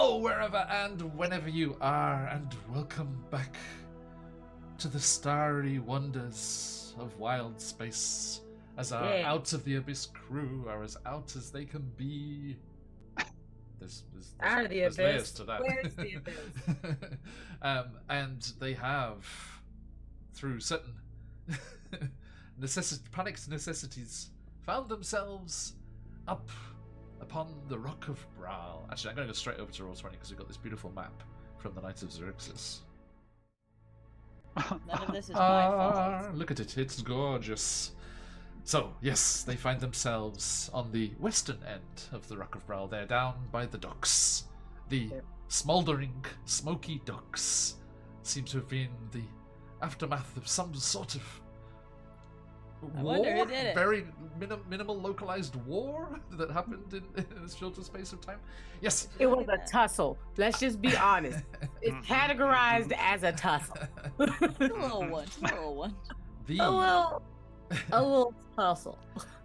Hello, wherever and whenever you are, and welcome back to the starry wonders of wild space, as our Out of the Abyss crew are as out as they can be. There's out of the there's abyss. layers to that. Where's the abyss? And they have, through certain panicked necessities, found themselves up upon the Rock of Braal. Actually, I'm going to go straight over to Roll20 because we've got this beautiful map from the Knights of Xerxes. None of this is my fault. Look at it, it's gorgeous. So, yes, they find themselves on the western end of the Rock of Braal. They're down by the docks. The smouldering, smoky docks seem to have been the aftermath of some sort of war, very minimal localized war that happened in a shorter space of time. Yes, it was a tussle. Let's just be honest. It's categorized as a tussle. A little one. A little tussle.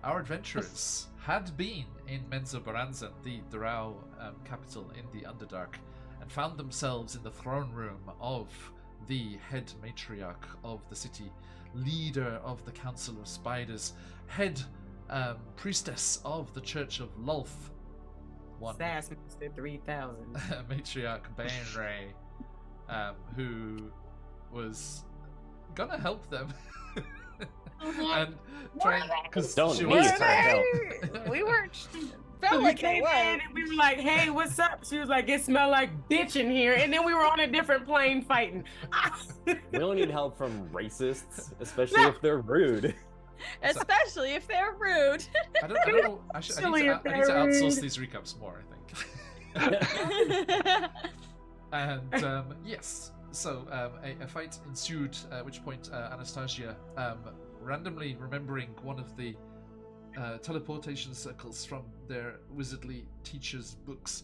Our adventurers had been in Menzoberranzan, the Drow capital in the Underdark, and found themselves in the throne room of the head matriarch of the city, leader of the Council of Spiders, head priestess of the Church of Lolth, Sass Mr. 3000. matriarch Bainray, who was gonna help them. And trying, because don't she need was help. We weren't. So we came in and we were like, "Hey, what's up?" She was like, "It smelled like bitch in here," and then we were on a different plane fighting. We don't need help from racists, especially if they're rude. Especially if they're rude. I don't know. I need to outsource these recaps more, I think. And yes, so a fight ensued, at which point Anastasia, randomly remembering one of the teleportation circles from their wizardly teacher's books,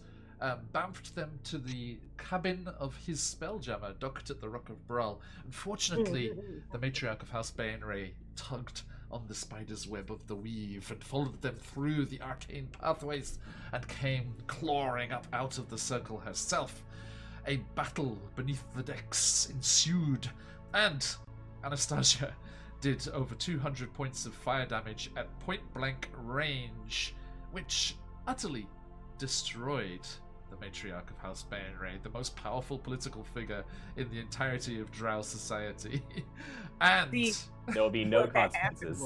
bamfed them to the cabin of his spelljammer docked at the Rock of Braal. Unfortunately, the matriarch of House Bainray tugged on the spider's web of the weave and followed them through the arcane pathways and came clawing up out of the circle herself. A battle beneath the decks ensued, and Anastasia did over 200 points of fire damage at point-blank range, which utterly destroyed the matriarch of House Bainray, the most powerful political figure in the entirety of Drow society. And there will be no consequences.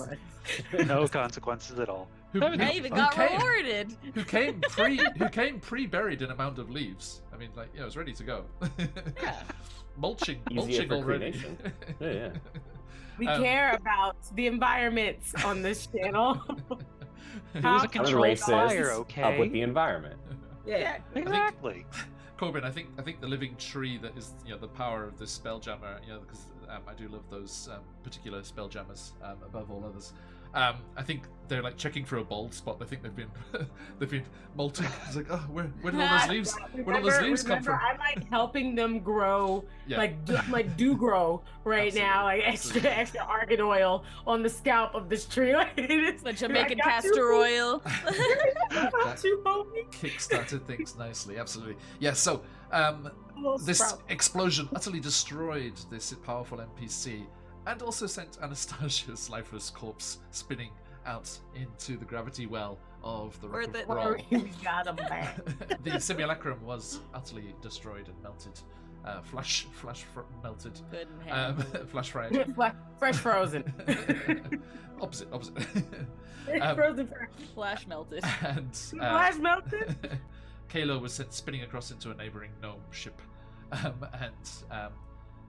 No consequences at all. I even got rewarded. Who came pre-buried in a mound of leaves. I mean, like, it's ready to go. Yeah. mulching for already. Yeah. We care about the environment on this channel. It was a controlled fire, okay? Up with the environment. Yeah, exactly. Corbin, I think the living tree that is the power of this spelljammer, because I do love those particular spelljammers above all others. I think they're like checking for a bald spot. I think they've been molting. It's like, oh, where did all those leaves? Where did all those leaves come from? I'm like helping them grow, Yeah. do grow right Absolutely. now, like extra argan oil on the scalp of this tree. The Jamaican castor oil. Kickstarted things nicely, absolutely. Yeah, so this explosion utterly destroyed this powerful NPC and also sent Anastasia's lifeless corpse spinning out into the gravity well of the Rock of Braal. We got him back. The simulacrum was utterly destroyed and melted. Flash melted. Good and handy. Flash fried. Fresh frozen. Opposite. Frozen fresh. Flash melted. And Flash melted. Kalo was sent spinning across into a neighboring gnome ship, and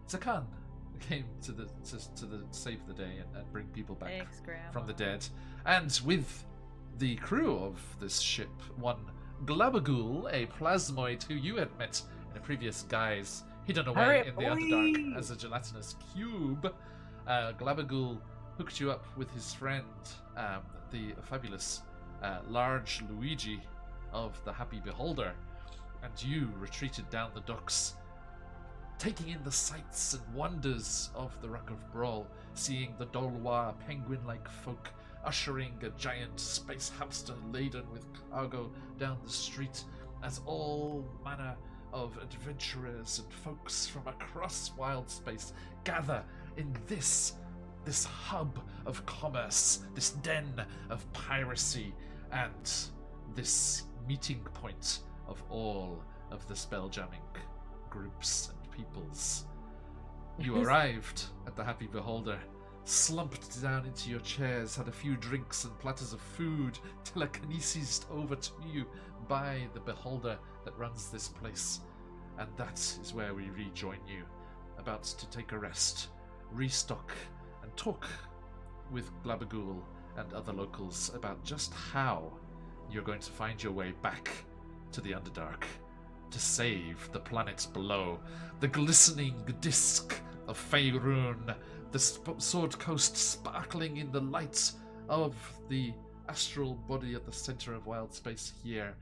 Zakan came to save the day and bring people back from the dead. And with the crew of this ship, one Glabagul, a plasmoid who you had met in a previous guise, hidden away in the Underdark as a gelatinous cube. Glabagul hooked you up with his friend, the fabulous large Luigi of the Happy Beholder, and you retreated down the docks, taking in the sights and wonders of the Rock of Braal, seeing the Dolwa penguin-like folk ushering a giant space hamster laden with cargo down the street, as all manner of adventurers and folks from across wild space gather in this hub of commerce, this den of piracy, and this meeting point of all of the spelljamming groups and peoples. You arrived at the Happy Beholder, slumped down into your chairs, had a few drinks and platters of food telekinesised over to you by the Beholder that runs this place. And that is where we rejoin you, about to take a rest, restock, and talk with Glabagool and other locals about just how you're going to find your way back to the Underdark to save the planets below, the glistening disk of Faerun, the Sword Coast sparkling in the light of the astral body at the center of wild space here,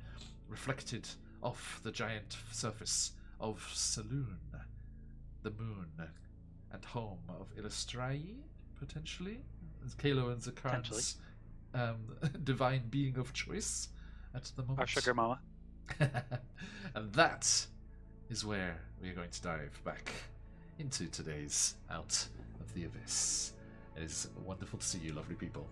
reflected off the giant surface of Saloon, the moon, and home of Illustrai, potentially, as Kalo and Zakarn's divine being of choice at the moment. Our sugar mama. And that is where we are going to dive back into today's Out of the Abyss. It is wonderful to see you, lovely people,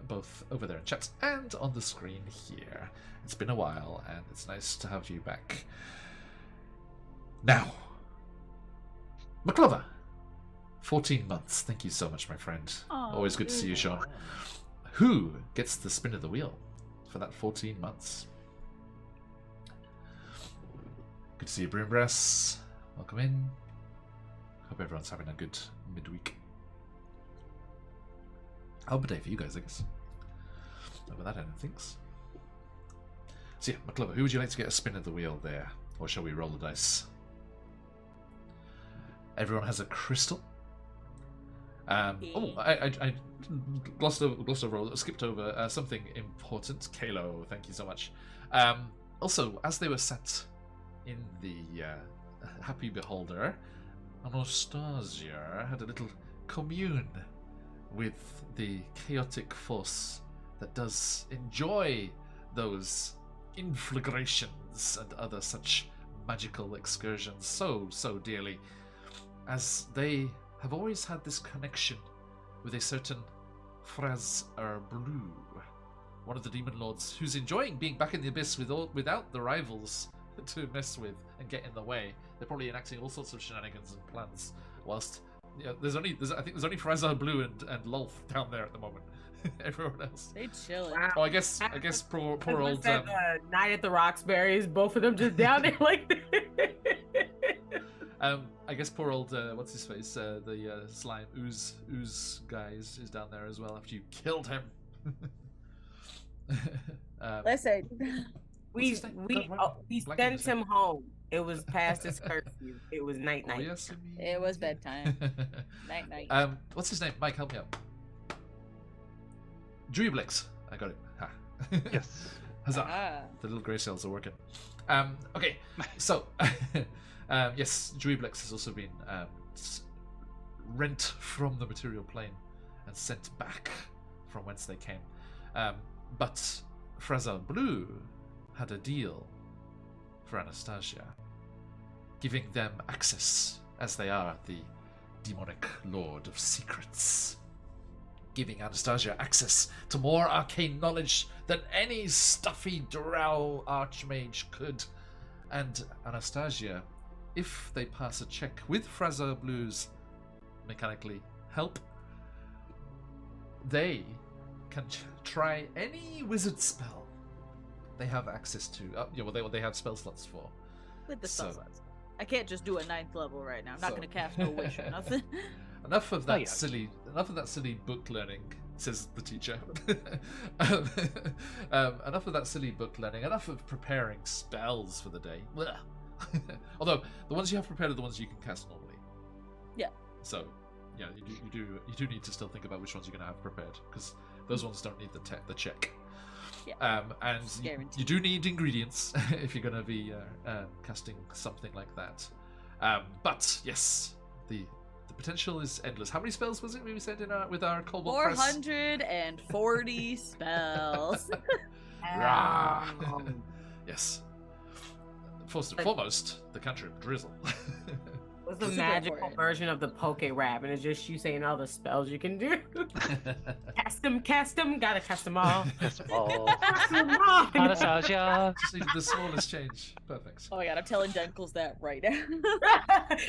both over there in chat and on the screen here. It's been a while, and it's nice to have you back. Now, McClover, 14 months. Thank you so much, my friend. Aw, Always good to see you, Sean. Who gets the spin of the wheel for that 14 months? Good to see you, Broombrass. Welcome in. Hope everyone's having a good midweek. Albert Day for you guys, I guess. Over that end of things. So yeah, McClover, who would you like to get a spin of the wheel there? Or shall we roll the dice? Everyone has a crystal. Oh, I glossed over, skipped over something important. Kalo, thank you so much. Also, as they were sat in the Happy Beholder, Anastasia had a little commune with the chaotic force that does enjoy those inflagrations and other such magical excursions so dearly, as they have always had this connection with a certain Frazar Blue, one of the demon lords who's enjoying being back in the Abyss without the rivals to mess with and get in the way. They're probably enacting all sorts of shenanigans and plans, whilst I think there's only Frazar Blue and Lolth down there at the moment. Everyone else, They chilling. Wow. oh, I guess poor old Night at the Roxbury's, both of them just down there like I guess poor old what's his face, the slime ooze guy is down there as well after you killed him. Listen, we his name? Black sent English. him home. It was past his curfew. It was night. Oh, yes, it was bedtime. Night. What's his name? Mike, help me out. Druiblix. I got it. Ha. Yes. Huzzah. Ah. The little grey cells are working. Okay, so yes, Druiblix has also been rent from the material plane and sent back from whence they came. But Frazar Blue had a deal for Anastasia, giving them access, as they are the demonic lord of secrets, giving Anastasia access to more arcane knowledge than any stuffy drow archmage could. And Anastasia, if they pass a check with Frazar Blue's mechanically help, they can try any wizard spell they have access to. They have spell slots for. With the So- spell slots. I can't just do a 9th level right now. I'm not So- gonna cast no wish or nothing. Enough of that yeah. enough of that silly book learning, says the teacher. Enough of that silly book learning. Enough of preparing spells for the day. Blah. Although the ones you have prepared are the ones you can cast normally. Yeah. So, yeah, you do need to still think about which ones you're going to have prepared, because those ones don't need the check. Yeah. And you Guaranteed. do need ingredients if you're going to be casting something like that. But yes, the potential is endless. How many spells was it we said with our Cobalt Press? 440 spells. Rah. Yes. first and foremost, the cantrip drizzle. What's the Super magical important. version of the poke rap? And it's just you saying all the spells you can do. Cast them, gotta cast them all. That's all. Cast them all. Anastasia. Just needed the smallest change. Perfect. Oh my god, I'm telling Dunkles that right now.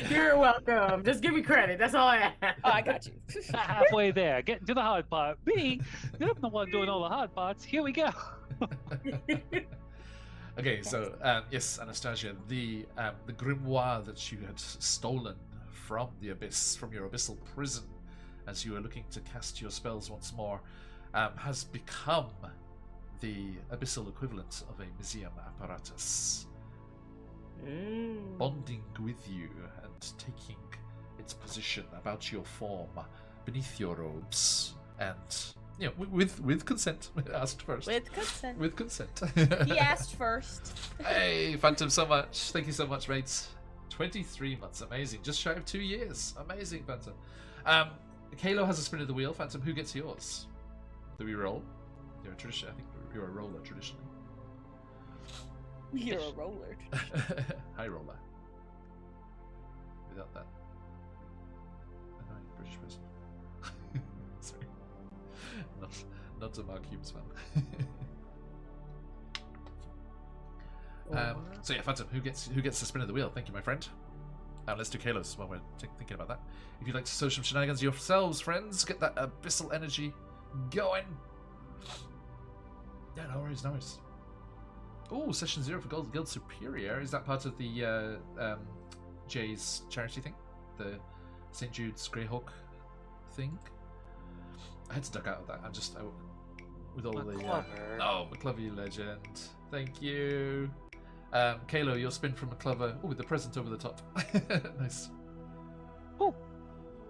You're welcome. Just give me credit. That's all I ask. Oh, I got you. Halfway there. Getting to the hard part. Me, I'm the one doing all the hard parts. Here we go. Okay, so yes, Anastasia, the grimoire that you had stolen from the abyss, from your abyssal prison, as you were looking to cast your spells once more, has become the abyssal equivalent of a museum apparatus, bonding with you and taking its position about your form beneath your robes, and with consent, asked first. With consent. With consent. He asked first. Hey, Phantom, so much. Thank you so much, mates. 23 months, amazing. Just shy of 2 years. Amazing, Phantom. Kalo has a spin of the wheel. Phantom, who gets yours? Do we roll? You're a tradition. I think you're a roller traditionally. You're a roller. High roller. Without that annoying British person. Sorry. Not a Mark Hughes fan. So yeah, Phantom, who gets the spin of the wheel? Thank you, my friend. Let's do Kalos while we're thinking about that. If you'd like to sow some shenanigans yourselves, friends, get that abyssal energy going. Yeah, no worries, no worries. Oh, session 0 for Guild Superior. Is that part of the Jay's charity thing? The St. Jude's Greyhawk thing? I had to duck out of that. I'm just with all the McClover, you legend. Thank you. Kalo, your spin from McClover. Oh, with the present over the top. Nice. Oh.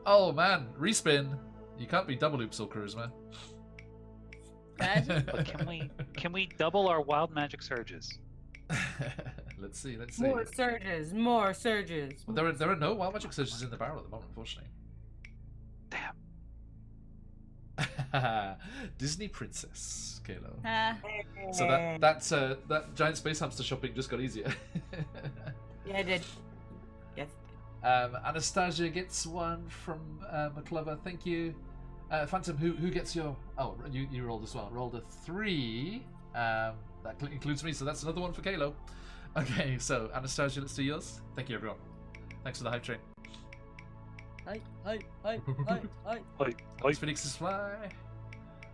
Oh man, respin. You can't be double oops or charisma. Imagine. But can we double our wild magic surges? Let's see. More surges. Well, there are no wild magic surges in the barrel at the moment, unfortunately. Damn. Disney princess, Kalo. So that giant space hamster shopping just got easier. Yeah, I did. Yes. Anastasia gets one from McClover. Thank you. Phantom, who gets your? Oh, you rolled as well. Rolled a 3. That includes me, so that's another one for Kalo. Okay, so Anastasia, let's do yours. Thank you, everyone. Thanks for the hype train. Hi. Thanks, Phoenix's fly.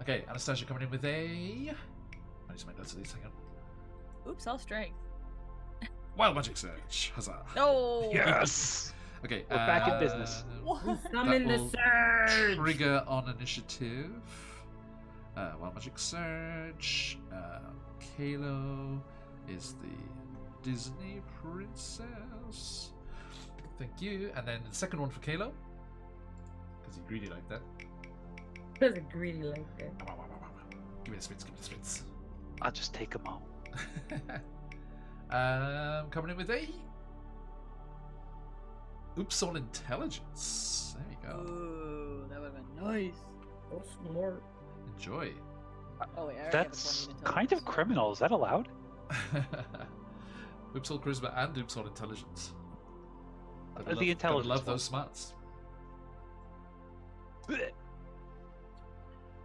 Okay, Anastasia coming in with a. I need to make notes of these. Hang on. Oops, all strength. Wild magic surge. Huzzah. No. Yes. Okay, We're back in business. Summon the will surge. trigger on initiative. Wild magic surge. Kalo is the Disney princess. Thank you. And then the second one for Kalo. Because he's greedy like that. Because it's greedy like that. Give me the spits. I'll just take them all. Coming in with a. Oops on intelligence. There you go. Ooh, that would have been nice. So smart. Enjoy. Oh wait, I already That's have a 20 in kind of intelligence. criminal. Is that allowed? Oops on charisma and oops on intelligence. The intelligence love one. those smarts.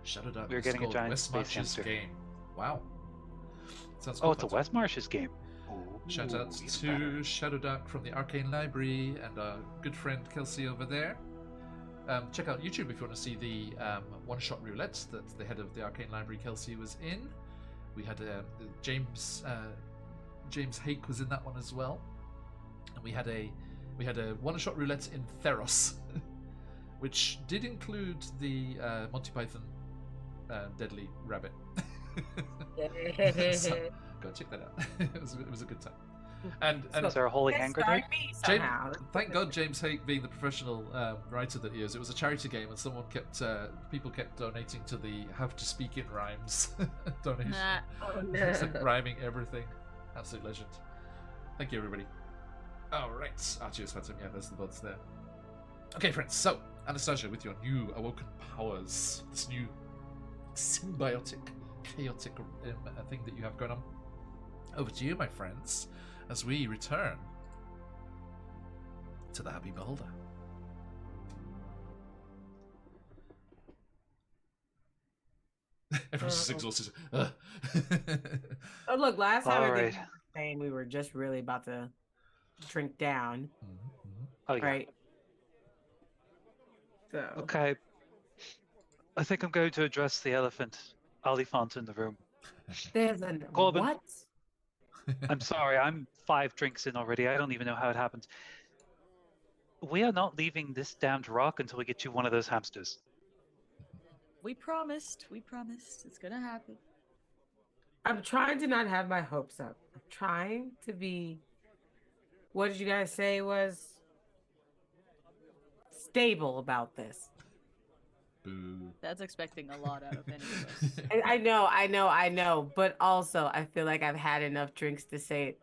Shadow Dark. We're is getting a called giant West space March's hamster. game. Wow. Sounds Oh, cool, it's a Phantom. West Marsh's game. Shout out Ooh, to even better. Shadow Dark from the Arcane Library and our good friend Kelsey over there. Check out YouTube if you want to see the one-shot roulette that the head of the Arcane Library, Kelsey, was in. We had James Hake was in that one as well, and we had a one-shot roulette in Theros, which did include the Monty Python Deadly Rabbit. So, go check that out. it was a good time. And Is there a holy hand grenade? James, thank God James Hake, being the professional writer that he is, it was a charity game, and someone people kept donating to the Have to Speak in Rhymes donation. It's like rhyming everything. Absolute legend. Thank you, everybody. All right. Cheers, Phantom. Yeah, there's the buds there. Okay, friends. So, Anastasia, with your new awoken powers, this new symbiotic, chaotic thing that you have going on, over to you, my friends. as we return to the Happy Beholder. Everyone's just exhausted. Oh, look, last time I Alright. think we were saying we were just really about to drink down, Oh yeah. right? So Okay. I think I'm going to address the elephant in the room. there's an Corbin. what? I'm sorry, I'm 5 drinks in already. I don't even know how it happened. We are not leaving this damned rock until we get you one of those hamsters. We promised. We promised. It's gonna happen. I'm trying to not have my hopes up. I'm trying to be. What did you guys say was stable about this? Boo. That's expecting a lot out of any of us. I know. But also, I feel like I've had enough drinks to say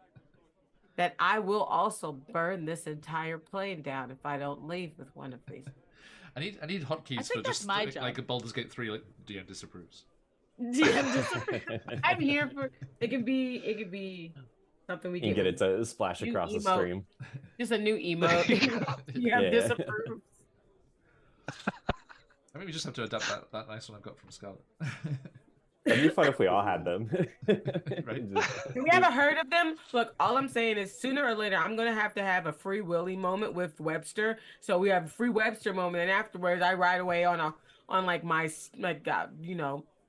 that I will also burn this entire plane down if I don't leave with one of these. I need hotkeys I for think that's just my like job. a Baldur's Gate 3 like DM disapproves. I'm here for. It could be something we You can get it to splash New across the emote. stream. Just a new emote. You have Yeah. disapprove. I mean, we just have to adapt that nice one I've got from Scarlet. It'd be fun if we all had them. Right. We haven't heard of them. Look, all I'm saying is sooner or later I'm gonna have to have a Free Willy moment with Webster. So we have a Free Webster moment, and afterwards I ride away on like my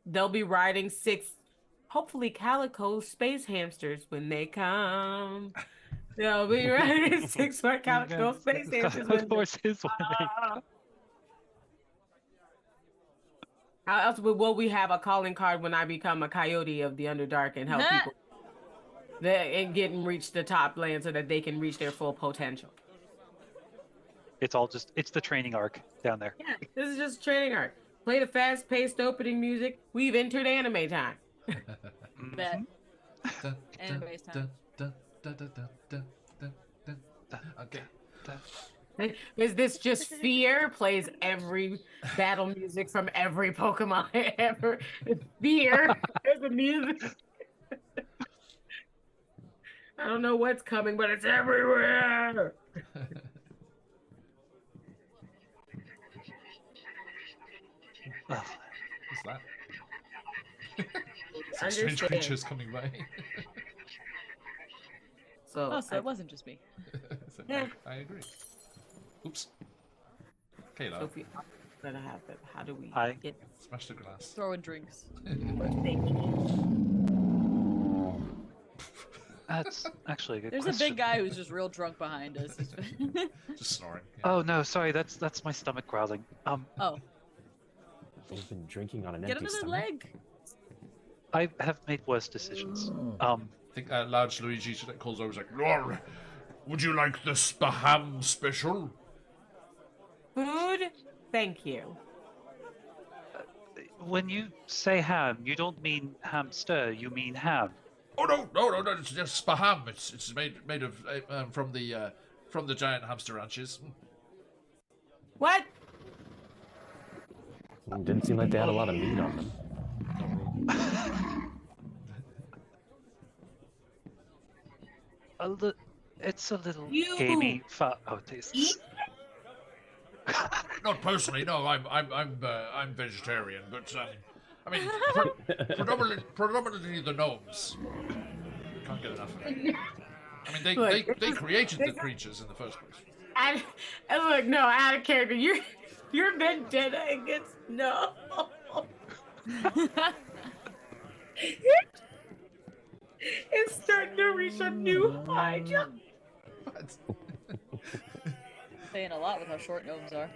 they'll be riding 6, hopefully calico space hamsters when they come. They'll be riding 6 white calico space hamsters when they Horses come. How else will we have a calling card when I become a coyote of the Underdark and help people and reach the top land so that they can reach their full potential? It's the training arc down there. Yeah, this is just training art. Play the fast-paced opening music. We've entered anime time. Bet. Dun, Anyways, dun, time. dun, dun, dun, dun, dun, dun, dun, dun. Okay. Is this just fear? Plays every battle music from every Pokemon ever. It's fear. There's the music. I don't know what's coming, but it's everywhere. What's that? Some strange Understand. creatures coming by. So, Oh, so it wasn't just me. So, Yeah. I agree. Oops. Kayla, Sophie, I'm gonna have it. How do we Hi. get smash the glass. Throwing drinks. That's actually a good There's question. a big guy who's just real drunk behind us. Just snoring. Yeah. Oh no, sorry, that's my stomach growling. Oh, They've been drinking on an get empty another stomach. leg. I have made worse decisions. I think large Luigi calls over. He's like, "Lord, would you like the Spaham special?" food? Thank you. When you say ham, you don't mean hamster, you mean ham. Oh no! It's just Spaham. It's made of from the giant hamster ranches. What? Didn't seem like they had a lot of meat on them. It's a little You- gamey. Oh, tastes. Not personally, no. I'm vegetarian, but I mean, predominantly the gnomes. Can't get enough of it. I mean, Look, they created the creatures in the first place. And look, no, out of character. You're vendetta against no. It's starting to reach a new high. What? Saying a lot with how short gnomes are.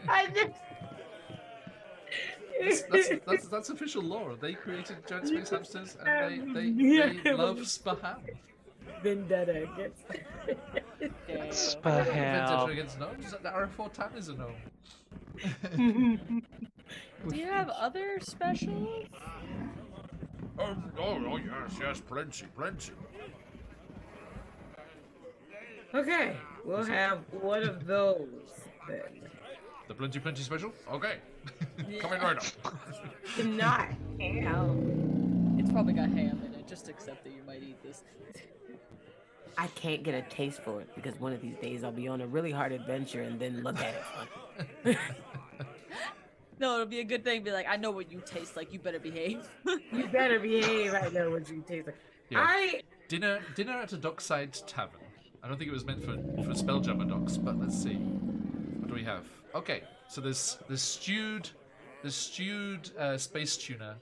I just. That's official lore. They created giant space hamsters, and they Yeah. love Spaham. Vendetta against. Damn. Vendetta Spaham. against gnomes. Arafortan is a gnome. Do you have other specials? Oh yes, plenty. Okay, we'll have one of those then. The plenty special. Okay, coming right up. Not ham. It's probably got ham in it. Just accept that you might eat this. I can't get a taste for it because one of these days I'll be on a really hard adventure and then look at it. No, it'll be a good thing. Be like, I know what you taste like. You better behave. You better behave. I know what you taste like. Yeah. Dinner at a dockside tavern. I don't think it was meant for Spelljammer docks, but let's see. What do we have? Okay, so there's stewed space tuna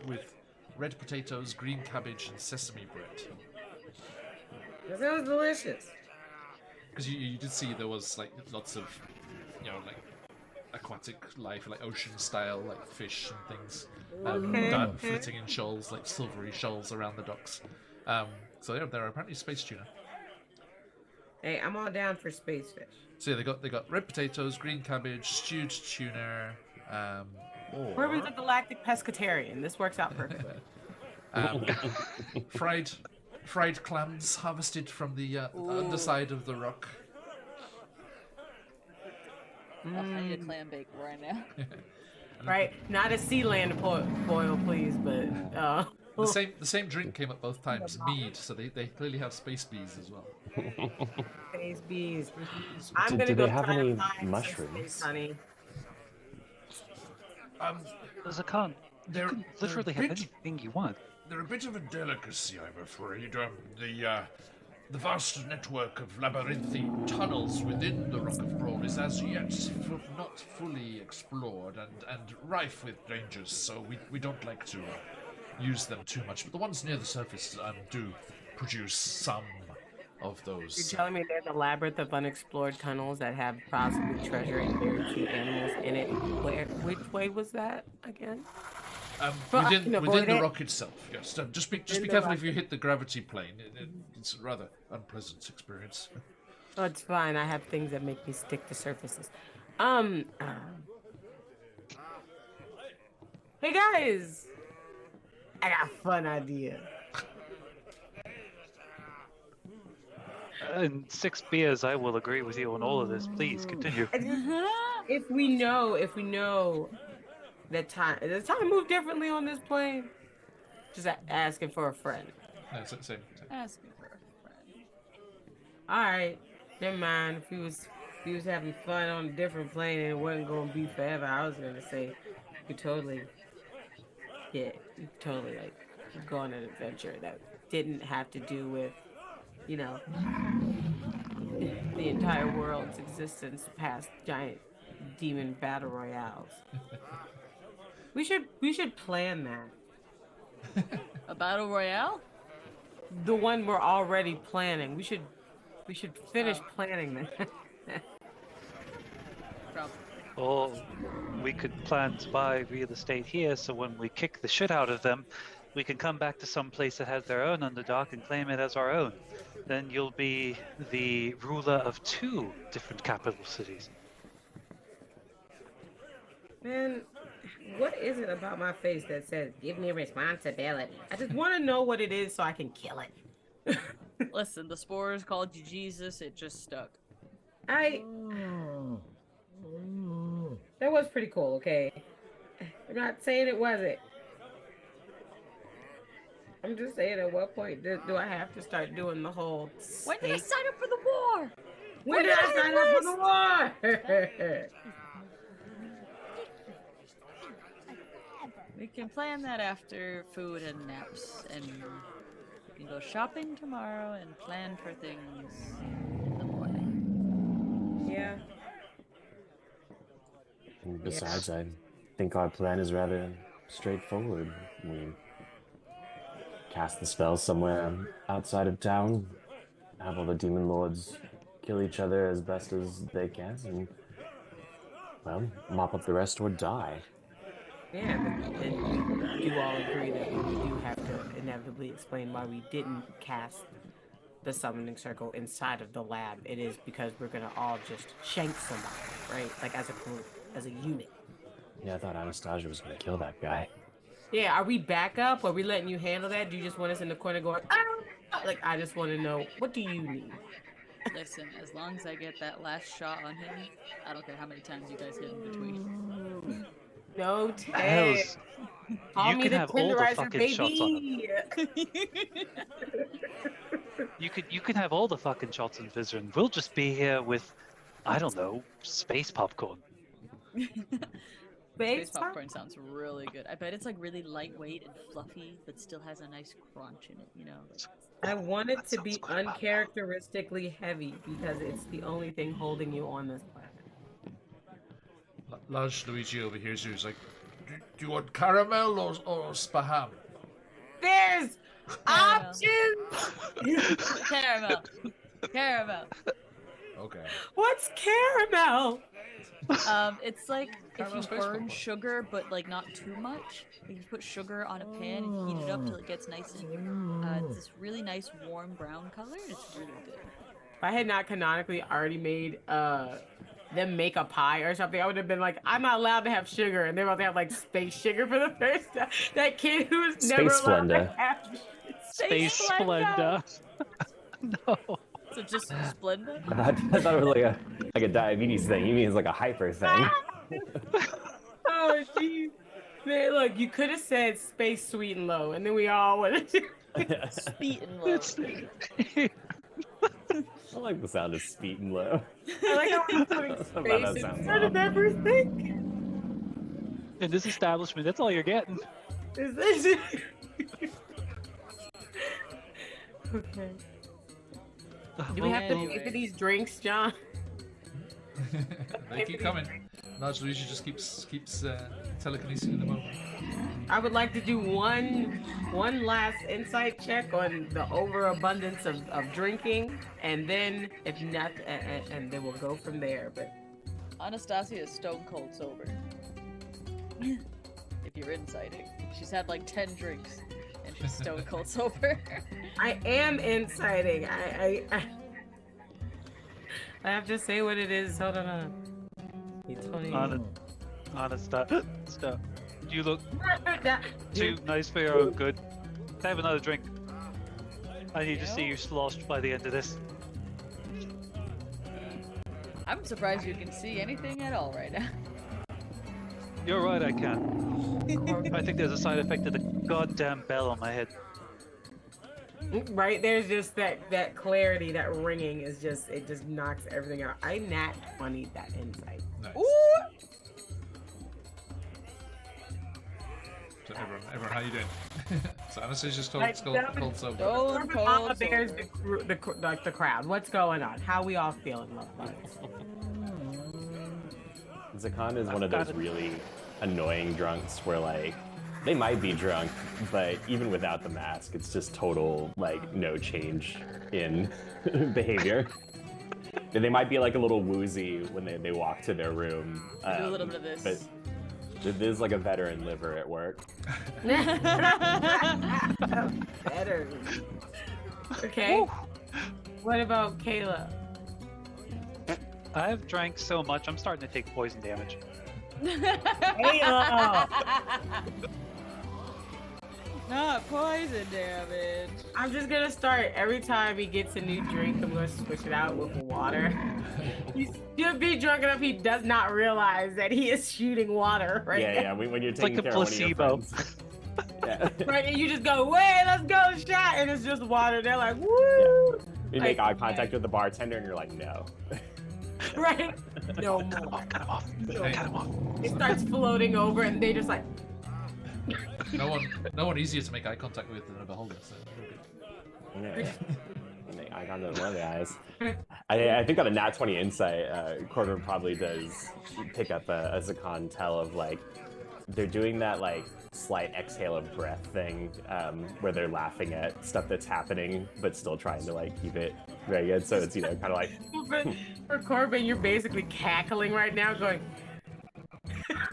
with red potatoes, green cabbage, and sesame bread. That sounds delicious. Because you did see there was like lots of, like aquatic life, like ocean style, like fish and things, flitting in shoals, like silvery shoals around the docks. So yeah, there are apparently space tuna. Hey, I'm all down for space fish. So yeah, they got red potatoes, green cabbage, stewed tuna. Kirby's a galactic pescatarian. This works out perfectly. Fried clams harvested from the underside of the rock. I need a clam bake right now. Right, not a sea land boil, please, but the same drink came up both times, mead. So they clearly have space bees as well. Space bees. Do they have any mushrooms? Honey. There's a con. You can literally have anything you want. They're a bit of a delicacy, I'm afraid. The vast network of labyrinthine tunnels within the Rock of Brawl is as yet not fully explored and rife with dangers, so we don't like to use them too much. But the ones near the surface do produce some of those. You're telling me there's a labyrinth of unexplored tunnels that have possibly treasure and very few animals in it? Which way was that again? Within the rock itself, yes. Just be careful if you hit the gravity plane. It's a rather unpleasant experience. Oh, it's fine. I have things that make me stick to surfaces. Hey guys, I got a fun idea. In 6 beers, I will agree with you on all of this. Please continue. If we know that does time move differently on this plane? Just asking for a friend. No, same. Asking for a friend. All right, never mind. If he was having fun on a different plane and it wasn't gonna be forever, I was gonna say you could totally like go on an adventure that didn't have to do with, the entire world's existence past giant demon battle royales. We should plan that. A battle royale? The one we're already planning. We should finish planning that. Probably. Or we could plan to buy real estate here, so when we kick the shit out of them, we can come back to some place that has their own Underdark and claim it as our own. Then you'll be the ruler of 2 different capital cities. Man, what is it about my face that says, give me responsibility? I just want to know what it is so I can kill it. Listen, the spores called you Jesus. It just stuck. That was pretty cool, okay? I'm not saying it wasn't. I'm just saying, at what point do I have to start doing the whole... When did I sign up for the war? When did I sign up for the war? We can plan that after food and naps, and we can go shopping tomorrow and plan for things in the morning. Yeah. And besides, I think our plan is rather straightforward. We cast the spell somewhere outside of town, have all the demon lords kill each other as best as they can, and, well, mop up the rest or die. Yeah, but then you all agree that we do have to inevitably explain why we didn't cast the summoning circle inside of the lab. It is because we're gonna all just shank somebody, right? Like as a group, as a unit. Yeah, I thought Anastasia was gonna kill that guy. Yeah, are we back up? Are we letting you handle that? Do you just want us in the corner going, ah! Like, I just want to know, what do you need? Listen, as long as I get that last shot on him, I don't care how many times you guys hit in between. No, Hells, Call you me can the have all the tenderizer, fucking shots on him. baby. You can have all the fucking shots and fizzer, and we'll just be here with, I don't know, space popcorn. Space popcorn sounds really good. I bet it's like really lightweight and fluffy, but still has a nice crunch in it, you know? I want it to be sounds quite uncharacteristically heavy because it's the only thing holding you on this planet. Large Luigi overhears you. He's like, do you want caramel or spaham? There's Caramel. options! Caramel. Caramel. Okay. What's caramel? It's like if Caramel you space burn popcorn. sugar, but like not too much. Like you put sugar on a pan and heat it up till it gets nice and it's this really nice warm brown color. And it's really good. If I had not canonically already made them make a pie or something, I would have been like, I'm not allowed to have sugar, and they're about to have like space sugar for the first time. That kid who was Space never allowed to Splenda. have Space Splenda. No. So just Splenda? I thought it was like a diabetes thing. You mean it's like a hyper thing? Oh, jeez. Man, look, you could have said space sweet and low, and then we all would have. Speed and low. I like the sound of speed and low. I like how we're putting About space that sounds instead of wrong. everything. In this establishment, that's all you're getting. Is this okay. Do we have to Anyway. pay for these drinks, John? They keep coming. Large Luigi just keeps telekinesing the moment. I would like to do one last insight check on the overabundance of drinking, and then if not, and then we'll go from there. But Anastasia is stone cold sober. If you're inciting. She's had like 10 drinks and she's stone cold sober. I am inciting. I have to say what it is. Hold on. Honest stuff. You look too nice for your own good. Have another drink. I need to see you sloshed by the end of this. I'm surprised you can see anything at all right now. You're right, I can. I think there's a side effect of the goddamn bell on my head. Right, there's just that clarity, that ringing is just, it just knocks everything out. I nat 20 that insight. Nice. Ooh! So everyone, how you doing? So Anastasia's Like, cold sober. Stone Corbin Mama cold Bear's sober. the crowd. What's going on? How we all feeling, love bugs? Zakan is one of those really annoying drunks where like they might be drunk, but even without the mask, it's just total like no change in behavior. They might be like a little woozy when they walk to their room. Do a little bit of this. But there's like a veteran liver at work. Better. Okay. What about Kayla? I've drank so much, I'm starting to take poison damage. Kayla! Not poison damage. I'm just gonna start every time he gets a new drink. I'm gonna switch it out with water. He'll be drunk enough he does not realize that he is shooting water right now. Yeah. When you're It's like taking a care of one of your placebo. friends. Yeah. Right, and you just go, wait, let's go shot, and it's just water. They're like, woo! You make Like, eye contact with the bartender and you're like, no. Right? No Cut him more. off, cut him off. No Cut him off. It starts floating over, and they just like, No one easier to make eye contact with than a beholder. So. Yeah. Make eye contact with one of the eyes. I think on a nat 20 insight, Corbin probably does pick up a Zakan tell of like they're doing that like slight exhale of breath thing where they're laughing at stuff that's happening but still trying to like keep it very good. So it's kind of like for Corbin, you're basically cackling right now, going,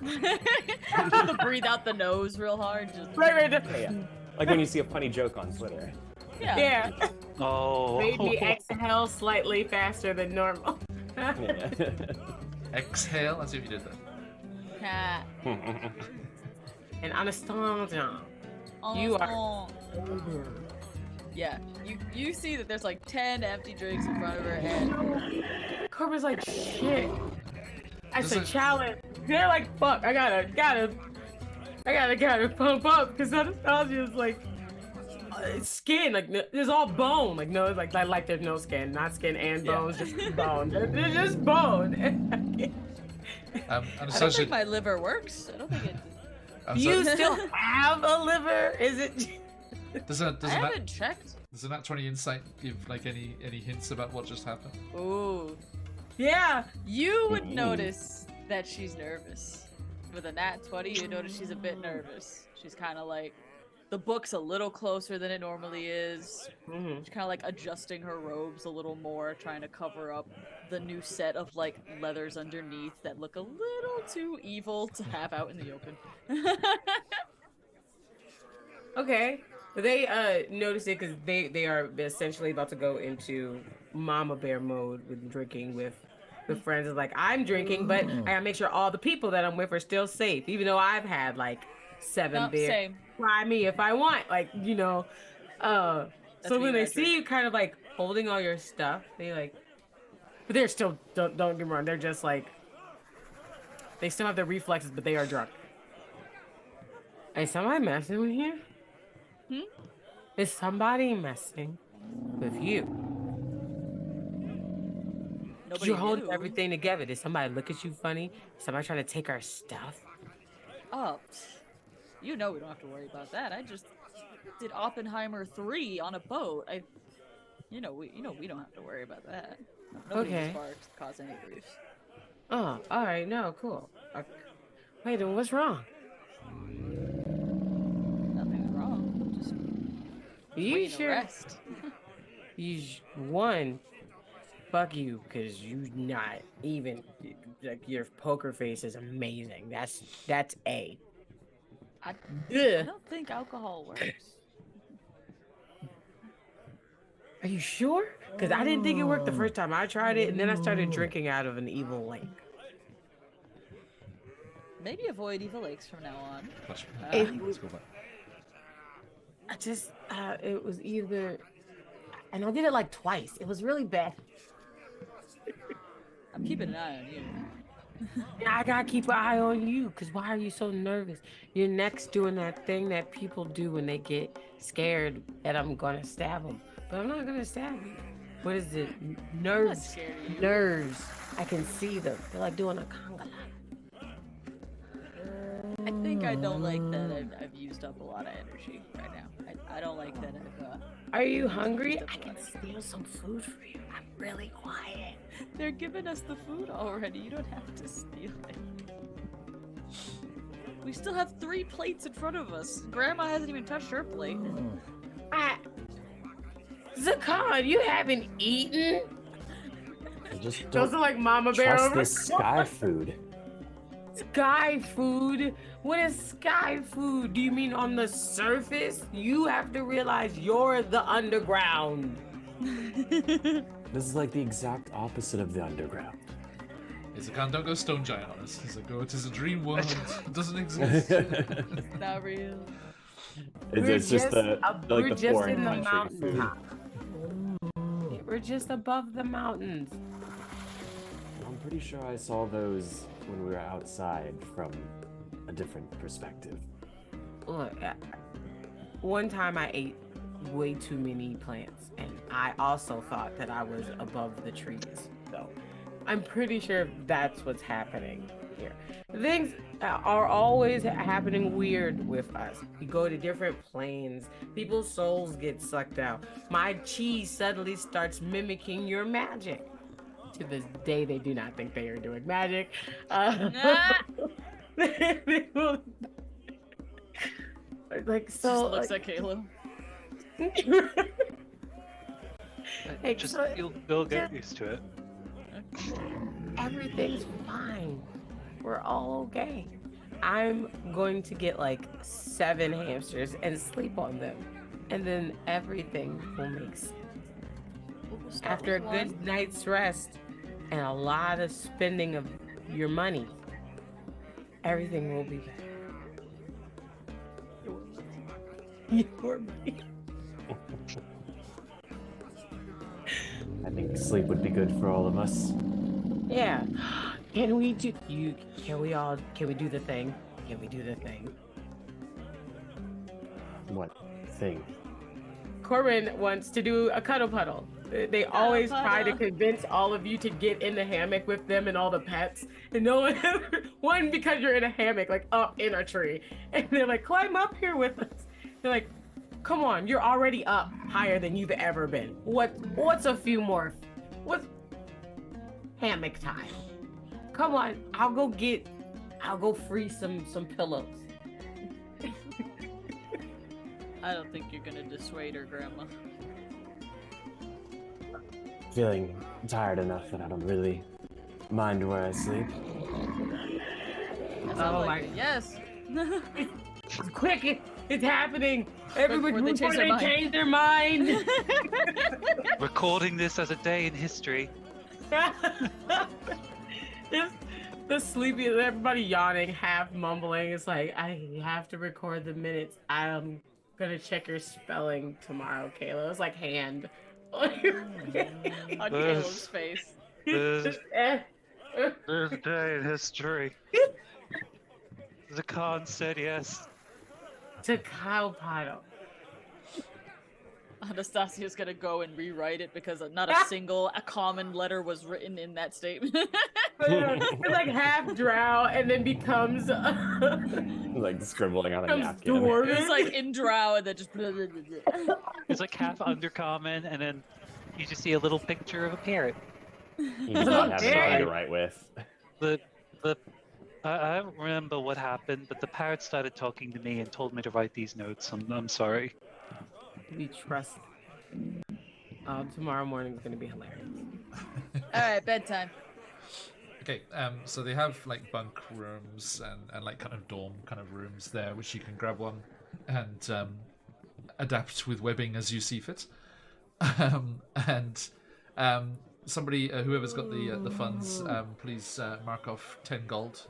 To breathe out the nose real hard. Just right. yeah. Like when you see a funny joke on Twitter. Yeah. Oh. Made me exhale slightly faster than normal. Yeah. Exhale. Let's see if you did that. Cat. And Anastasia, you are Oh. over. Yeah. You see that there's like 10 empty drinks in front of her head. Corbin's like, shit. I This said is- challenge. They're like, fuck, I gotta pump up because Anastasia's like, skin. Like there's all bone. Like no, like there's no skin, not skin and bones, just bone. There's just bone. I don't Anastasia, think my liver works. I don't think it. Do you still have a liver? Is it? I haven't checked. Does a nat 20 insight give like any hints about what just happened? Ooh. Yeah. You would notice that she's nervous. With a nat 20, you notice she's a bit nervous. She's kind of like, the book's a little closer than it normally is. Mm-hmm. She's kind of like adjusting her robes a little more, trying to cover up the new set of like leathers underneath that look a little too evil to have out in the open. Okay. They notice it because they are essentially about to go into mama bear mode with drinking with friends. It's like, I'm drinking, but I gotta make sure all the people that I'm with are still safe, even though I've had like 7 beers. Same. Try me if I want, like, you know. So when they see you kind of like holding all your stuff, they like, but they're still, don't get me wrong, they're just like, they still have their reflexes, but they are drunk. Is somebody messing with you? Is somebody messing with you? Nobody You're holding knew. everything together. Did somebody look at you funny? Is somebody trying to take our stuff? Oh, you know we don't have to worry about that. I just did Oppenheimer 3 on a boat. We don't have to worry about that. Nobody Okay. has sparks to cause any grief. Oh, all right. No, cool. Wait, then what's wrong? Nothing's wrong. Just You waiting to sure? rest. One, fuck you, cause you not even like your poker face is amazing. That's A. I Ugh. don't think alcohol works. Are you sure? Cause I didn't think it worked the first time I tried it, and then I started drinking out of an evil lake. Maybe avoid evil lakes from now on. Let's go back. I just, it was either, and I did it like twice. It was really bad. I'm keeping an eye on you. And I gotta keep an eye on you, cause why are you so nervous? You're next doing that thing that people do when they get scared that I'm gonna stab them, but I'm not gonna stab you. What is it? I'm not Nerves. scared of you. Nerves. I can see them. They're like doing a conga line. I think I don't like that I've used up a lot of energy right now. I don't like that I've Are you hungry? used up I a can lot of- steal some food for you. I'm really quiet. They're giving us the food already. You don't have to steal it. We still have 3 plates in front of us. Grandma hasn't even touched her plate. Zakan, you haven't eaten? I just Those don't are like Mama Bear trust over this sky food. Sky food? What is sky food? Do you mean on the surface? You have to realize you're the underground. This is like the exact opposite of the underground. It's a don't go stone giant on us. It's it is a dream world. It doesn't exist. Not real. It's just the we're the just foreign in the country food. mountaintop. We're just above the mountains. I'm pretty sure I saw those when we were outside from a different perspective. Look, one time I ate way too many plants, and I also thought that I was above the trees. So I'm pretty sure that's what's happening here. Things are always happening weird with us. We go to different planes. People's souls get sucked out. My cheese suddenly starts mimicking your magic. To this day, they do not think they are doing magic. They will- like so. Just looks like Halo. Hey, Just so you'll get used to it. everything's fine. We're all okay. I'm going to get like 7 hamsters and sleep on them, and then everything will make sense. We'll start After a with good one. night's rest and a lot of spending of your money, everything will be better. Your money. I think sleep would be good for all of us. Yeah. Can we do can we do the thing? Can we do the thing? What thing? Corbin wants to do a cuddle puddle. They always try to convince all of you to get in the hammock with them and all the pets. And no one, one, because you're in a hammock, like up in a tree. And they're like, climb up here with us. They're like, come on, you're already up higher than you've ever been. What's a few more? What's hammock time? Come on, I'll go free some pillows. I don't think you're gonna dissuade her, Grandma. Feeling tired enough that I don't really mind where I sleep. That sounds Oh like my- it. Yes. Quick, it's happening. Everybody, Before they change their change their mind. Recording this as a day in history. Just the sleepy, everybody yawning, half mumbling. It's like, I have to record the minutes. I'm gonna check your spelling tomorrow, Kayla. It's like hand. On Caleb's face. There's a day in history. The Khan said yes. To cow paddle. Anastasia's gonna go and rewrite it because not a common letter was written in that statement. It's like half drow and then becomes Like scribbling on a becomes napkin. dwarven. It's like in drow and then just. It's like half undercommon, and then you just see a little picture of a parrot. You just don't have anything to write with. I don't remember what happened, but the parrot started talking to me and told me to write these notes. I'm sorry. We trust. Tomorrow morning is gonna be hilarious. All right, bedtime. Okay, so they have like bunk rooms and like kind of dorm kind of rooms there, which you can grab one and adapt with webbing as you see fit. Somebody, whoever's got the funds, please mark off 10 gold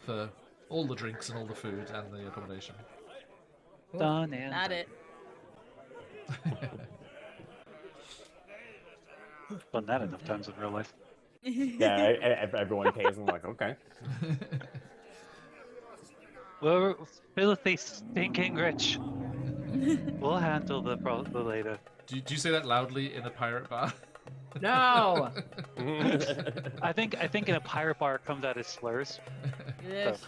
for all the drinks and all the food and the accommodation. Done and Not it. done that enough times in real life. Yeah, everyone pays and I'm like, okay. We're filthy, stinking rich. We'll handle the later. Do you say that loudly in a pirate bar? No. I think in a pirate bar it comes out as slurs. Yes,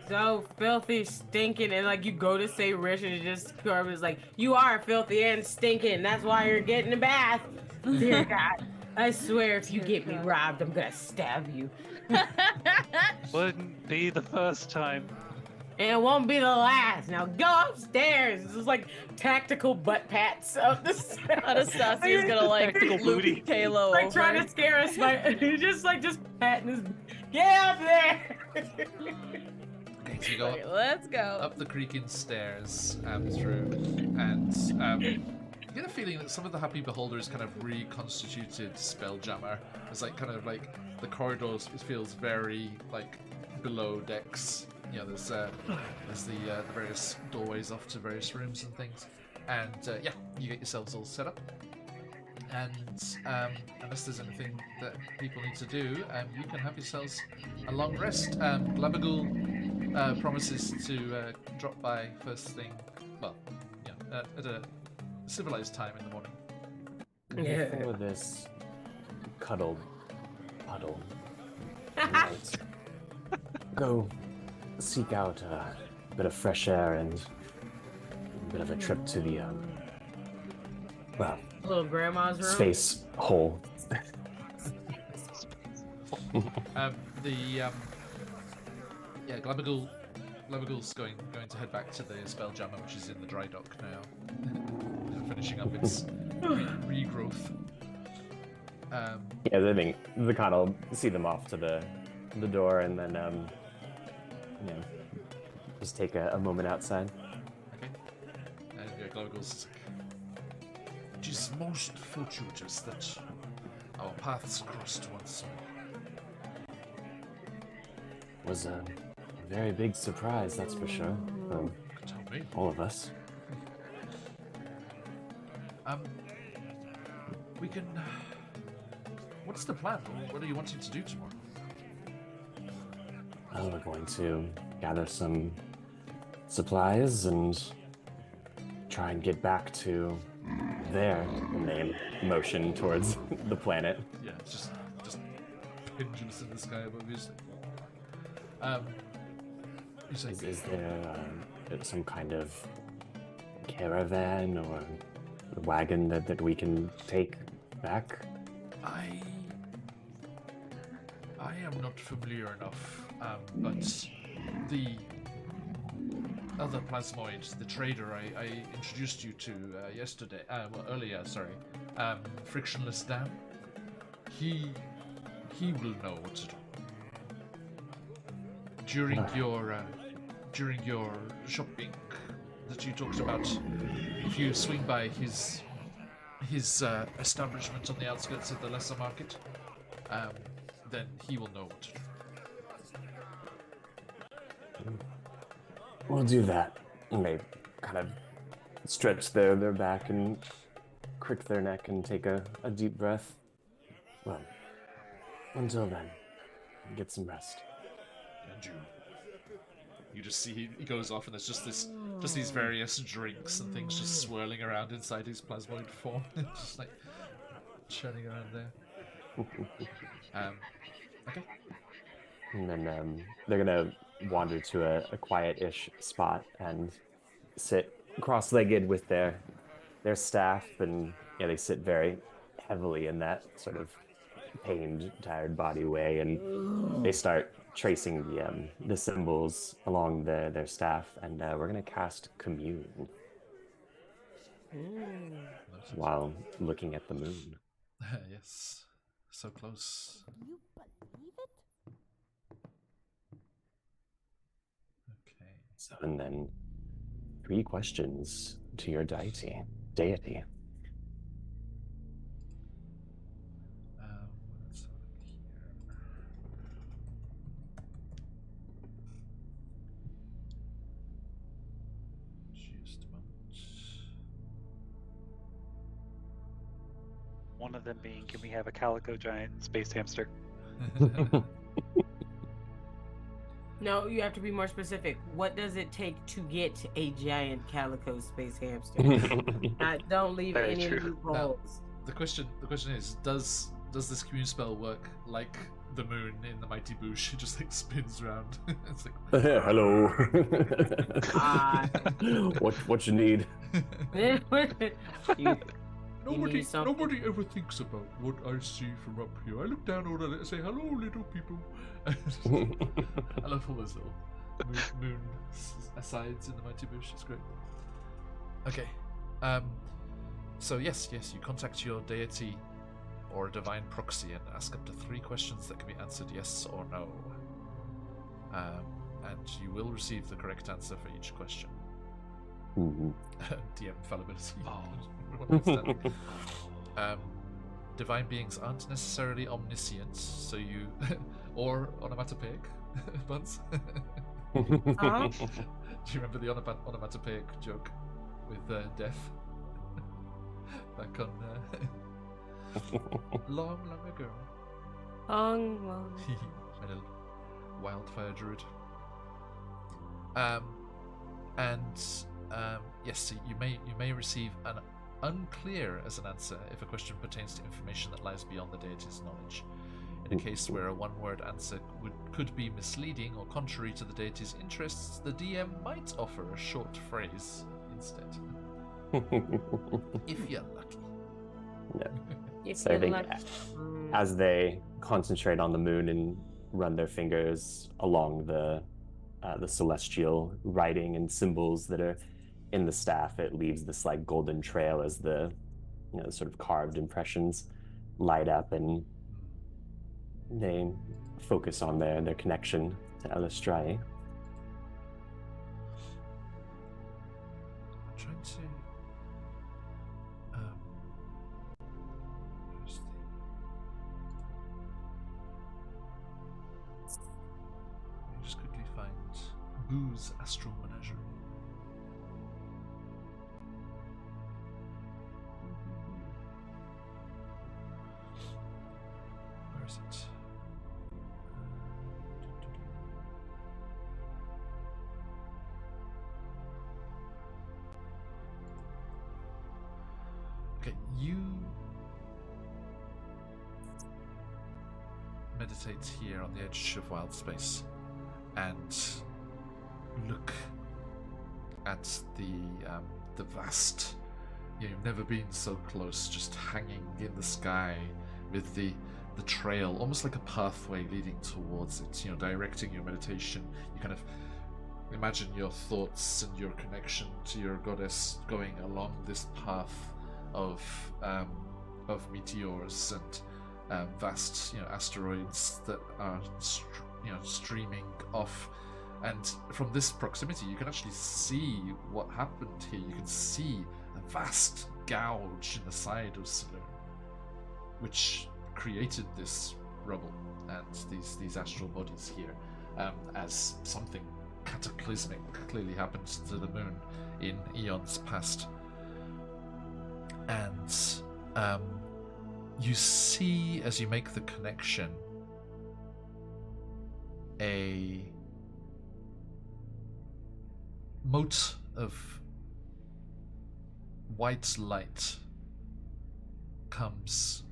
So filthy, stinking, and like you go to say rich, and it just Corbin's like, you are filthy and stinking. That's why you're getting a bath. Dear God, I swear, if you get me robbed, I'm gonna stab you, Wouldn't be the first time. and it won't be the last. Now go upstairs. This is like tactical butt pats of the. Anastasia's gonna like Tactical loop booty. Kalo like over. trying to scare us by just patting his. Get up there. Okay, so you go Okay, up, let's go. up the creaking stairs through, and you get a feeling that some of the Happy Beholders kind of reconstituted Spelljammer. It's like kind of like the corridors. It feels very like below decks. You know, there's the various doorways off to various rooms and things, and yeah, you get yourselves all set up. And unless there's anything that people need to do, you can have yourselves a long rest. Glabagul promises to drop by first thing, well, yeah, at a civilized time in the morning. Before this puddle, you might go seek out a bit of fresh air and a bit of a trip to the Little grandma's room. space hole. Yeah, Glabagul's going to head back to the Spelljammer, which is in the dry dock now, finishing up its regrowth. Yeah, I think the con will see them off to the door and then just take a moment outside. Okay. And yeah, Glabagul's like, it is most fortuitous that our paths crossed once more. Was a very big surprise, that's for sure, for Tell me. all of us. We can. What's the plan? What are you wanting to do tomorrow? Well, we're going to gather some supplies and try and get back to there. And they motion towards the planet. Yeah, it's just pendulous in the sky above you. You say, Is there some kind of caravan or wagon that we can take back? I am not familiar enough, but the other plasmoid, the trader I introduced you to yesterday, earlier, sorry, Frictionless Dan, he will know what to do. During your shopping that you talked about, if you swing by his establishment on the outskirts of the lesser market, then he will know what to do. We'll do that. And they kind of stretch their back and crick their neck and take a deep breath. Well, until then, get some rest. And you just see he goes off, and there's just these various drinks and things just swirling around inside his plasmoid form, just like churning around there. Okay. And then they're gonna wander to a quiet-ish spot and sit cross-legged with their staff, and they sit very heavily in that sort of pained, tired body way, and they start tracing the symbols along their staff, and we're gonna cast Commune while looking at the moon. Yes, so close. Can you believe it? Okay. So, and then 3 questions to your deity. Let's have a look here. Just a moment. One of them being, can we have a calico giant space hamster? No, you have to be more specific. What does it take to get a giant calico space hamster? Don't leave Very any true. loopholes. The question is, does this commune spell work like the moon in the Mighty Boosh? It just like spins around. It's like Hello. Ah. what you need? need something. Nobody ever thinks about what I see from up here. I look down over and say, "Hello, little people." I love all those little moon asides in the Mighty Boosh. It's great. Okay. So yes, you contact your deity or a divine proxy and ask up to 3 questions that can be answered yes or no. And you will receive the correct answer for each question. DM fallibility. Divine beings aren't necessarily omniscient, so you or onomatopoeic buns. Do you remember the onomatopoeic joke with Death back on long ago? My little wildfire druid. Yes, so you may receive an unclear as an answer if a question pertains to information that lies beyond the deity's knowledge. In a case where a one-word answer could be misleading or contrary to the deity's interests, the DM might offer a short phrase instead. If you're lucky. So I think as they concentrate on the moon and run their fingers along the celestial writing and symbols that are in the staff, it leaves this like golden trail as the sort of carved impressions light up, and they focus on their connection to Elistrai. I'm trying to where's the... Let me just quickly find Boo's Astral Menagerie. Where is it? Okay, you meditate here on the edge of wild space and look at the vast. You've never been so close, just hanging in the sky with the trail, almost like a pathway leading towards it. Directing your meditation. You kind of imagine your thoughts and your connection to your goddess going along this path of meteors and vast asteroids that are streaming off. And from this proximity, you can actually see what happened here. You can see a vast gouge in the side of Saloon, which created this rubble and these astral bodies here, as something cataclysmic clearly happened to the moon in eons past. And you see, as you make the connection, a mote of white light comes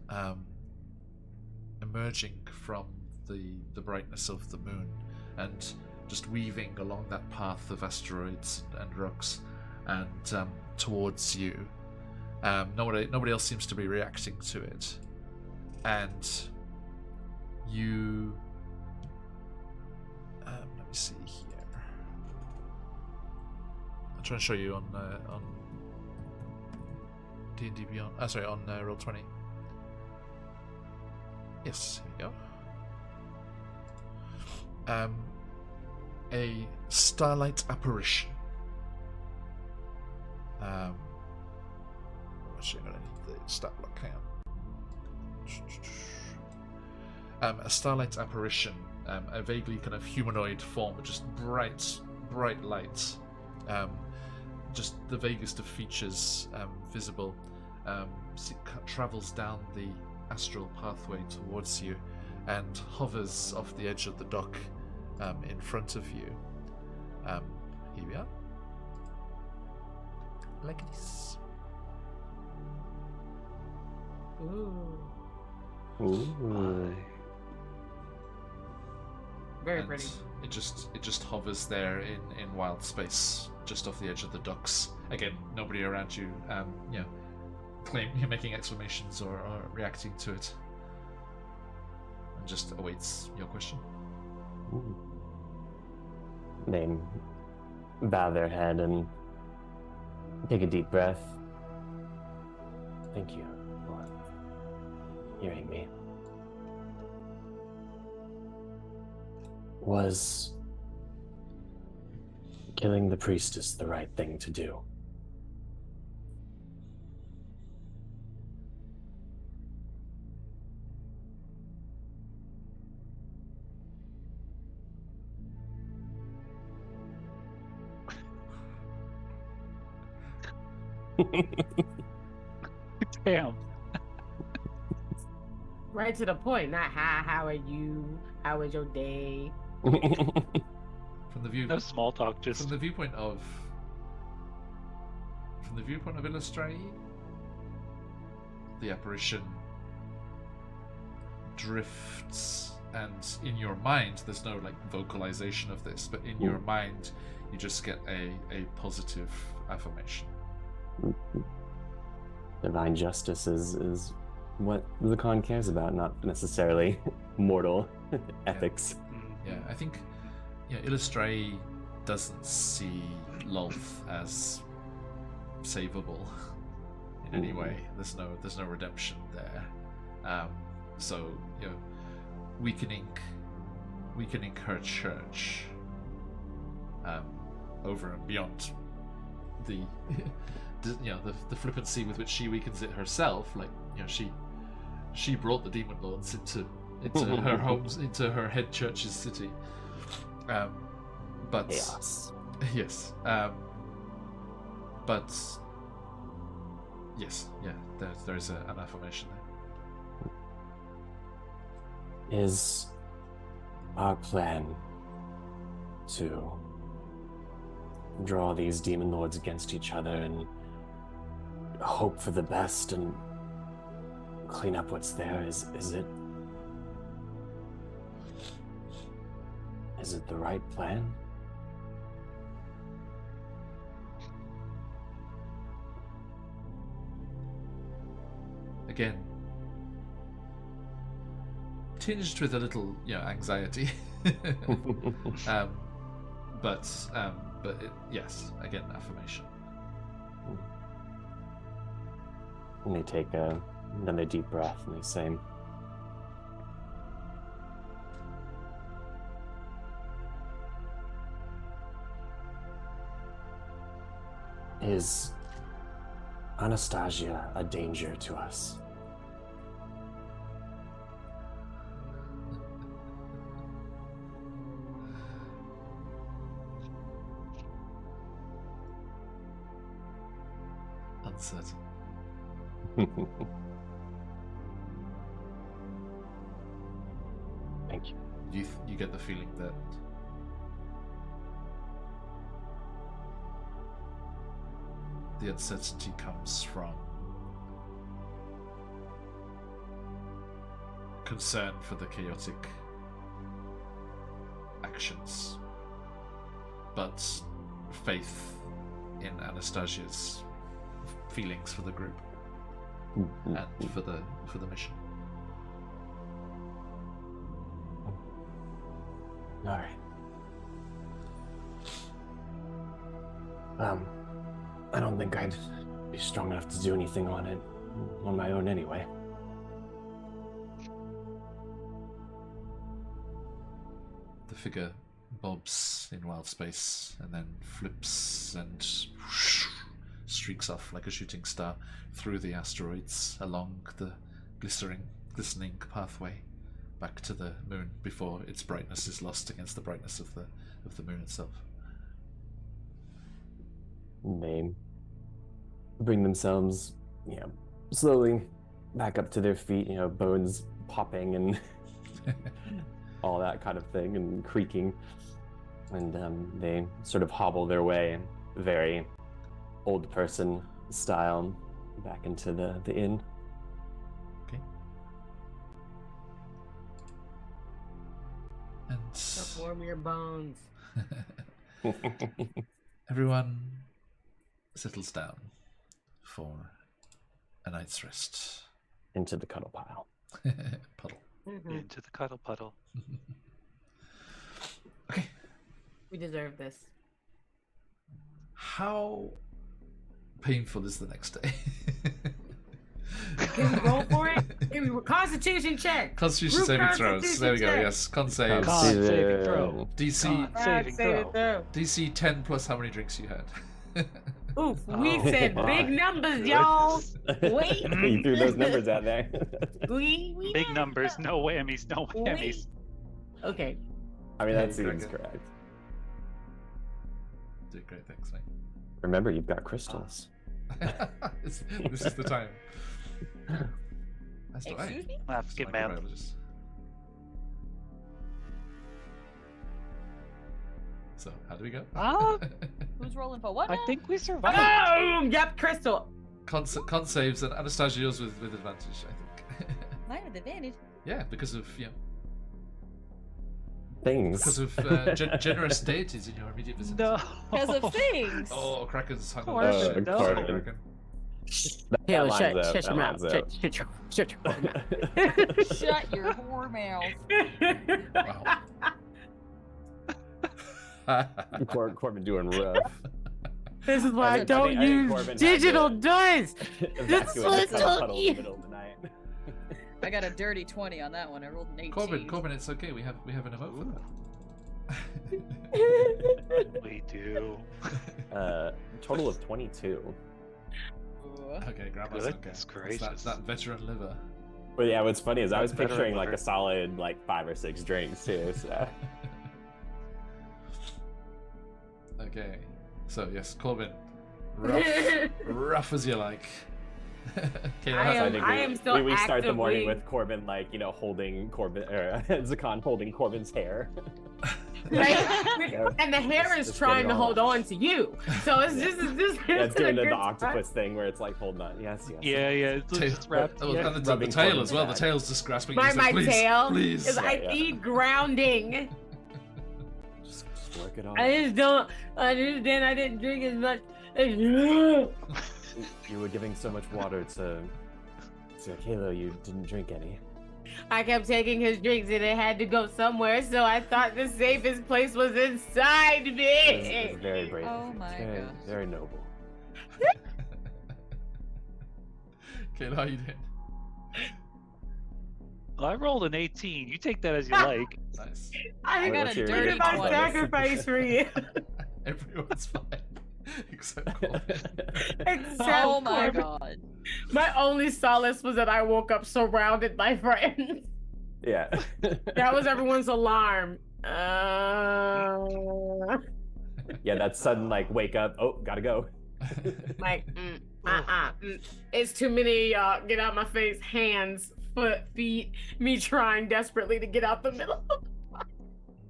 emerging from the brightness of the moon and just weaving along that path of asteroids and rocks and towards you. Nobody else seems to be reacting to it, and you let me see here. I'll try and show you on D&D Beyond. Sorry, on Roll20. Yes, here we go. A starlight apparition. Actually, I need the stat block. Hang on. A starlight apparition, a vaguely kind of humanoid form, but just bright light. Just the vaguest of features visible. Travels down the astral pathway towards you and hovers off the edge of the dock in front of you. Here we are. Like this. Ooh. Ooh. Very And pretty. It just hovers there in wild space, just off the edge of the docks. Again, nobody around you, making exclamations or reacting to it, and just awaits your question. Ooh. They bow their head and take a deep breath. Thank you for hearing me. Was killing the priestess the right thing to do? Damn. Right to the point, not hi, how are you? How was your day? From the view, No small talk, just from the viewpoint of Illustrae, the apparition drifts, and in your mind, there's no vocalization of this, but in your mind, you just get a positive affirmation. Divine justice is what the Khan cares about, not necessarily mortal ethics. Yeah, I think Illustrae doesn't see Lolth as savable in any way. There's no redemption there. So weakening her church over and beyond the the flippancy with which she weakens it herself. She brought the demon lords into her homes, into her head church's city. But Chaos. yes, but yes, there is an affirmation there. Is our plan to draw these demon lords against each other and hope for the best and clean up what's there. Is it the right plan? Again, tinged with a little, anxiety. But yes, again, affirmation. And they take another deep breath and they say, "Is Anastasia a danger to us?" Uncertain. Thank you. You get the feeling that the uncertainty comes from concern for the chaotic actions, but faith in Anastasia's feelings for the group and for the mission. All right. I don't think I'd be strong enough to do anything on it on my own anyway. The figure bobs in wild space and then flips and streaks off like a shooting star through the asteroids along the glistening pathway back to the moon before its brightness is lost against the brightness of the moon itself. They bring themselves, slowly back up to their feet, bones popping and all that kind of thing and creaking. And they sort of hobble their way, very old person style, back into the inn. Okay. And Perform your bones. everyone settles down for a night's rest. Into the cuddle pile. Puddle. Into the cuddle puddle. Okay. We deserve this. How painful is the next day? Can we roll for it? Can we Constitution check? Constitution Group saving throws. Constitution There we go. check. Yes, con saves. Con saving throw. DC Con saving Save throw. DC 10 plus how many drinks you had. Oof, we Oh, said my big numbers, y'all. Wait. You threw those numbers out there. We Big numbers, no whammies, no whammies. Okay. I mean, that Yeah, seems correct. correct. Do great things, mate. Remember, you've got crystals. this is the time. That's not Excuse me? I have to give my microbiologist. So, how do we go? Ah, Who's rolling for what I now? think we survived. Boom! Yep, Crystal. Con saves and Anastasia yours with advantage, I think. Mine with advantage. Yeah, because of Things. because of generous deities in your immediate vicinity. No. Because of things. Oh, Kraken's hung Course on. you don't. Sorry, Kraken. Hell, lines up, shut that your mouth. lines up. Shut your mouth. Shut your whore mouth. Wow. Corbin doing rough. This is why I think- don't I think use Corbin had digital to dice. Evacuate what the I puddle told in the middle of the night. I got a dirty 20 on that one. I rolled an 18. Corbin, it's okay. We have an emote for that. We do. Total of 22. Ooh. Okay, grandma's okay. Goodness It's gracious. that veteran liver. But yeah, what's funny is I was Better picturing like liver. a solid 5 or 6 drinks too. So Okay, so yes, Corbin, rough as you like. Okay, I that's- am- I am still we start the morning actively- with Corbin holding Corbin or Zakon holding Corbin's hair. And the hair is trying to hold on to you. So it's just Yeah, it's doing the good octopus thing where it's like holding on. Yes. Yeah, it's just wrapped. Oh, yeah. and the Rubbing tail towards as well. The back. tail's just grasping. My He's like, please, tail please. because I need grounding. Just work it off. I didn't drink as much. You were giving so much water to Kayla, you didn't drink any. I kept taking his drinks and it had to go somewhere, so I thought the safest place was inside me. It's very brave. Oh my very, gosh. very noble. Kayla, how you doing? I rolled an 18. You take that as you like. Nice. I got What's a your dirty rating my on this? sacrifice for you. Everyone's fine. Except Corbin. Except Oh my Corbin. god. My only solace was that I woke up surrounded by friends. Yeah. That was everyone's alarm. Yeah, that sudden like wake up. Oh, gotta go. Like, it's too many of y'all. Get out my face. Hands, foot, feet. Me trying desperately to get out the middle.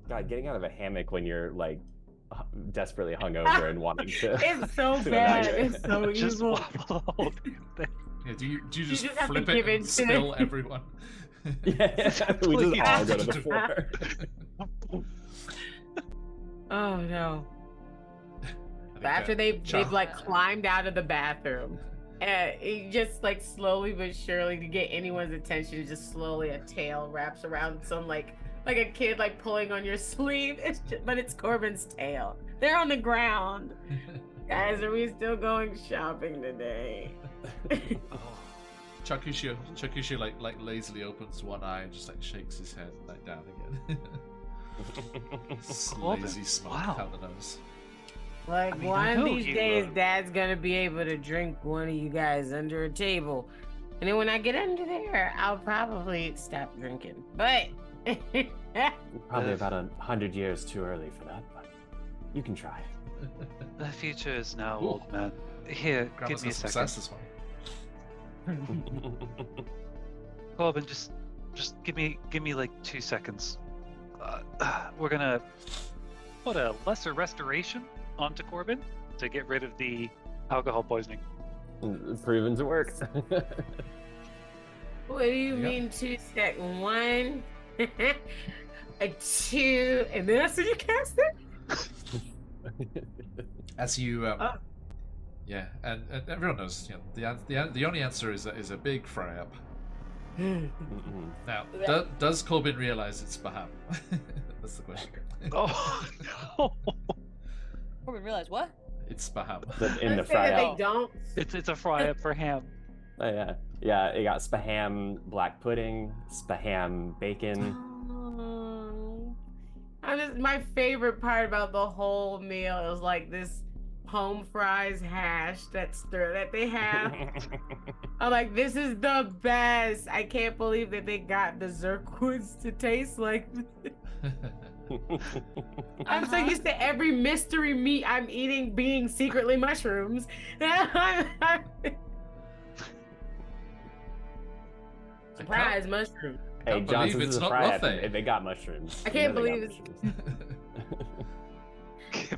God, getting out of a hammock when you're like desperately hungover and wanting to. It's so to bad. evacuate. It's so Just evil. wobble the whole thing. Yeah, do you just just have to flip it give and in to spill it. everyone? Yeah, we just all go to the floor. Oh no. I think, After they've Char- like climbed out of the bathroom, it just like slowly but surely to get anyone's attention, just slowly a tail wraps around some like a kid like pulling on your sleeve. But it's Corbin's tail. They're on the ground. Guys, are we still going shopping today? Chakushu like lazily opens one eye and just like shakes his head like down again. Corbin, Lazy smoke wow. out the nose. Like I mean, I one of know these you, days, Dad's gonna be able to drink one of you guys under a table, and then when I get under there, I'll probably stop drinking. But Probably about 100 years too early for that, but you can try. The future is now, Ooh. old man. Here, Grandma's give me a got second. success this one. Corbin, just give me like 2 seconds. We're gonna put a lesser restoration onto Corbin to get rid of the alcohol poisoning. Proven to work. what do you Yeah. mean 2 sec? 1, a 2, and then I see you cast it. As you, yeah, and everyone knows, you know, the only answer is a big fry up. Now, does Corbin realize it's Baham? That's the question. Oh no! Corbin realized what? It's Baham. In the Let's say fry that up. they don't. It's a fry up for ham. Oh yeah. Yeah, it got spaham black pudding, spaham bacon. My favorite part about the whole meal is like this home fries hash that they have. I'm like, this is the best. I can't believe that they got the Zerquoods to taste like this. I'm so used to every mystery meat I'm eating being secretly mushrooms. Surprise mushroom. Hey, Can't believe Johnson's it's is a not fry up buffet. if they got mushrooms. I You can't know they got believe it's- mushrooms.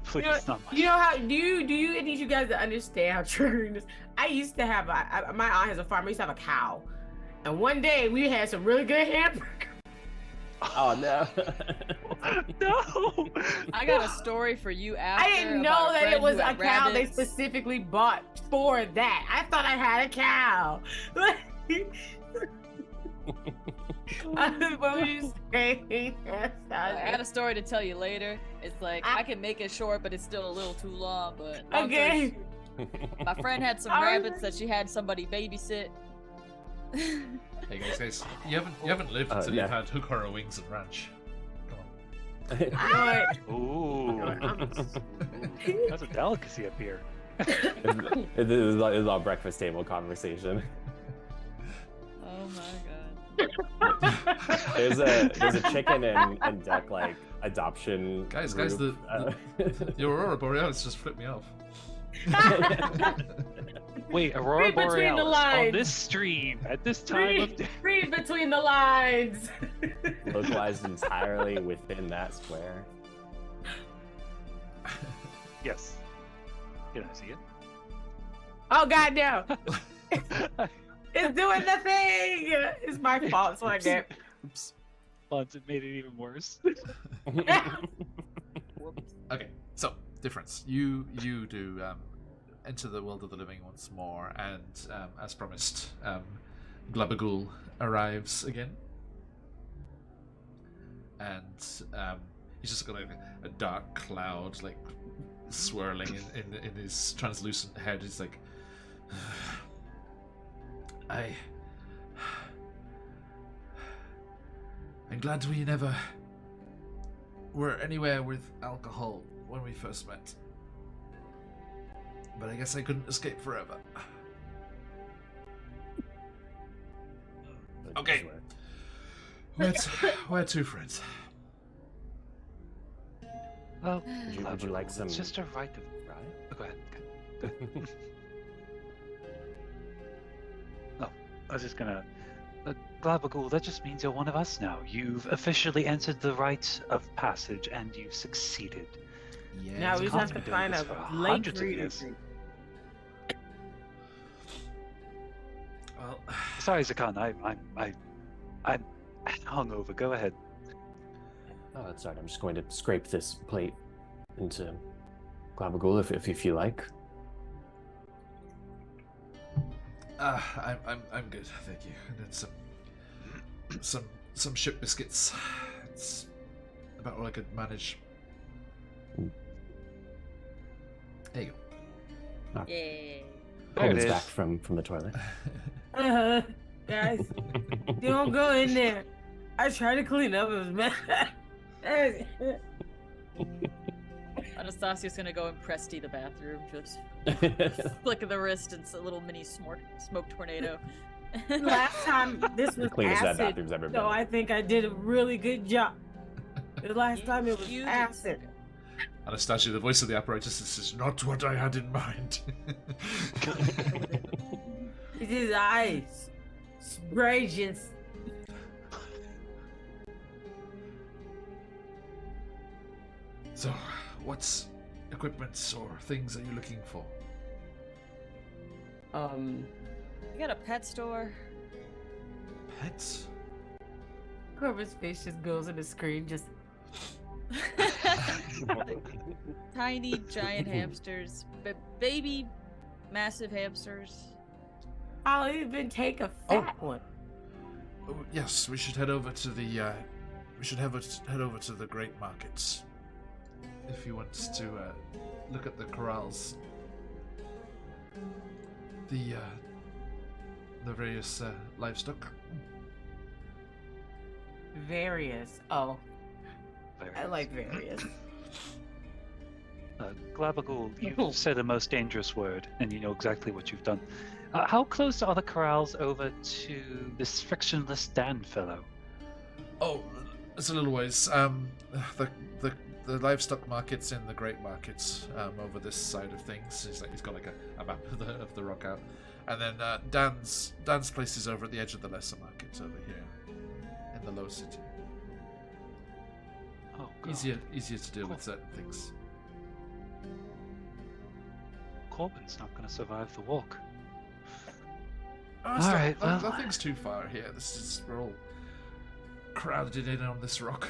Please, You know, not much. you know how do you I need you guys to understand how triggering this. I used to have my aunt has a farm. I used to have a cow, and one day we had some really good hamburgers. Oh no. No! I got a story for you after. I didn't about know that friend it was who a had cow they rabbits. specifically bought for that. I thought I had a cow. What were you saying? I had a story to tell you later. It's like I can make it short, but it's still a little too long. But long Okay. story short, my friend had some rabbits that she had somebody babysit. Hey guys, you haven't lived until yeah. you've had hook horror wings and ranch. Come You know what? Ooh, that's a delicacy up here. It is all breakfast table conversation. Oh my god. There's a chicken and duck like adoption. Guys, group. the Aurora Borealis just flipped me off. Wait, Aurora Read between the Borealis on lines. this stream at this time of day. Read between the lines. localized entirely within that square. Yes. Can I see it? Oh goddamn! It's doing the thing. It's my fault. So I get. Oops. Once it made it even worse. Okay, so difference. You do enter the world of the living once more, and as promised, Glabagul arrives again, and he's just got a dark cloud like swirling in his translucent head. He's like, I'm glad we never were anywhere with alcohol when we first met. But I guess I couldn't escape forever. Okay. We're two friends. Well, Would you like some? It's just a right of... Right? Oh, go ahead. Oh, I was just gonna... Glabagul, that just means you're one of us now. You've officially entered the rite of passage, and you've succeeded. Yeah. Now we just have to Can't be doing find this a for lake hundreds of reader. years. Well, Sorry, Zakan, I'm hungover. Go ahead. Oh, that's all right. I'm just going to scrape this plate into Glabagul if you feel like. I'm good, thank you. And then some ship biscuits. It's about all I could manage. There you go. Yay. There it Colin's is. back from the toilet. Guys, don't go in there. I tried to clean up. It was mad. Anastasia's gonna go and Presty the bathroom, just flick of the wrist and a little mini smoke tornado. Last time this was Cleanest that acid, bathroom's ever been. so I think I did a really good job. The last time it was You did acid. Anastasia, the voice of the apparatus, this is not what I had in mind. It is ice. Sprays. So, what equipment or things are you looking for? You got a pet store? Pets? Corvus face just goes in the screen, just Tiny, giant hamsters. Baby, massive hamsters. I'll even take a fat one. Oh, yes, we should head over to the. We should head over to the great markets. If you want to look at the corrals, the various livestock. Various. Oh, I like various. Glabagul, you've said a most dangerous word, and you know exactly what you've done. How close are the corrals over to this frictionless Dan fellow? Oh, it's a little ways. The livestock market's in the great markets over this side of things. He's got like a map of the rock out, and then Dan's place is over at the edge of the lesser market over here in the low city. Oh, God. Easier to deal with certain things. Corbin's not going to survive the walk. All right, well- nothing's too far here. We're all crowded in on this rock.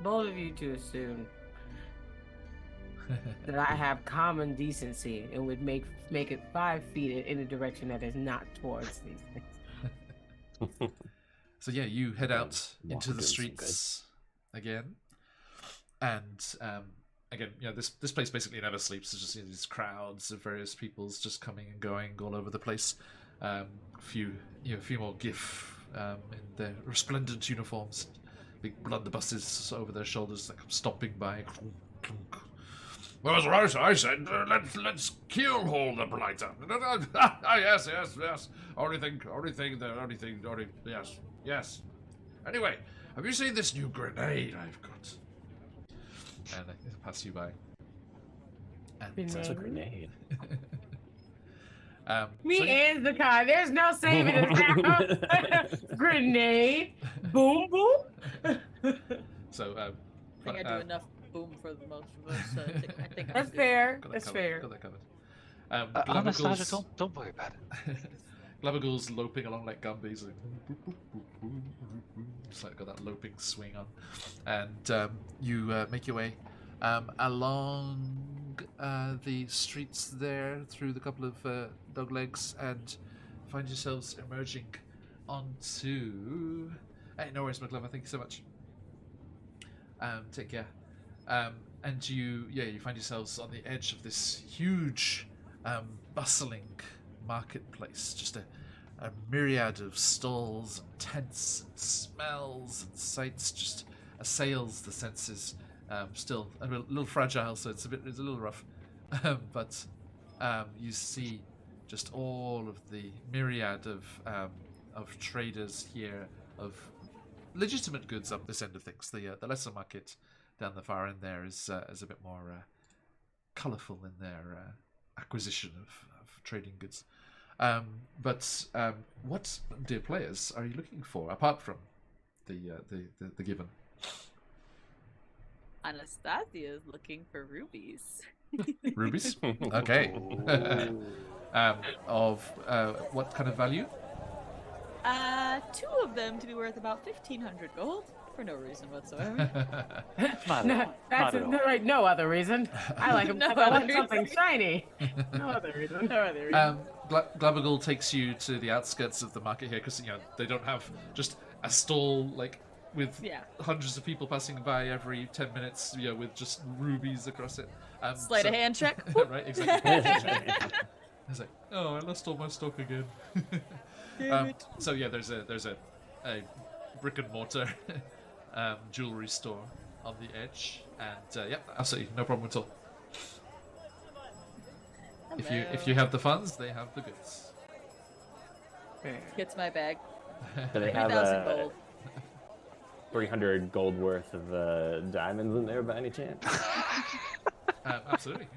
Both of you to assume that I have common decency and would make it 5 feet in a direction that is not towards these things. So yeah, you head out into the doing some streets again, and again, this place basically never sleeps. There's just these crowds of various peoples just coming and going all over the place. A few more GIF in their resplendent uniforms, big blunderbusses over their shoulders, like stomping by. Well, that's right. I said let's keelhaul the blighter. Yes. Only thing. Yes. Anyway, have you seen this new grenade I've got? And I'll pass you by. And That's a grenade. Me so yeah, and the car. There's no saving this now. Grenade. Boom boom. so I think I do enough boom for the most of us. So I think That's I'm good. fair. Got that That's covered, fair. Got that covered. Anastasia, Glabagul's- don't worry about it. Glabagul's loping along like Gumby's, like, just like got that loping swing on, and you make your way along the streets there through the couple of dog legs and find yourselves emerging onto. Hey, no worries, McLove. Thank you so much. Take care. And you find yourselves on the edge of this huge, bustling marketplace. Just a myriad of stalls and tents and smells and sights just assails the senses. Still a little fragile, so it's a little rough. But you see just all of the myriad of traders here, of legitimate goods up this end of things. The lesser market down the far end there is a bit more colourful in their acquisition of trading goods. But what, dear players, are you looking for apart from the given? Anastasia is looking for rubies. Rubies? Okay. Of what kind of value? 2 of them to be worth about 1,500 gold for no reason whatsoever. No, that's at all. like no other reason. I like them. No I want other something reason. shiny. No other reason. No other reason. Glabagul takes you to the outskirts of the market here because they don't have just a stall like with Yeah. hundreds of people passing by every 10 minutes, with just rubies across it. Sleight of hand check. Right, exactly. It's like, oh, I lost all my stock again. So yeah, there's a brick and mortar jewelry store on the edge, and absolutely no problem at all. If you have the funds, they have the goods. Gets my bag. Do they have 3,000 gold. 300 gold worth of diamonds in there by any chance? Absolutely.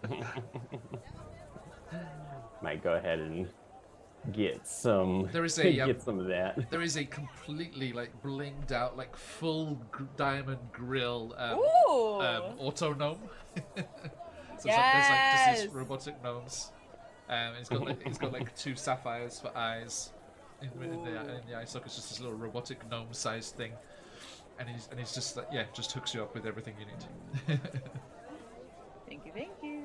Yeah. Might go ahead and get some. There is a get some of that. there is a completely blinged out diamond grill Ooh! auto gnome. So there's just these robotic gnomes. He's got 2 sapphires for eyes in the eye socket. It's just this little robotic gnome-sized thing, and he's just just hooks you up with everything you need. Thank you.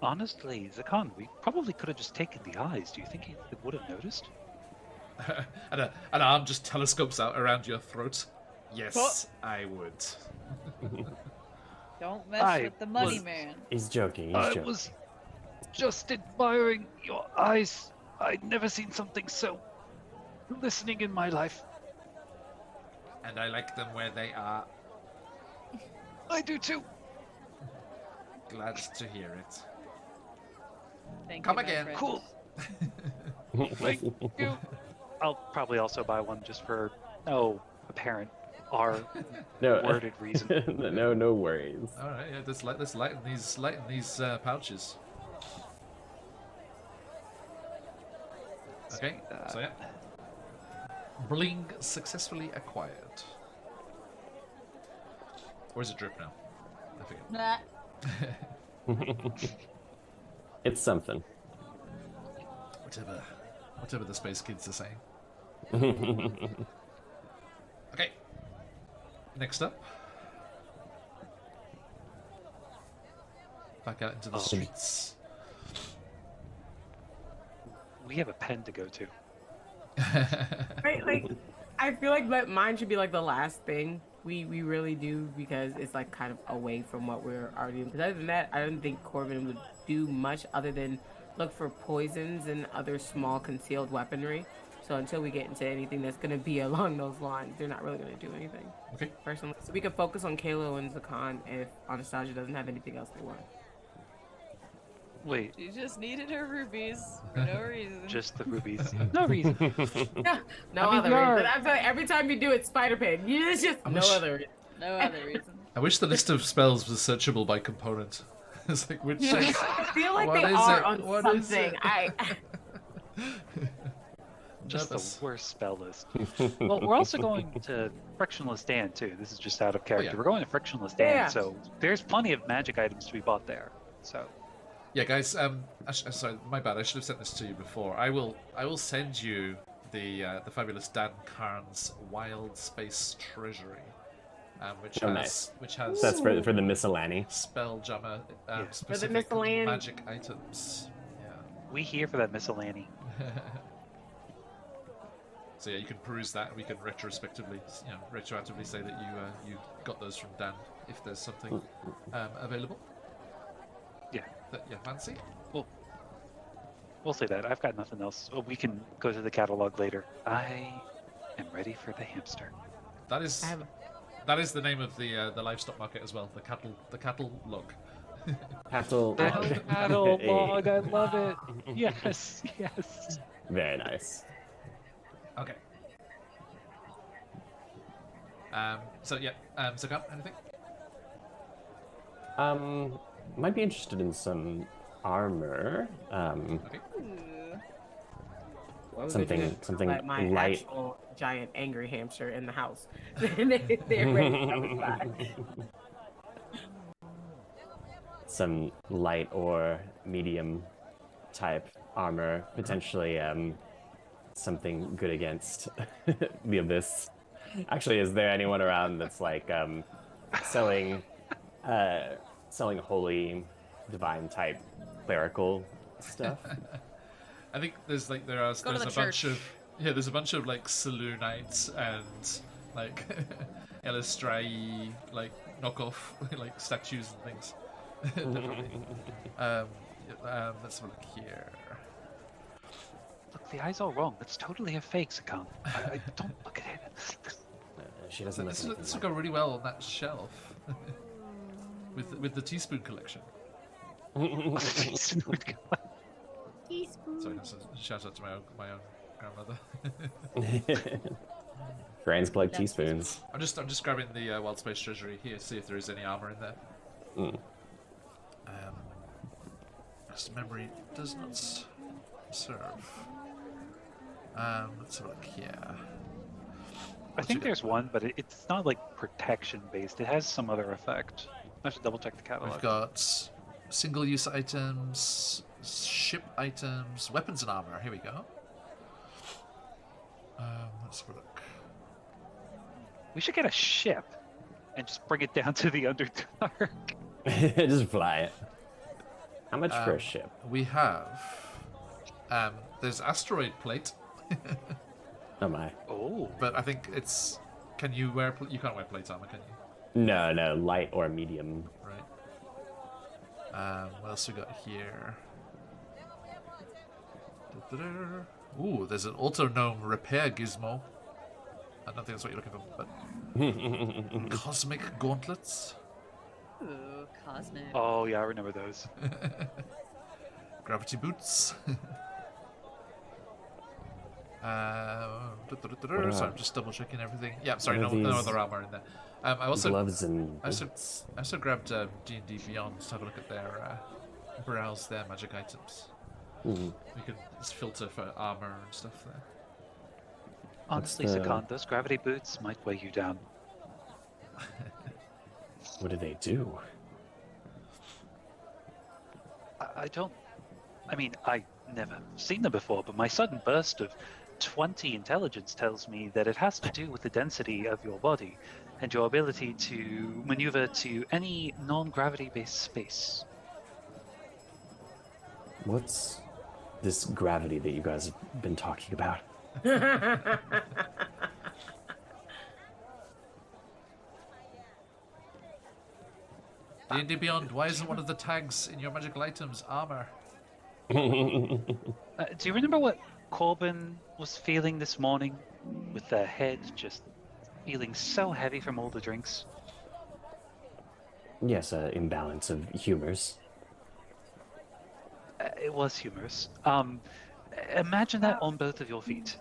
Honestly, Zakan, we probably could have just taken the eyes. Do you think he would have noticed? and an arm just telescopes out around your throat. Yes, I would. Don't mess I with the money was- man. He's joking. I was just admiring your eyes. I'd never seen something so glistening in my life. And I like them where they are. I do too. Glad to hear it. Thank Come you, my again. friend. Cool. Thank you. I'll probably also buy one just for no apparent or No worded reason. no worries. All right, yeah, let's lighten these pouches. Okay, so yeah, bling successfully acquired. Or is it drip now? I forget. Nah. It's something. Whatever the space kids are saying. Okay. Next up. Back out into the streets. We have a pen to go to. Right, I feel like mine should be the last thing we really do because it's kind of away from what we're already doing. Because other than that, I don't think Corbin would do much other than look for poisons and other small concealed weaponry. So until we get into anything that's going to be along those lines, they're not really going to do anything. Okay. Personally, so we can focus on Kalo and Zakan if Anastasia doesn't have anything else they want. Wait, She just needed her rubies for no reason. just the rubies. No reason. Yeah, no I mean, other you're- reason. I feel like every time you do it, Spider Pig. It's just I no wish- other reason. No other reason. I wish the list of spells was searchable by component. It's which I feel like What they is are it? on What is something. it? Just nervous. the worst spell list. Well, we're also going to Frictionless Dan too. This is just out of character. yeah. We're going to Frictionless Dan, Yeah. so there's plenty of magic items to be bought there. So Yeah, guys. Sorry, my bad. I should have sent this to you before. I will send you the fabulous Dan Carn's Wild Space Treasury, which Oh, has nice. which has So that's for the miscellany. Spelljammer Yeah. specific miscellany. magic items. we here for that miscellany. Yeah. So yeah, you can peruse that. We can retrospectively, retroactively say that you got those from Dan if there's something available. Yeah. That you fancy. We'll say that. I've got nothing else. Well, we can go to the catalog later. I am ready for the hamster. That is I have that is the name of the livestock market as well. The cattle log. Cattle. Catalog, I love it. Yes, yes. Very nice. Okay. So yeah. So got anything? Might be interested in some armor. Okay. Ooh. What was Something- it gonna something like my light. actual giant angry hamster in the house. They're ready to come inside. Some light or medium type armor, potentially something good against the Abyss. Actually, is there anyone around that's like selling holy, divine type clerical stuff? I think there's Go to there's the a bunch church. of there's a bunch of like saloonites and like Elistrai like knockoff like statues and things. Definitely. Let's have a look here. Look, the eye's all wrong. That's totally a fake, Sakan. I don't look at it. She doesn't look This anything will like go really well on that shelf with the teaspoon collection. Teaspoon. Sorry, that's a shout out to my own grandmother. Grands collect Yeah. teaspoons. I'm just grabbing the Wild Space Treasury here, see if there is any armor in there. Mm. As memory does not serve. Let's have a look here. I think there's one, but it's not like protection based. It has some other effect. I should double check the catalog. We've got single-use items, ship items, weapons and armor. Here we go. Let's have a look. We should get a ship and just bring it down to the Underdark. Just fly it. How much for a ship? We have. There's asteroid plate, Oh my. Oh, but I think it's. Can you wear? You can't wear plate armor, can you? No, light or medium. Right. What else we got here? Ooh, there's an auto-gnome repair gizmo. I don't think that's what you're looking for, but cosmic gauntlets, Ooh, cosmic. oh yeah, I remember those. gravity boots. So I'm just double checking everything. Yeah, sorry, What no are these other armor in there. I also Gloves and I also- boots. I also grabbed D&D Beyond to have a look at their browse their magic items. Mhm. We can just filter for armor and stuff there. Honestly, the- Sakan, those gravity boots might weigh you down. What do they do? I don't. I mean, I never seen them before, but my sudden burst of 20 intelligence tells me that it has to do with the density of your body and your ability to maneuver to any non-gravity based space. What's this gravity that you guys have been talking about? D&D Beyond, why isn't one of the tags in your magical items armor? Do you remember what Corbin was feeling this morning with their head just feeling so heavy from all the drinks? Yes, imbalance of humors. It was humorous. Imagine that on both of your feet.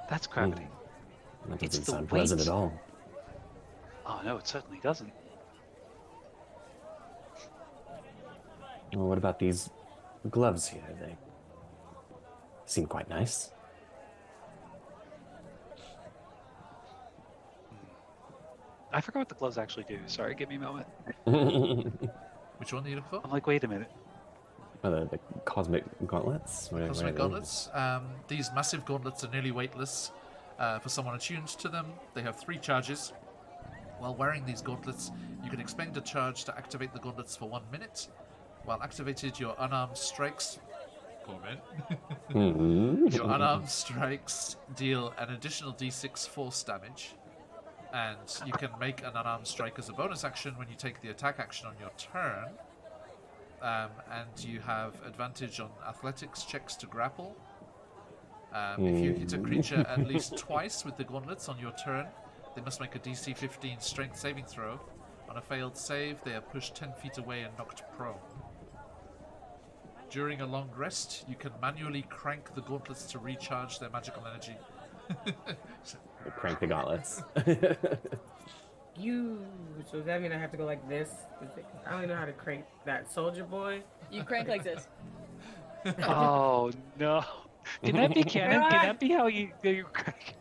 That's gravity. That It's doesn't the sound pleasant weight. at all. Oh no, it certainly doesn't. Well, what about these gloves here? seem quite nice. I forgot what the gloves actually do. Sorry, give me a moment. Which one do you look for? I'm like, wait a minute. The cosmic gauntlets? Cosmic gauntlets. These massive gauntlets are nearly weightless. For someone attuned to them, they have 3 charges. While wearing these gauntlets, you can expend a charge to activate the gauntlets for 1 minute. While activated, your unarmed strikes... Poor man. Your unarmed strikes deal an additional d6 force damage. And you can make an unarmed strike as a bonus action when you take the attack action on your turn. And you have advantage on athletics checks to grapple. If you hit a creature at least twice with the gauntlets on your turn, they must make a DC 15 strength saving throw. On a failed save, they are pushed 10 feet away and knocked prone. During a long rest, you can manually crank the gauntlets to recharge their magical energy. Crank the gauntlets. So does that mean I have to go like this? I don't even know how to crank that soldier boy. You crank like this. Oh no! Can that be canon? Can that be how you crank?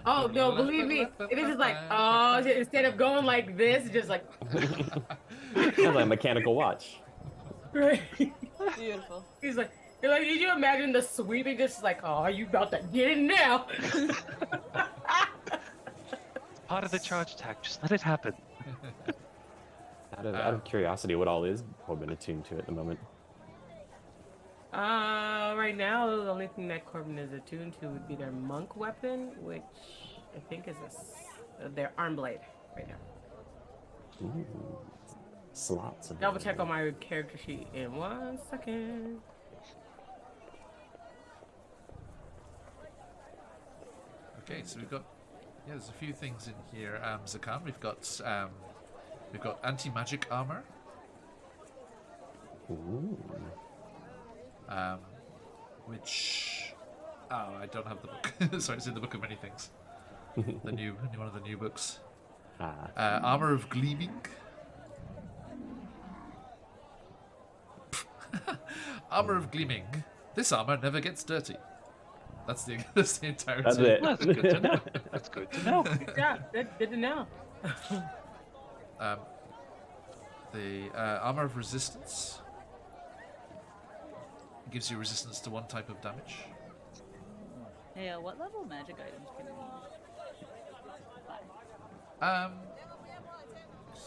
Oh no, believe me, it is just like instead of going like this, just like Sounds like a mechanical watch. right. Beautiful. He's like, you're like, did you imagine the sweeping? Just like, oh, you about to get it now? Part of the charge attack. Just let it happen. Out of curiosity, what all is Corbin attuned to at the moment? Right now, the only thing that Corbin is attuned to would be their monk weapon, which I think is their arm blade right now. Ooh, slots of Double check on my character sheet in 1 second. Okay, so we've got there's a few things in here. Zakan, we've got anti-magic armor. Ooh. Which I don't have the book. Sorry, it's in the book of many things. The new one of the new books. Armor of gleaming. Armor of gleaming. This armor never gets dirty. That's the entirety. That's it. Well, that's good to know. That's good to know. Yeah, good to know. The armor of resistance gives you resistance to 1 type of damage. Hey, what level magic items can we buy?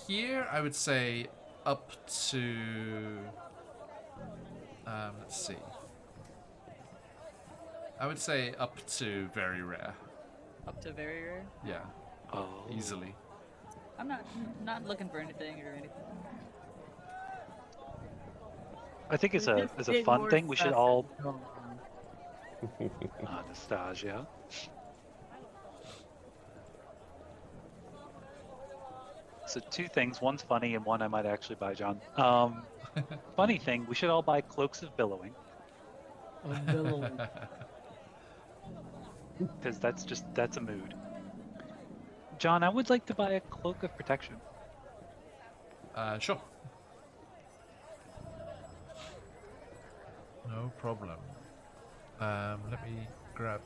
Here I would say up to let's see. I would say up to very rare. Up to very rare? Yeah, Oh, easily. I'm not looking for anything or anything. I think as a Get fun more thing, we should stuff all going on. Anastasia. So 2 things. One's funny and one I might actually buy, John. Funny thing, we should all buy cloaks of billowing. Because that's a mood. John, I would like to buy a cloak of protection. Sure. No problem. Let me grab.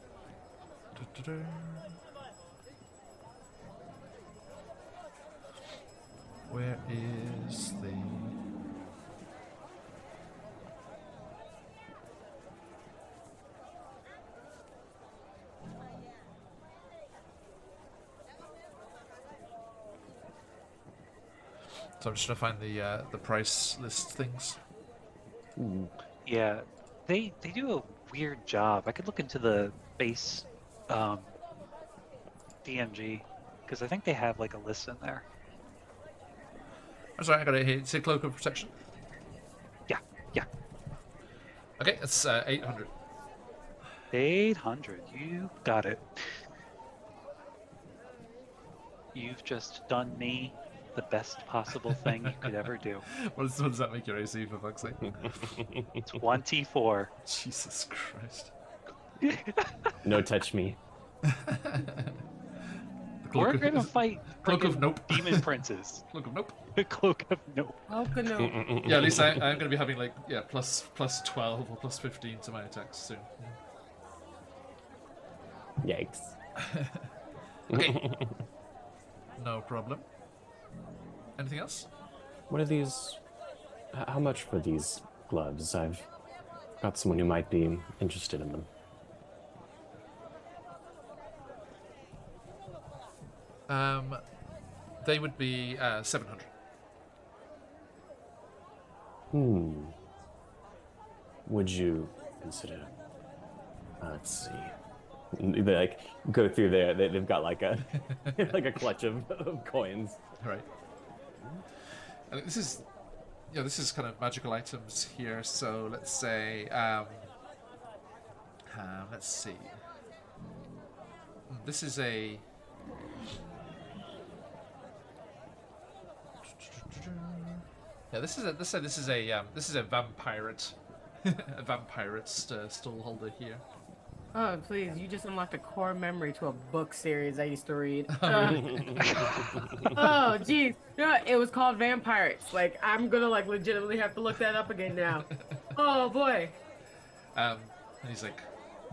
Where is the? So I'm just trying to find the price list things. Yeah, they do a weird job. I could look into the base DMG because I think they have like a list in there. I'm sorry, I got it here. It's a cloak of protection. Yeah. Okay, that's 800. 800. You got it. You've just done me the best possible thing you could ever do. What does that make your AC, for fuck's sake? 24. Jesus Christ. No touch me. The We're cloak gonna of, fight cloak of friggin' nope. demon princes. Cloak of nope. Cloak of no. Oh, good no. Yeah, at least I'm going to be having like plus 12 or plus 15 to my attacks soon. Yikes. Okay. No problem. Anything else? What are these? How much for these gloves? I've got someone who might be interested in them. They would be 700. Would you consider? Let's see. They like go through there. They've got like a like a clutch of coins. All right. And this is, this is kind of magical items here. So let's say, let's see. This is a. Yeah, this is a vampirate, a vampirate stall holder here. Oh, please, you just unlocked a core memory to a book series I used to read. Oh, geez. You know what? It was called Vampirates. Like, I'm gonna, like, legitimately have to look that up again now. Oh, boy. And he's like,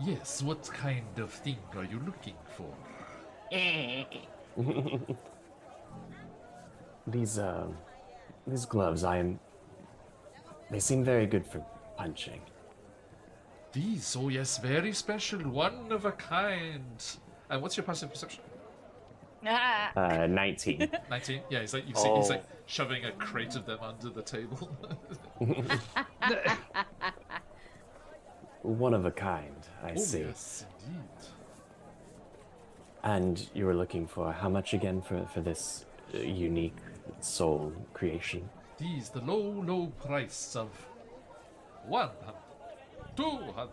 yes, what kind of thing are you looking for? These gloves, they seem very good for punching. These, oh yes, very special, one of a kind. And what's your passive perception? 19. 19? Yeah, he's like, he's like shoving a crate of them under the table. One of a kind, I see. Yes, indeed. And you were looking for how much again for this unique soul creation? These, the low price of 100, 200,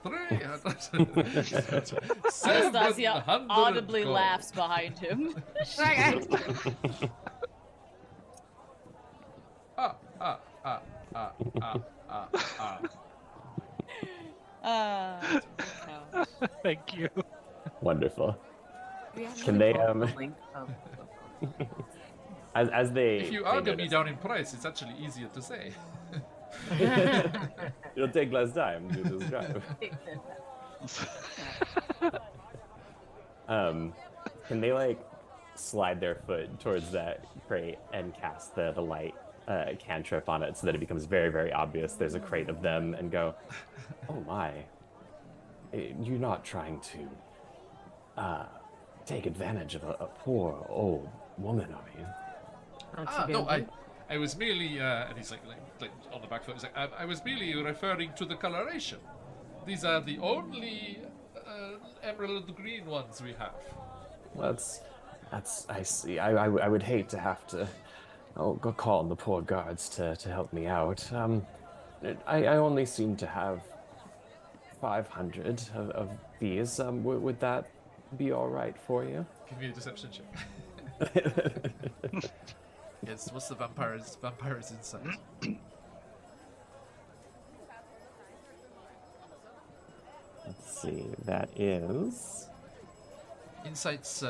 300, Anastasia 700 audibly gold. laughs behind him. Thank you. Wonderful. Can they as they If you argue me down in price, it's actually easier to say. it'll take less time to describe. Can they like slide their foot towards that crate and cast the light cantrip on it so that it becomes very, very obvious there's a crate of them and go, oh my, you're not trying to take advantage of a poor old woman, are you? No, I was merely, and he's like on the back foot, he's like, I was merely referring to the coloration. These are the only emerald green ones we have. Well, that's I see. I would hate to have to go call on the poor guards to help me out. I only seem to have 500 of these. Would that be all right for you? Give me a deception check. Yes, what's the vampire's insight? Let's see. That is Insight's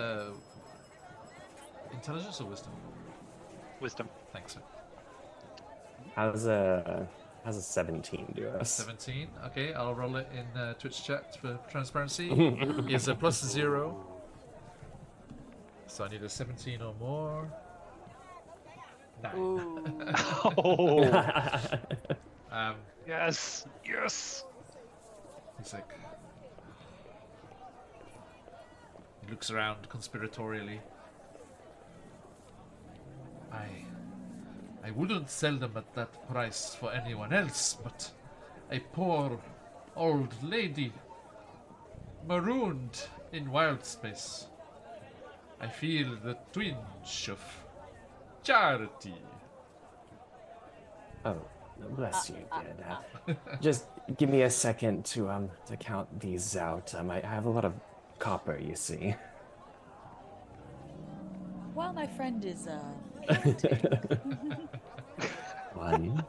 intelligence or wisdom? Wisdom. Thanks, sir. how's a 17 do us? 17. Okay, I'll roll it in Twitch chat for transparency. He has a +0. So I need a 17 or more. 9. Ooh. Oh, Um, yes, yes. he's like... He looks around conspiratorially. I wouldn't sell them at that price for anyone else, but a poor old lady marooned in wild space. I feel the twinge of charity. Oh, bless you, good. Just give me a second to count these out. I have a lot of copper, you see. While my friend is One,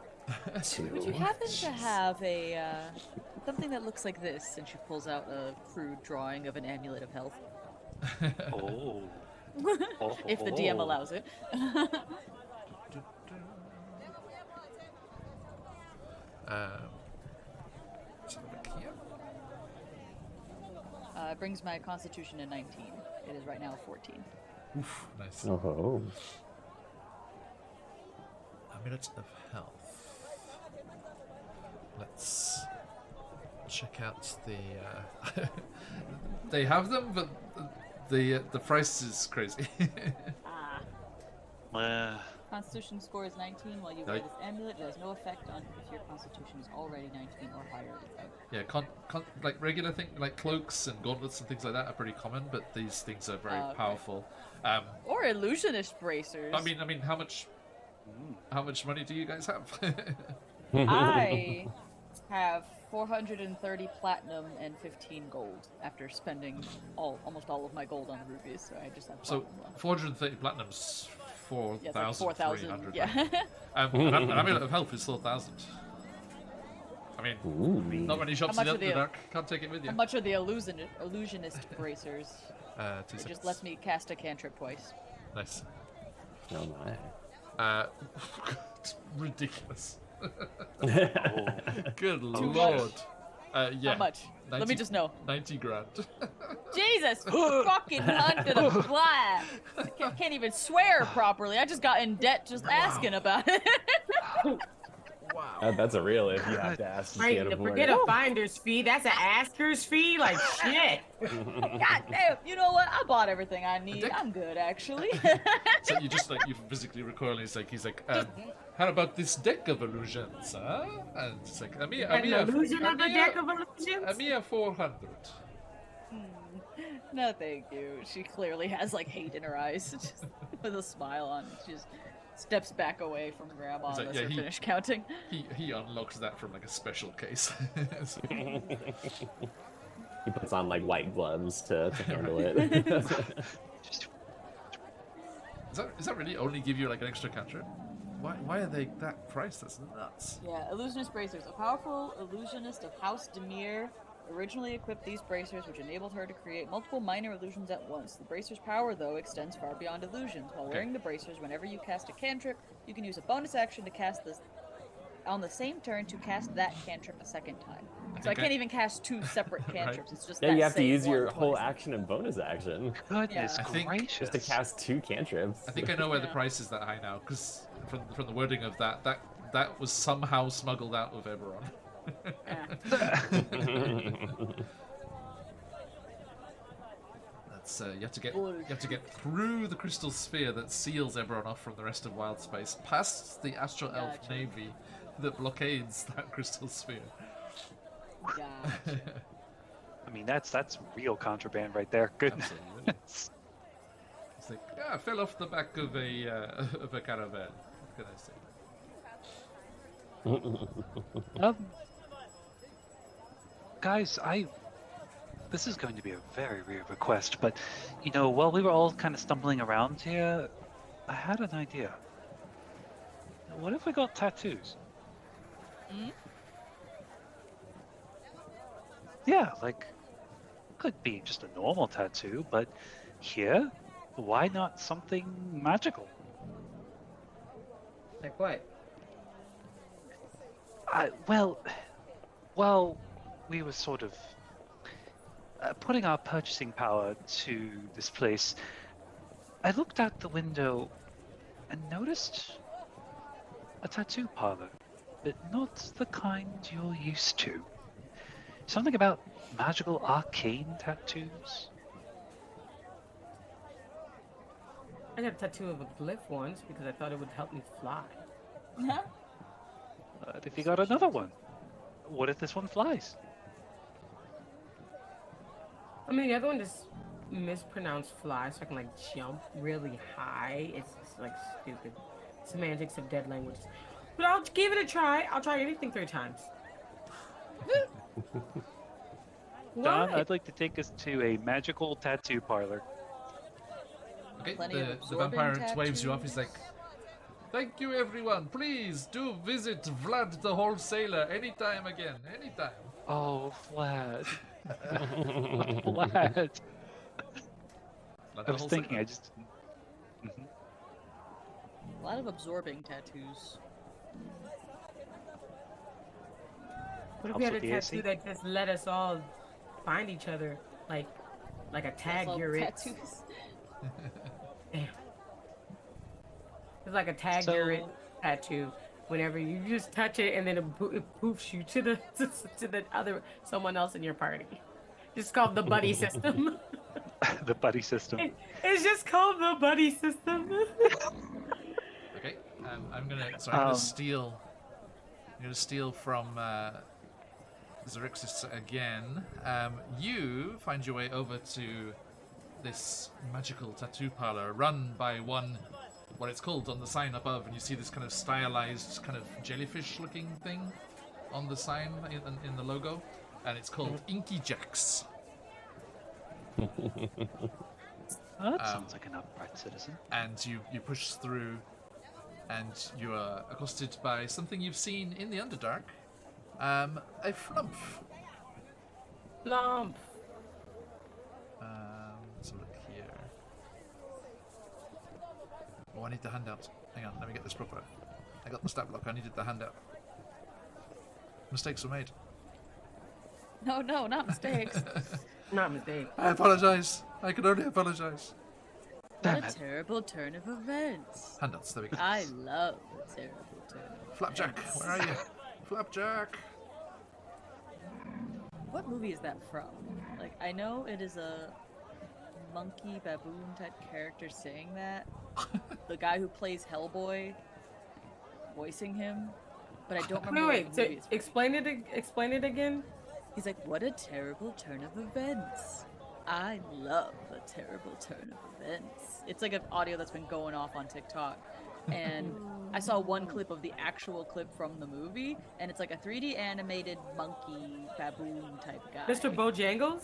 two. would you happen to have a something that looks like this? And she pulls out a crude drawing of an amulet of health. Oh. If the DM allows it. Let's have a look here. It brings my constitution to 19. It is right now 14. Oof, nice. Oh. Amulet of Health. Let's check out the. They have them, but the price is crazy. Constitution score is 19. While you wear this amulet, it has no effect on if your constitution is already 19 or higher. Yeah, like regular thing, like cloaks and gauntlets and things like that are pretty common, but these things are very powerful. Or illusionist bracers. I mean, how much money do you guys have? I have 430 platinum and 15 gold after spending almost all of my gold on rubies, so I just have So platinum left. 430 platinum's 4,300. Like 4,000, yeah. An Amulet of Health is 4,000. I mean, Ooh. not many shops How in much are the dark. Can't take it with you. How much are the illusionist bracers? 2 It seconds. just lets me cast a cantrip twice. Nice. Oh my. It's ridiculous. Oh. Good Too lord. Yeah. How much? Let me just know. 90 grand. Jesus fucking hundred of fly. I can't even swear properly. I just got in debt just asking about it. Wow. That's a real if you have to ask. You Right, can't to avoid forget it. a finder's fee, that's an asker's fee? Like, shit. God damn. You know what? I bought everything I need. Dick. I'm good, actually. So you just like, you physically recoil and he's like, how about this deck of illusions, huh? And it's like, An illusion of the deck of a illusions? mere 400. No, thank you. She clearly has like hate in her eyes, just with a smile on. She just steps back away from Grandma He's like, unless yeah, they're finished counting. He unlocks that from like a special case. So- He puts on like white gloves to handle it. Does that really only give you like an extra cantrip? Why are they that priced? That's nuts. Yeah, illusionist bracers. A powerful illusionist of House Demir originally equipped these bracers, which enabled her to create multiple minor illusions at once. The bracer's power, though, extends far beyond illusions. While wearing the bracers, whenever you cast a cantrip, you can use a bonus action to cast this on the same turn to cast that cantrip a second time. So I Okay. can't even cast two separate cantrips. It's just Yeah, that you have to same use your one whole twice. action and bonus action Goodness I think- gracious. just to cast 2 cantrips. I think I know why the Yeah. price is that high now, because from the wording of that was somehow smuggled out of Eberron. That's you have to get through the crystal sphere that seals Eberron off from the rest of wild space, past the astral elf Gotcha. navy that blockades that crystal sphere. Gotcha. I mean, that's real contraband right there. Goodness. Absolutely. It's like, yeah, I fell off the back of a caravan. What can I say? Guys, this is going to be a very weird request, but you know, while we were all kind of stumbling around here, I had an idea. What if we got tattoos? Yeah, like could be just a normal tattoo, but here, why not something magical? Like what? Well, we were sort of putting our purchasing power to this place. I looked out the window and noticed a tattoo parlor, but not the kind you're used to. Something about magical arcane tattoos. I got a tattoo of a glyph once because I thought it would help me fly. Huh? If you got another one, what if this one flies? I mean, the other one just mispronounced fly, so I can like jump really high. It's just, like stupid semantics of dead languages. But I'll give it a try. I'll try anything 3 times. Don, What? I'd like to take us to a magical tattoo parlor. Okay, Plenty of the absorbing vampire waves you off. He's like, tattoos. thank you everyone. Please do visit Vlad the Wholesaler anytime again. Anytime. Oh, Vlad. Vlad. Vlad I the was thinking, Wholesaler. I just. Mhm. A lot of absorbing tattoos. What if we had a Helps with the AC. tattoo that just let us all find each other, like a tag Also, you're it? tattoos. Damn. It's like a tag you're it tattoo. Whenever you just touch it and then it poofs you to the to the other someone else in your party. It's called the buddy system. The buddy system. It's just called the buddy system. Okay, I'm gonna steal. I'm gonna steal from Xerxes again. You find your way over to this magical tattoo parlor run by one, what it's called on the sign above, and you see this kind of stylized, kind of jellyfish-looking thing on the sign in the logo, and it's called Inky Jacks. Oh, that sounds like an upright citizen. And you push through, and you are accosted by something you've seen in the Underdark. A flump. Lump. Let's look here. Oh, I need the handout. Hang on, let me get this proper. I got the stat block, I needed the handout. Mistakes were made. No, not mistakes. Not mistake. I apologize. I can only apologize. What a terrible turn of events. Handouts, there we go. I love a terrible turn of Flapjack, events. where are you? Flapjack. What movie is that from? Like, I know it is a monkey baboon type character saying that. The guy who plays Hellboy voicing him, but I don't remember Wait, what so movie it's from. explain it again. He's like, what a terrible turn of events. I love a terrible turn of events. It's like an audio that's been going off on TikTok. And I saw one clip of the actual clip from the movie, and it's like a 3D animated monkey baboon type guy. Mr. Bojangles?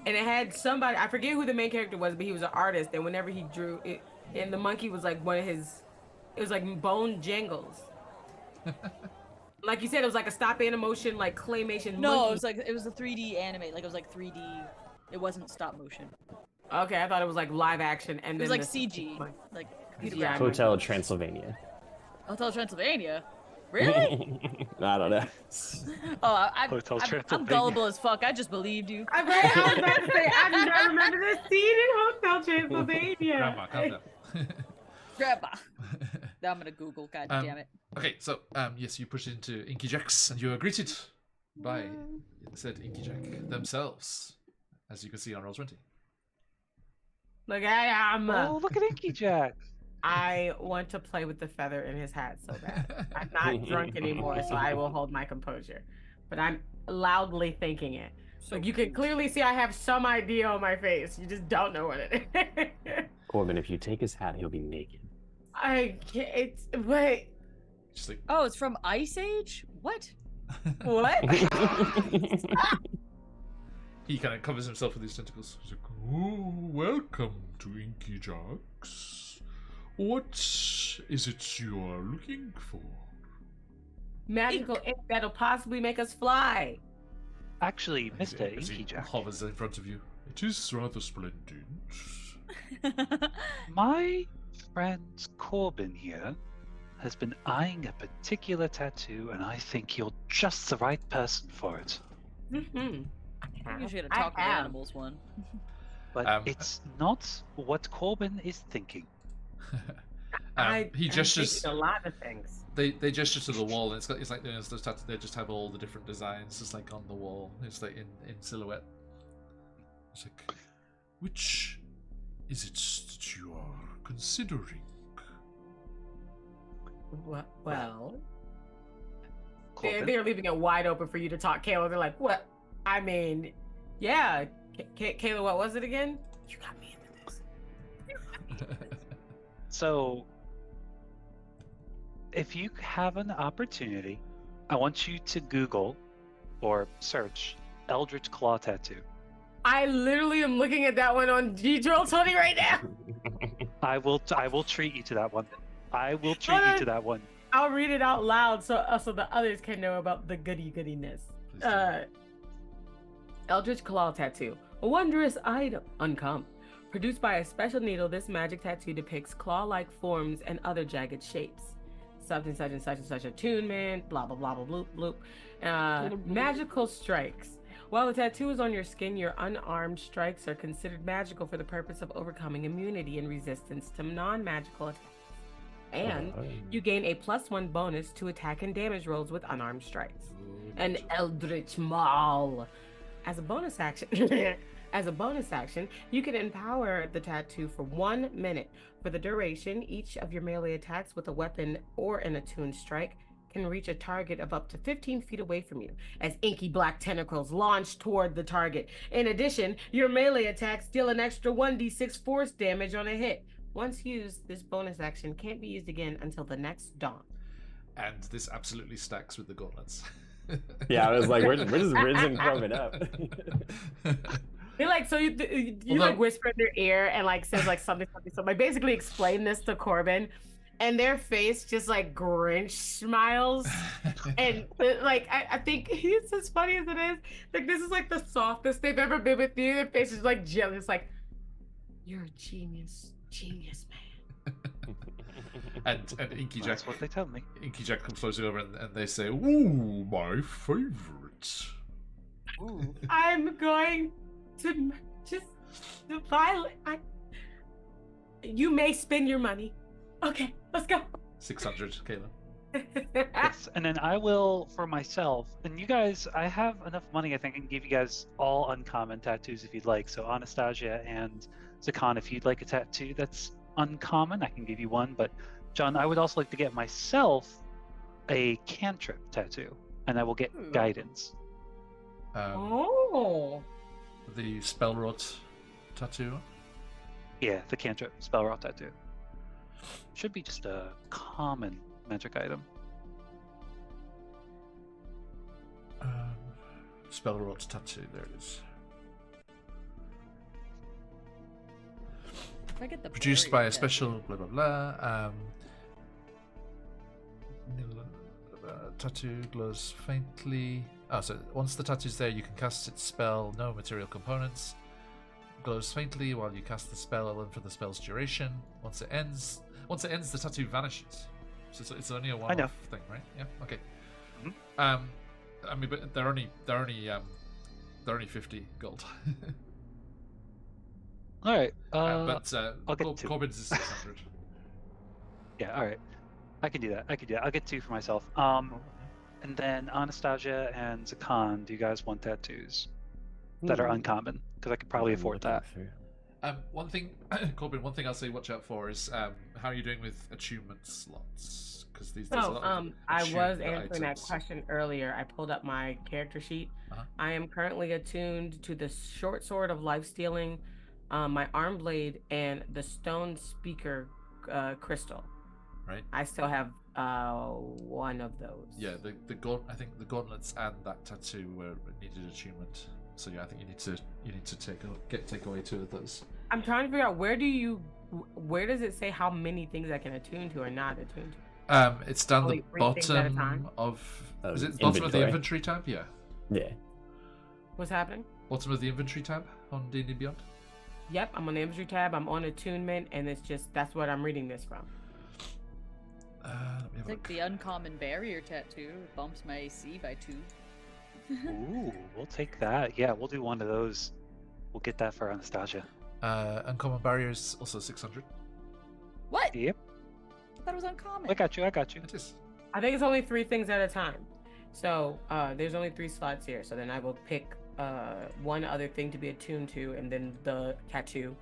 And it had somebody, I forget who the main character was, but he was an artist, and whenever he drew it, and the monkey was like one of his, it was like Bone Jangles. Like you said, it was like a stop animation, like claymation No, monkey. it was a 3D animate, like it was like 3D. It wasn't stop motion. Okay, I thought it was like live action, and It was then like the- CG, like computer Yeah, graphics. Hotel Transylvania. Hotel Transylvania. Really? I don't know. Oh, Hotel I'm Transylvania. gullible as fuck. I just believed you. I was about to say, I do not remember this scene in Hotel Transylvania. Grandma, calm down. Grandpa. Now I'm gonna Google. God damn it. Okay, so yes, you push into Inky Jacks, and you are greeted by said Inky Jack themselves, as you can see on Roll20. Look, I am. Oh, look at Inky Jack. I want to play with the feather in his hat so bad. I'm not drunk anymore, so I will hold my composure. But I'm loudly thinking it. So you can clearly see I have some idea on my face. You just don't know what it is. Corbin, if you take his hat, he'll be naked. I can't. It's wait. Just like, Oh, it's from Ice Age? What? What? he kind of covers himself with his tentacles. He's like, oh, welcome to Inky Jacks. What is it you are looking for? Magical ink that'll possibly make us fly. Actually, As Mr. he Inky Jack, hovers in front of you. It is rather splendid. my friend Corbin here has been eyeing a particular tattoo, and I think you're just the right person for it. Mm-hmm. You should have talked to animals one. But it's not what Corbin is thinking. He gestures. A lot of things. They gesture to the wall, and it's like those tattoos. They just have all the different designs, just like on the wall. It's like in silhouette. It's like, which is it that you are considering? Well, Corbin? they're leaving it wide open for you to talk, Kayla. They're like, what? I mean, yeah. Kayla, what was it again? You got me into this. So, if you have an opportunity, I want you to Google or search Eldritch Claw Tattoo. I literally am looking at that one on G-Drill20 right now. I will treat you to that one. I will treat you to that one. I'll read it out loud so the others can know about the goodiness. Please do. Eldritch Claw Tattoo, a wondrous item, uncommon. Produced by a special needle, this magic tattoo depicts claw-like forms and other jagged shapes. something such and such attunement, blah blah blah blah bloop bloop. Magical strikes. While the tattoo is on your skin, your unarmed strikes are considered magical for the purpose of overcoming immunity and resistance to non-magical attacks. And you gain a +1 bonus to attack and damage rolls with unarmed strikes. An Eldritch Maul. As a bonus action, you can empower the tattoo for 1 minute. For the duration, each of your melee attacks with a weapon or an attuned strike can reach a target of up to 15 feet away from you, as inky black tentacles launch toward the target. In addition, your melee attacks deal an extra 1d6 force damage on a hit. Once used, this bonus action can't be used again until the next dawn. And this absolutely stacks with the gauntlets. Yeah, I was like, we're just rinsing Corbin up. You're like, so you like whisper in their ear and like says like something. I basically explain this to Corbin, and their face just like Grinch smiles, and like I think it's as funny as it is. Like this is like the softest they've ever been with you. Their face is like jealous, like you're a genius man. and Inky Jack. That's what they tell me. Inky Jack comes floating over and they say, "Ooh, my favorite." Ooh. I'm going to just violate. You may spend your money. Okay, let's go. 600, Kayla. Yes, and then I will for myself. And you guys, I have enough money. I think I can give you guys all uncommon tattoos if you'd like. So Anastasia and Zakan, if you'd like a tattoo that's uncommon, I can give you one. But John, I would also like to get myself a cantrip tattoo, and I will get guidance. The spell rot tattoo. Yeah, the cantrip spell rot tattoo. Should be just a common magic item. Spell rot tattoo. There it is. If I get the Produced by a special blah blah blah. Tattoo glows faintly. So once the tattoo's there, you can cast its spell. No material components. Glows faintly while you cast the spell and for the spell's duration. Once it ends, the tattoo vanishes. So it's only a one-off thing, right? Yeah. Okay. Mm-hmm. I mean, but they're only 50 gold. All right. But I'll get two. Corbin's is 600. Yeah. All right. I can do that. I'll get 2 for myself. And then Anastasia and Zakan, do you guys want tattoos that are uncommon? Because I could probably afford that. One thing, Corbin. One thing I'll say, watch out for is how are you doing with attunement slots? Because there's a lot of I was answering items. that question earlier. I pulled up my character sheet. I am currently attuned to the short sword of life stealing, my arm blade, and the stone speaker crystal. Right. I still have one of those. Yeah, I think the gauntlets and that tattoo needed attunement. So yeah, I think you need to take away 2 of those. I'm trying to figure out where does it say how many things I can attune to or not attune to? It's down Only the 3 things at a bottom time? of. Is it bottom of the inventory tab? Yeah. Yeah. What's happening? Bottom of the inventory tab on D&D Beyond. Yep, I'm on the inventory tab. I'm on attunement, and that's what I'm reading this from. Let me have It's a like look. the uncommon barrier tattoo. It bumps my AC by 2. Ooh, we'll take that. Yeah, we'll do one of those. We'll get that for Anastasia. Uncommon barriers also 600. What? Yep. I thought it was uncommon. I got you. It is. I think it's only 3 things at a time. So there's only 3 slots here. So then I will pick one other thing to be attuned to, and then the tattoo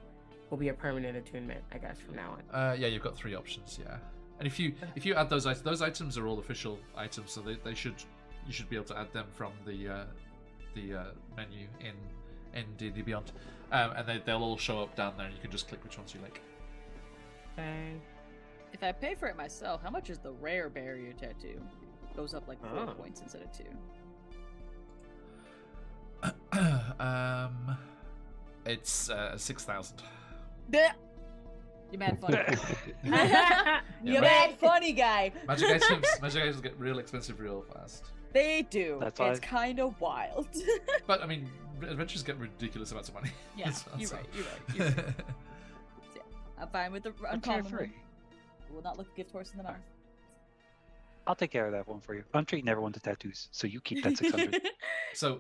will be a permanent attunement, I guess, from now on. Yeah, you've got 3 options. Yeah, and if you add those items are all official items, so you should be able to add them from the menu in D&D Beyond, and they'll all show up down there, and you can just click which ones you like. Okay. If I pay for it myself, how much is the rare barrier tattoo? It goes up like 4 points instead of 2. It's 6,000. You mad funny. Yeah, You mad funny guy. Magic items get real expensive real fast. They do. That's why- It's kind of wild. But I mean, adventures get ridiculous amounts of money. Yeah, as well, you're so. right. So, yeah, I'm fine with the But uncommon carefree. one. Will not look gift horse in the mouth. I'll take care of that one for you. I'm treating everyone to tattoos, so you keep that 600. So,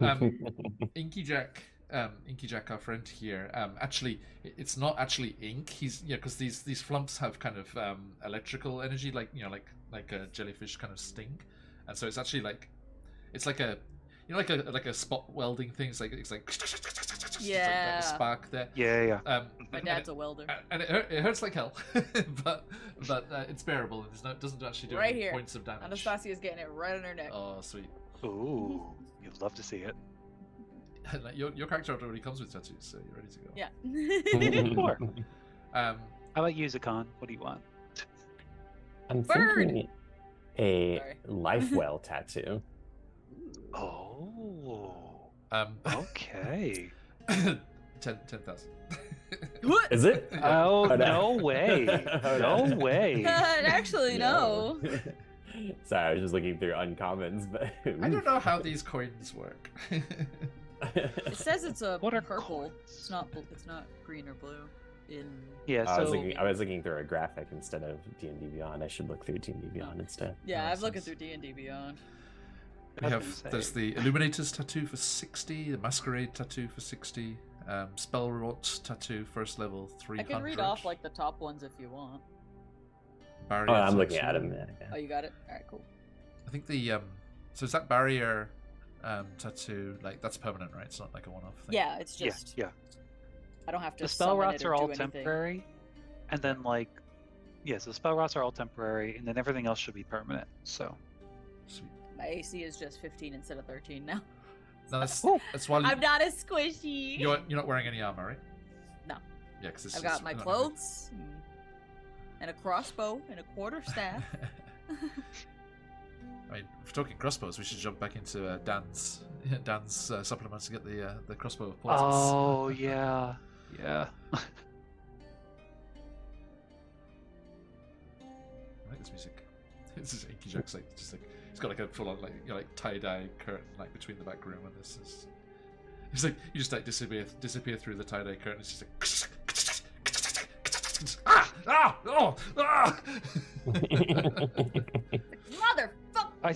Inky Jack, our friend here, actually, it's not actually ink. He's because these flumps have kind of electrical energy, like like a jellyfish kind of sting, and so it's actually it's like a like a spot welding thing. It's like Yeah. a spark there. Yeah. My dad's a welder. And it hurts like hell, but it's bearable and it doesn't actually do Right any here. points of damage. Anastasia's getting it right on her neck. Oh, sweet. Ooh, you'd love to see it. Your character already comes with tattoos, so you're ready to go. Yeah. Sure. Um, How about you, Zakan? What do you want? I'm Bird! thinking a Sorry. life well tattoo. Oh, um, okay. 10,000. What? Is it? Oh, Oh, no way. Oh, No way. Actually, no. Sorry, I was just looking through uncommons, but I don't know how these coins work. It says it's a What are purple. coins? It's not. It's not green or blue. In Yeah, I was so looking through a graphic instead of D&D Beyond. I should look through D&D Beyond instead. yeah, Makes I've looked sense. through D&D Beyond. We I was have gonna there's say. the Illuminator's tattoo for 60, the Masquerade tattoo for 60, Spell Rot tattoo first level 300. I can read off like the top ones if you want. Barrier Oh, I'm looking tattoo. at him. Yeah. Oh, you got it. All right, cool. I think the so is that barrier tattoo like that's permanent, right? It's not like a one-off thing. Yeah, it's just. yeah. I don't have to. The spell summon rots it or are all do anything. temporary, and then so the spell rots are all temporary, and then everything else should be permanent. So Sweet. My AC is just 15 instead of 13 now. No, that's Ooh. while I'm not as squishy. you're not wearing any armor, right? No. Yeah, because I've got my clothes and a crossbow and a quarterstaff. I mean, if we're talking crossbows, we should jump back into Dan's supplements to get the crossbow of portals. oh yeah. I like this music. This is Inky Jack's just he's got like a full on tie dye curtain between the back room and this is. It's like you just disappear through the tie dye curtain. It's just Motherfucker!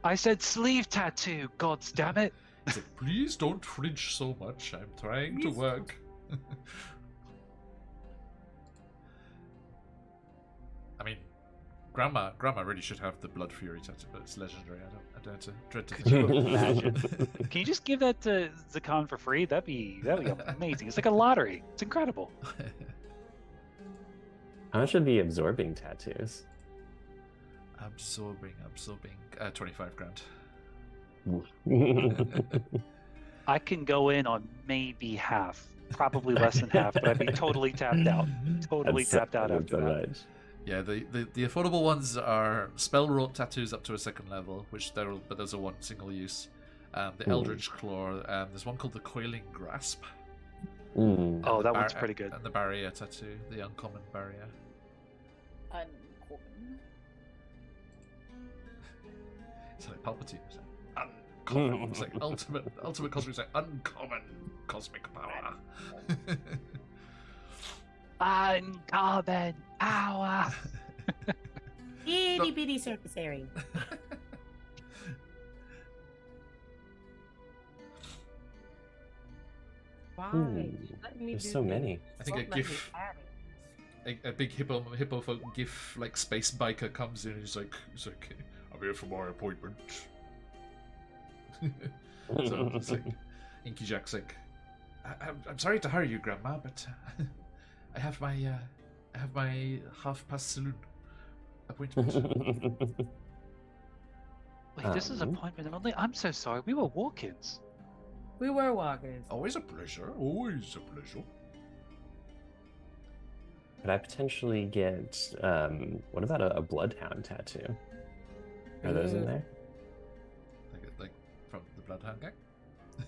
I said sleeve tattoo. Gods damn it. He's like, please don't flinch so much. I'm trying to work. I mean, Grandma really should have the Blood Fury tattoo, but it's legendary. I dread to Could you think. imagine? Can you just give that to Zakan for free? That'd be amazing. It's like a lottery. It's incredible. How much would be absorbing tattoos? absorbing 25 grand. I can go in on maybe half, probably less than half, but I'd be totally tapped out. Totally tapped out after that. Much. Yeah, the affordable ones are spell wrought tattoos up to a second level, but those are one single use. The Eldritch Claw. There's one called the Coiling Grasp. Mm. Oh, and the that one's pretty good. And the Barrier tattoo, the Uncommon Barrier. Uncommon. It's like Palpatine. It's like, uncommon. It's like ultimate cosmic. It's like uncommon cosmic power. Uncommon power. Itty bitty circus area. Why? Ooh, Let me there's do so this. many. I think a Won't let me GIF, have it. a big hippo folk GIF like space biker comes in and he's like, I'm here for my appointment. So it's like Inky Jack's like, I'm sorry to hurry you, Grandma, but I have my half past saloon appointment. Wait, this is appointment only? I'm so sorry. We were walk-ins. We were walkers. Always a pleasure. Always a pleasure. Could I potentially get what about a bloodhound tattoo? Are those in there? Like from the Bloodhound gang.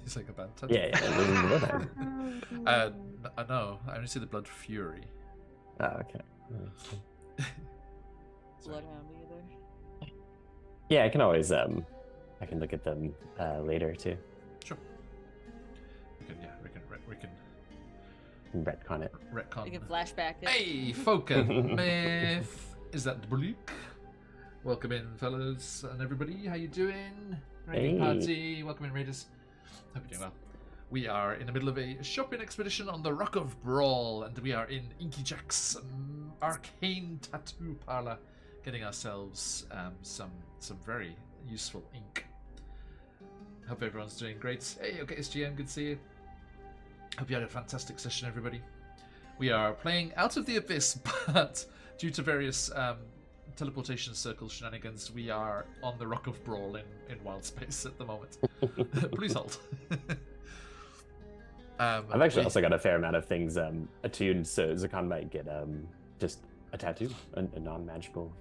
It's like a band tattoo. Yeah, those are the bloodhound. No, I only see the Blood Fury. Oh, okay. Sorry. Bloodhound either. Yeah, I can always I can look at them later too. Sure. We can Retcon it. retcon. We can flashback it. Hey, Foken myth. Is that Bleak? Welcome in, fellas and everybody. How you doing? Hey. Party. Welcome in, Raiders. Hope you're doing well. We are in the middle of a shopping expedition on the Rock of Brawl, and we are in Inky Jack's arcane tattoo parlor, getting ourselves some very useful ink. Hope everyone's doing great. Hey, okay, it's GM. Good to see you. Hope you had a fantastic session, everybody. We are playing Out of the Abyss, but due to various teleportation circle shenanigans, we are on the Rock of Brawl in Wild Space at the moment. Please hold. I've actually also got a fair amount of things attuned, so Zakan might get just a tattoo, a non-magical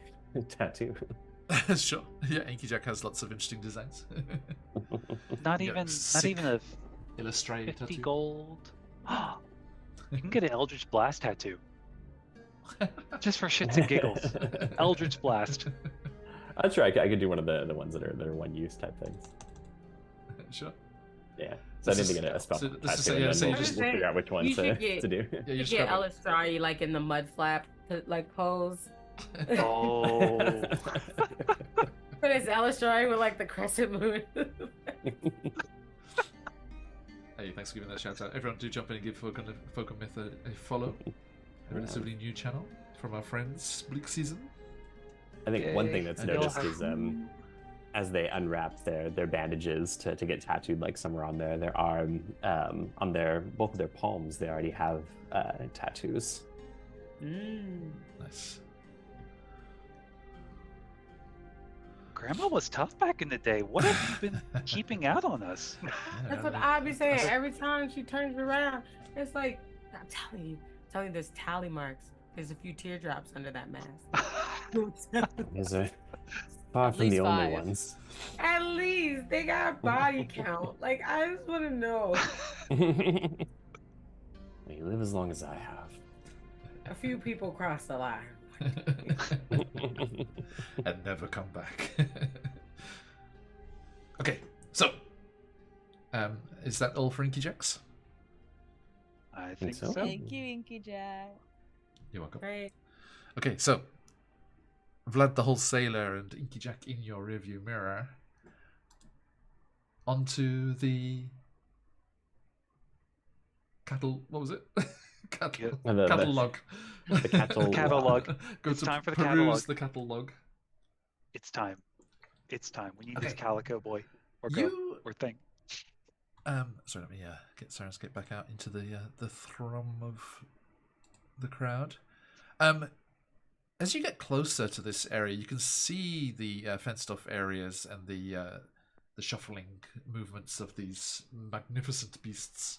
tattoo. Sure. Yeah, Inky Jack has lots of interesting designs. Not You got even sick a illustrated 50 tattoo. gold. You can get an Eldritch Blast tattoo. Just for shits and giggles. Eldritch Blast. I'm sure I could do one of the ones that are one-use type things. Sure. Yeah. So I This need to is- get a spell so this is- tattoo, yeah, and so then you we'll just- figure out which one you to should get- do. Yeah, you You just get grab it. Alisari like in the mud flap, like pose. Oh. But it's Alisari with like the crescent moon. Hey, thanks for giving that shout out. Everyone do jump in and give Folk Myth a follow. A relatively new channel from our friends, Bleak Season. I think one Yay. thing that's And you'll noticed have- is as they unwrap their bandages to get tattooed like somewhere on their arm, on both of their palms, they already have tattoos. Nice. Grandma was tough back in the day. What have you been keeping out on us? Yeah, That's what no, I be saying. that's- Every time she turns around, it's like I'm telling you, there's tally marks. There's a few teardrops under that mask. These are far from least the only 5. ones. At least they got body count. Like I just want to know. You live as long as I have. A few people cross the line. And never come back. Okay, so is that all for Inky Jacks? I think think so. so. Thank you, Inky Jack. You're welcome. Right. Okay, so Vlad the Wholesaler and Inky Jack in your rearview mirror. Onto the cattle. What was it? Cattle. The- Catalog. the cattle- Catalog. Go It's to time for the peruse catalog. the catalog. It's time. It's time. We need Okay. this calico boy or girl You or thing. sorry, let me let's get back out into the thrum of the crowd. As you get closer to this area, you can see the fenced-off areas and the shuffling movements of these magnificent beasts.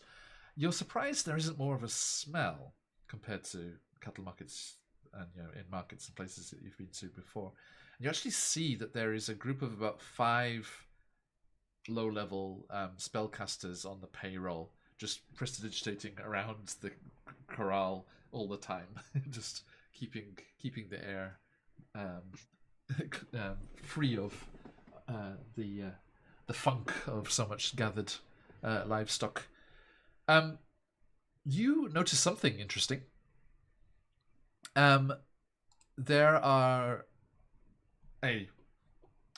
You're surprised there isn't more of a smell compared to cattle markets and in markets and places that you've been to before. And you actually see that there is a group of about 5 low-level spellcasters on the payroll, just prestidigitating around the corral all the time, just keeping the air free of the funk of so much gathered livestock. You notice something interesting. There are a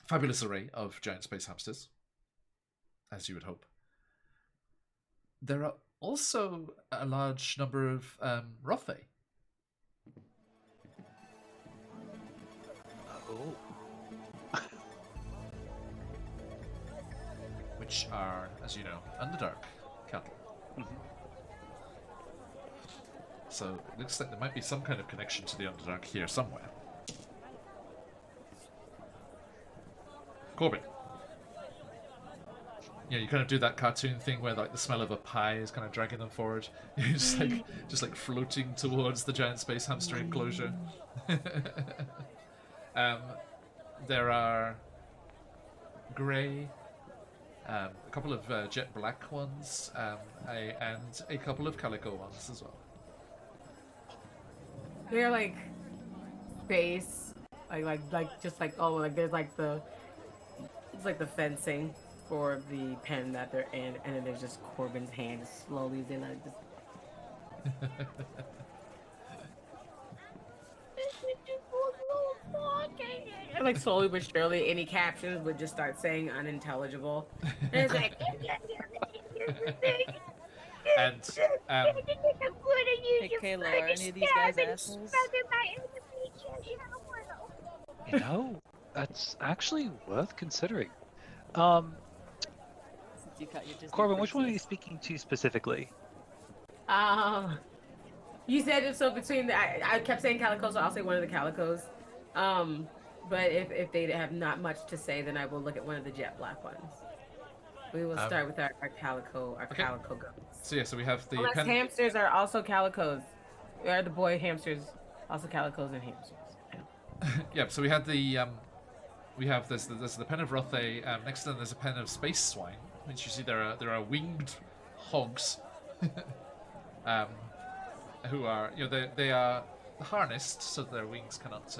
fabulous array of giant space hamsters, as you would hope. There are also a large number of Rothae. Oh. Which are, as you know, Underdark cattle. Mhm. So it looks like there might be some kind of connection to the Underdark here somewhere. Corbin. Yeah, you kind of do that cartoon thing where like the smell of a pie is kind of dragging them forward. You're just like floating towards the giant space hamster enclosure. There are grey, a couple of jet black ones, and a couple of calico ones as well. They're like space, like just like there's like it's like the fencing for the pen that they're in, and then there's just Corbin's hand slowly. They like just. And, like slowly but surely, any captions would just start saying unintelligible. And it's like, And Hey, Kayla, are any of these guys assholes? You know, that's actually worth considering. Since you cut your Disney Corbin, which one are you princess. speaking to specifically? you said it so between the. I kept saying Calico, so I'll say one of the Calicos. But if they have not much to say, then I will look at one of the jet black ones. We will start with our Calico, okay. Calico goats. so yeah, so we have the Unless hamsters are also Calicos. Are the boy hamsters also Calicos and hamsters? yeah. So we had the we have there's the pen of Rothe. Next to them, there's a pen of space swine, which you see there are winged hogs, who are they are harnessed so their wings cannot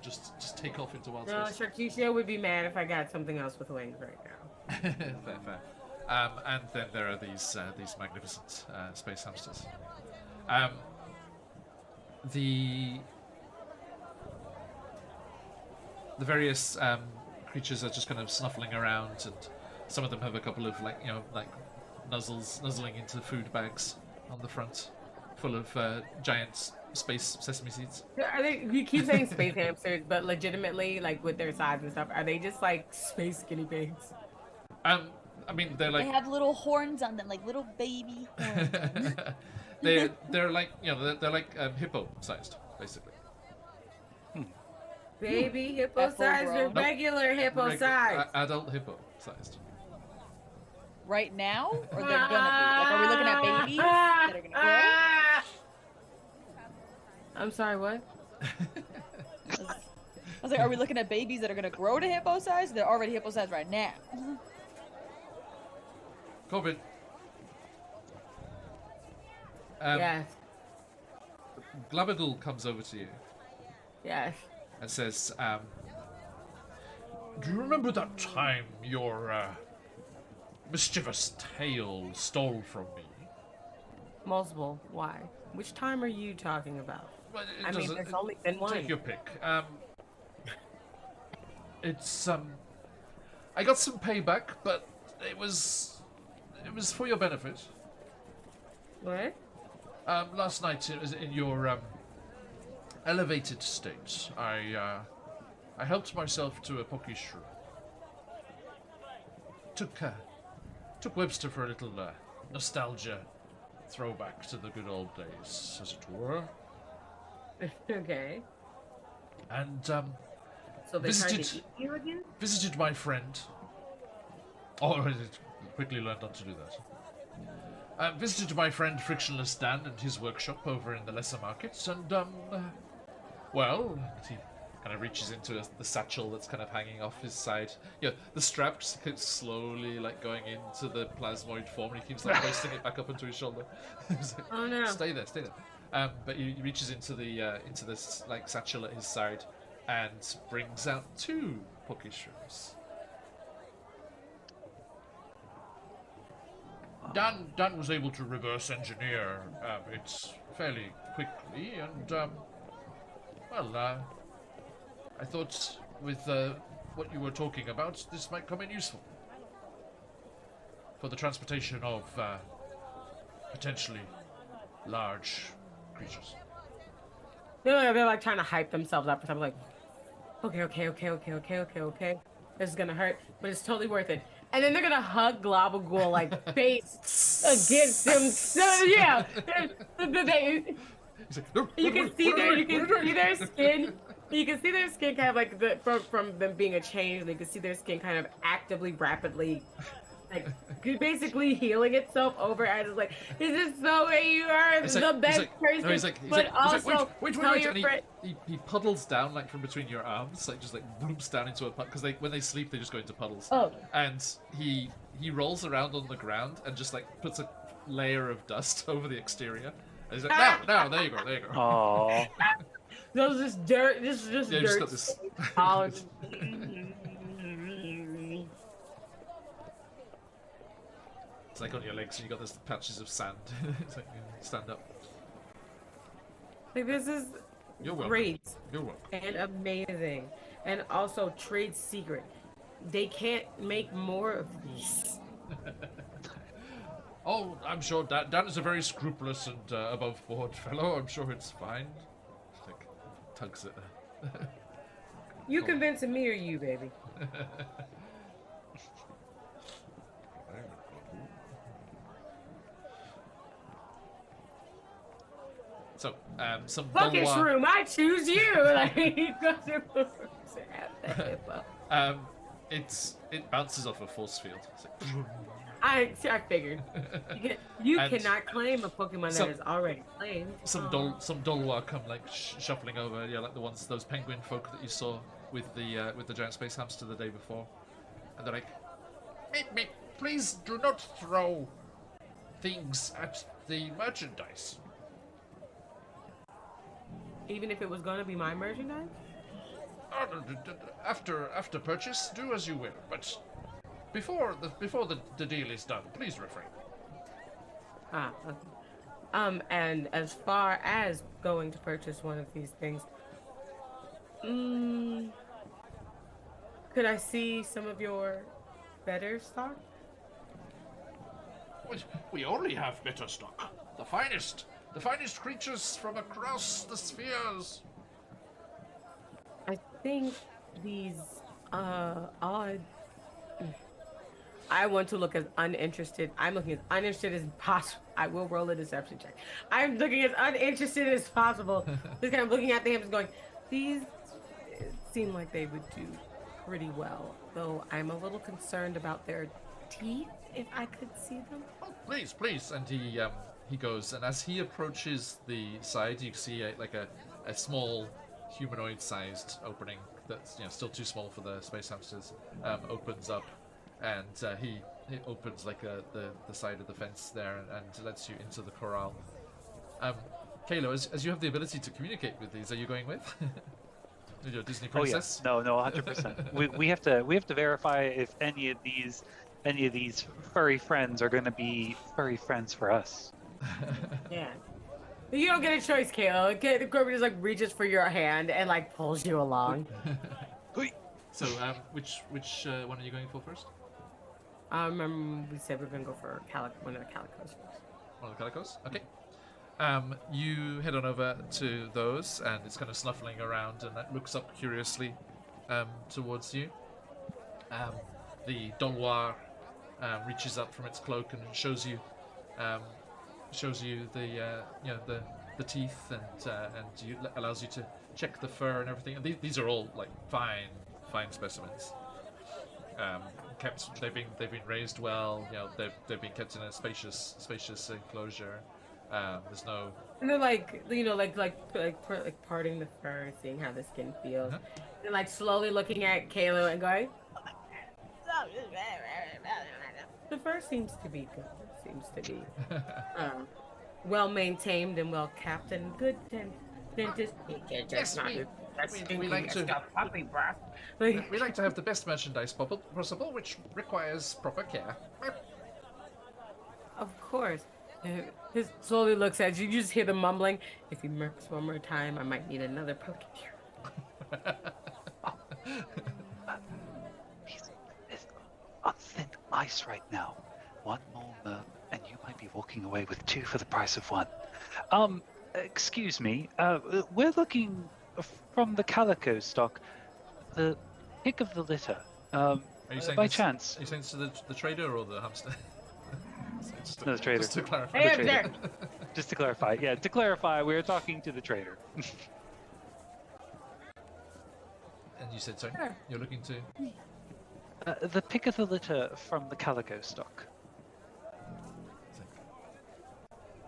just take off into wild No, space. Sharkeisha would be mad if I got something else with wings right now. fair. And then there are these magnificent space hamsters. The various creatures are just kind of snuffling around, and some of them have a couple of like nuzzling into food bags on the front, full of giant space sesame seeds. Are they? You keep saying space hamsters, but legitimately, like with their size and stuff, are they just like space guinea pigs? I mean, they're like They have little horns on them, like little baby horns. they're like they're like hippo sized basically. Baby hippo At full size or grown? regular hippo size? Adult hippo sized. Right now? Or they're gonna be? Like, are we looking at babies that are gonna grow? I'm sorry, what? I was like, are we looking at babies that are gonna grow to hippo size? They're already hippo size right now. Corbin. Yes. Glabagool comes over to you Yes. and says, "Do you remember that time your mischievous tail stole from me?" Multiple. Why? Which time are you talking about? Well, it I mean, doesn't- there's only been one. Take your pick. It's I got some payback, but it was for your benefit. What? Last night it was in your elevated state. I helped myself to a pocky shrew. Took Webster for a little nostalgia throwback to the good old days, as it were. Okay. And So they tried to eat you again? visited my friend. Oh, I quickly learned not to do that. Visited my friend Frictionless Dan and his workshop over in the Lesser Markets, and well, he kind of reaches into the satchel that's kind of hanging off his side. The straps keep slowly like going into the plasmoid form, and he keeps like hoisting it back up onto his shoulder. He's like, Oh no. Stay there. But he reaches into this like satchel at his side and brings out 2 pocky shrews. Dan was able to reverse engineer it fairly quickly, and I thought with what you were talking about, this might come in useful for the transportation of potentially large creatures. They're like trying to hype themselves up, because I'm like, okay. This is gonna hurt, but it's totally worth it. And then they're gonna hug Globagool like face against them. So, yeah, you can see their skin. You can see their skin kind of like from them being a change. You can see their skin kind of actively, rapidly, like basically healing itself over as like, is this the way you are the best person? But also, wait, tell your and friend. he puddles down like from between your arms, like just like bloops down into a puddle, because when they sleep they just go into puddles. Oh. And he rolls around on the ground and just like puts a layer of dust over the exterior. And he's like, now, there you go. Aww. Those just dirt, just Yeah, dirt. just got this. All- It's like on your legs, and you got this patches of sand. It's like stand up. Like this is You're welcome. great You're welcome. and amazing, and also trade secret. They can't make more of these. Oh, I'm sure Dan is a very scrupulous and above board fellow. I'm sure it's fine. Like, tugs at her. You convincing me or you, baby? So, some Fucking Dolwa- shroom, I choose you. Like, it bounces off a force field. It's like, I figured. You And cannot claim a Pokemon some- that is already claimed. some Dolwa come like shuffling over, yeah, like those penguin folk that you saw with the giant space hamster the day before, and they're like, "Meep, please do not throw things at the merchandise." Even if it was going to be my merchandise? After purchase, do as you will, but before the deal is done, please refrain. Okay. And as far as going to purchase one of these things, could I see some of your better stock? We only have better stock. The finest creatures from across the spheres. I think these odd. I want to look as uninterested. I'm looking as uninterested as possible. I will roll a deception check. I'm looking as uninterested as possible. Just kind of looking at them and going, these seem like they would do pretty well. Though I'm a little concerned about their teeth, if I could see them. Oh, please. And he goes, and as he approaches the side, you see a small humanoid-sized opening that's still too small for the space hamsters. Opens up, and he opens like the side of the fence there and lets you into the corral. Kalo, as you have the ability to communicate with these, are you going with? Your Disney princess? Oh yeah, no, 100%. we have to verify if any of these furry friends are going to be furry friends for us. Yeah. You don't get a choice, Kayla. The Grover just like reaches for your hand and like pulls you along. So, which one are you going for first? I remember we said we are gonna go for one of the calicos first. One of the calicos? Okay. You head on over to those, and it's kind of snuffling around, and it looks up curiously towards you. The Dolwar reaches up from its cloak and shows you the teeth, and allows you to check the fur and everything. And these are all like fine specimens. They've been raised well. They've been kept in a spacious enclosure. There's no. And they're like parting the fur, seeing how the skin feels, and like slowly looking at Kayla and going. The fur seems to be good. Seems to be well maintained and well kept, and good dentist. Yes, we like to. puppy breath. We like to have the best merchandise possible, which requires proper care. Of course. He slowly looks at you. You just hear the mumbling. If he murks one more time, I might need another Pokemon. He's on thin ice right now. One more murk, and you might be walking away with two for the price of one. Excuse me. We're looking from the calico stock. The pick of the litter. Are you saying by this, chance? Are you saying to the trader or the hamster? No, the trader. Just to clarify. Hey, The trader. there. Just to clarify, we're talking to the trader. And you said, sorry, you're looking to. The pick of the litter from the calico stock.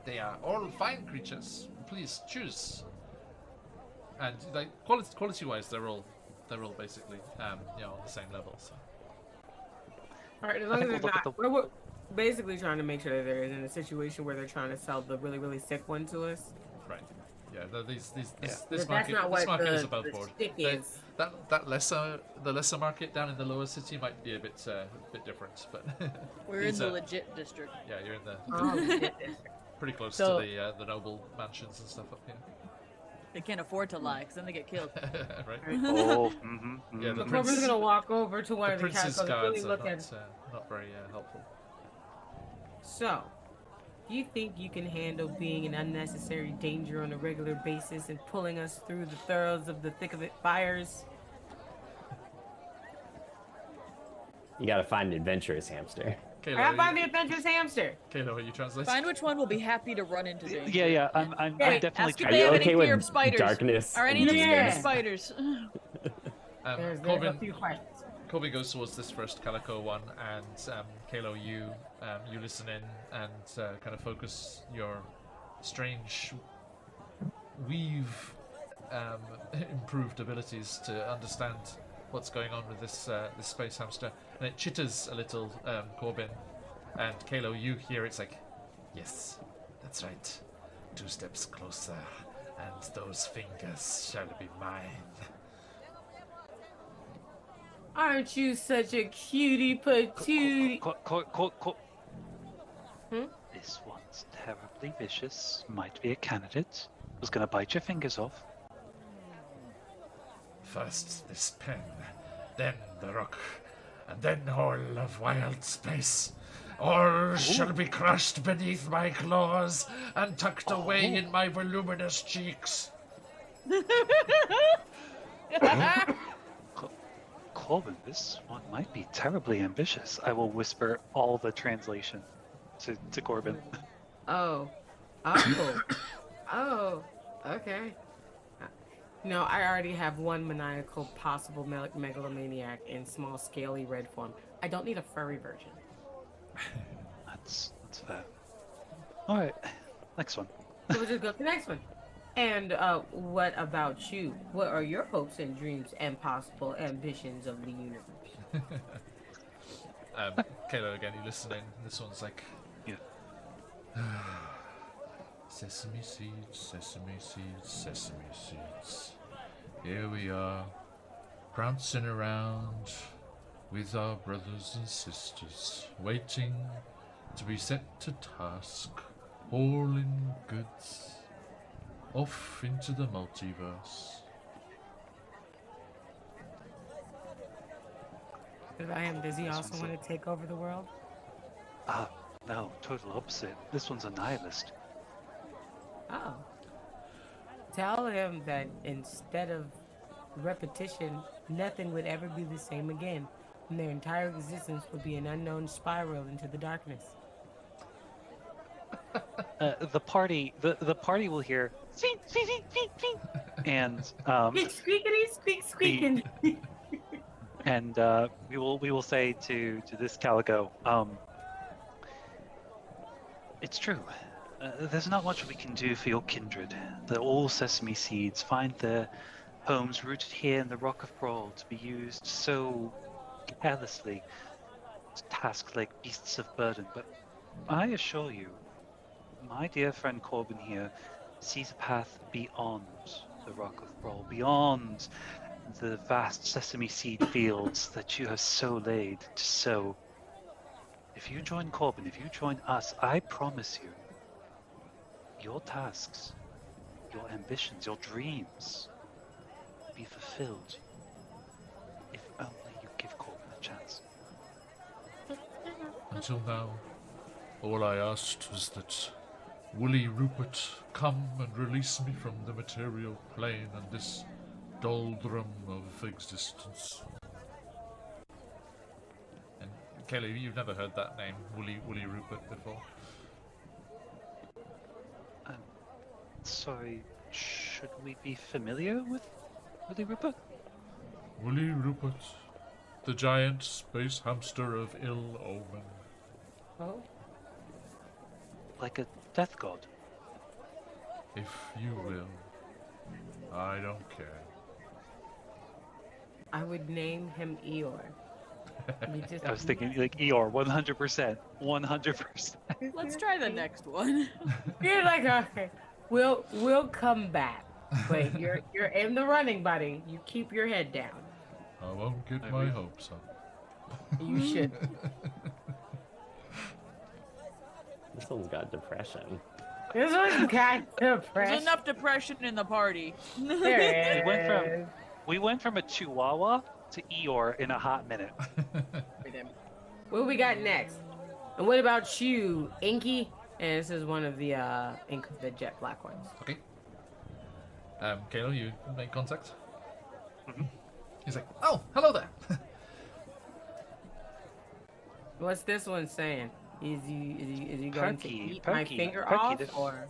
They are all fine creatures. Please choose. And like quality-wise, they're all basically on the same level. So. All right, as long as think it's we'll look not, at we're basically trying to make sure that there isn't a situation where they're trying to sell the really, really sick one to us. Right. Yeah. This But market. that's not what this market is the above board. stick They- is. the lesser market down in the lower city might be a bit different, but We're in these the are- legit district. Yeah, you're in the Oh, pretty close So- to the noble mansions and stuff up here. They can't afford to lie, because then they get killed. Right? Oh, Yeah, the So prince- Corbin's gonna walk over to one The of the prince's catacombs, really guards are look at. not very helpful. So, do you think you can handle being an unnecessary danger on a regular basis and pulling us through the throes of the thick of it fires? You gotta find an adventurous hamster. I Kayla, gotta find the adventurous hamster. Kayla, are you translating? Find which one will be happy to run into danger. yeah. I'm Hey, definitely Ask if Are they you have okay any fear with of spiders. darkness? Are any of them scared of Yeah. spiders? There's a Corbin, few questions. Colby goes towards this first calico one, and Kalo, you listen in and kind of focus your strange weave improved abilities to understand what's going on with this this space hamster, and it chitters a little, Corbin, and Kalo, you hear it's like, yes, that's right, 2 steps closer, and those fingers shall be mine. Aren't you such a cutie patootie? This one's terribly vicious. Might be a candidate. Was gonna bite your fingers off. First this pen, then the rock, and then all of wild space. All shall be crushed beneath my claws and tucked away in my voluminous cheeks. Corbin, this one might be terribly ambitious. I will whisper all the translation to Corbin. Oh, okay. No, I already have one maniacal possible megalomaniac in small, scaly red form. I don't need a furry version. That's fair. All right, next one. So we'll just go to the next one. And what about you? What are your hopes and dreams and possible ambitions of the universe? Kayla, again, you listen in. This one's like, Yeah. sesame seeds, sesame seeds, sesame seeds. Here we are, prancing around with our brothers and sisters, waiting to be set to task, hauling goods off into the multiverse. Because I am busy also want to take over the world. No, total opposite. This one's a nihilist. Oh. Tell him that instead of repetition, nothing would ever be the same again, and their entire existence would be an unknown spiral into the darkness. The party will hear and Squeaking. and we will say to this calico, it's true. There's not much we can do for your kindred. They're all sesame seeds. Find their homes rooted here in the Rock of Brawl to be used so carelessly to task like beasts of burden. But I assure you, my dear friend Corbin here sees a path beyond the Rock of Brawl, beyond the vast sesame seed fields that you have so laid to sow. If you join Corbin, if you join us, I promise you, your tasks, your ambitions, your dreams will be fulfilled if only you give Corbin a chance. Until now, all I asked was that Woolly Rupert come and release me from the material plane and this doldrum of existence. And Kelly, you've never heard that name, Woolly Rupert, before? Sorry, should we be familiar with Woolly Rupert? Woolly Rupert, the giant space hamster of ill omen. Oh? Like a death god? If you will, I don't care. I would name him Eeyore. I was thinking like Eeyore, 100%. 100%. Let's try the next one. You're like, okay, we'll come back, but you're in the running, buddy. You keep your head down. I won't get I my will. hopes up. You should. This one's got depression. This one's got There's depression. enough depression in the party. There We went from is. we went from a Chihuahua to Eeyore in a hot minute. What we got next? And what about you, Inky? And this is one of the the jet black ones. Okay. Kalo, you make contact. He's like, oh, hello there. What's this one saying? Is he going to eat my Perky, finger Perky, off this- or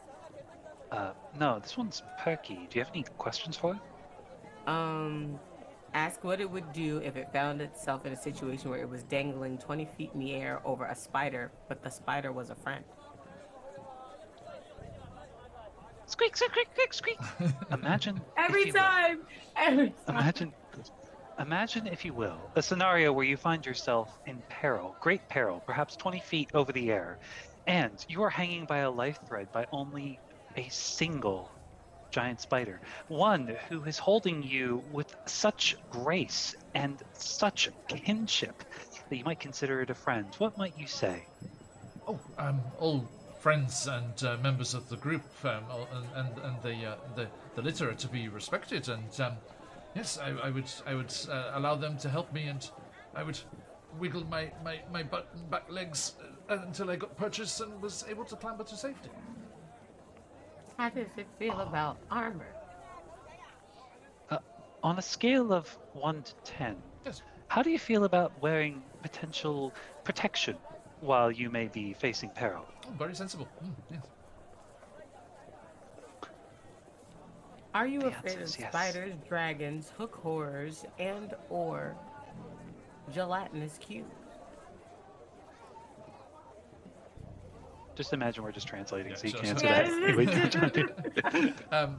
No, this one's Perky. Do you have any questions for it? ask what it would do if it found itself in a situation where it was dangling 20 feet in the air over a spider, but the spider was a friend. Squeak, squeak, squeak, squeak. Imagine Every if you will- time. Imagine, if you will, a scenario where you find yourself in peril, great peril, perhaps 20 feet over the air, and you are hanging by a life thread by only a single giant spider, one who is holding you with such grace and such kinship that you might consider it a friend. What might you say? Oh, all friends and members of the group, and the litter are to be respected, and yes, I would allow them to help me, and I would wiggle my back legs until I got purchased and was able to clamber to safety. How does it feel about armor? On a scale of 1 to 10, Yes. how do you feel about wearing potential protection while you may be facing peril? Oh, very sensible. Yes. Are you The afraid answer of is yes. spiders, dragons, hook horrors, and or gelatinous cubes? Just imagine we're just translating, Yeah, so you sure, can sure. answer that.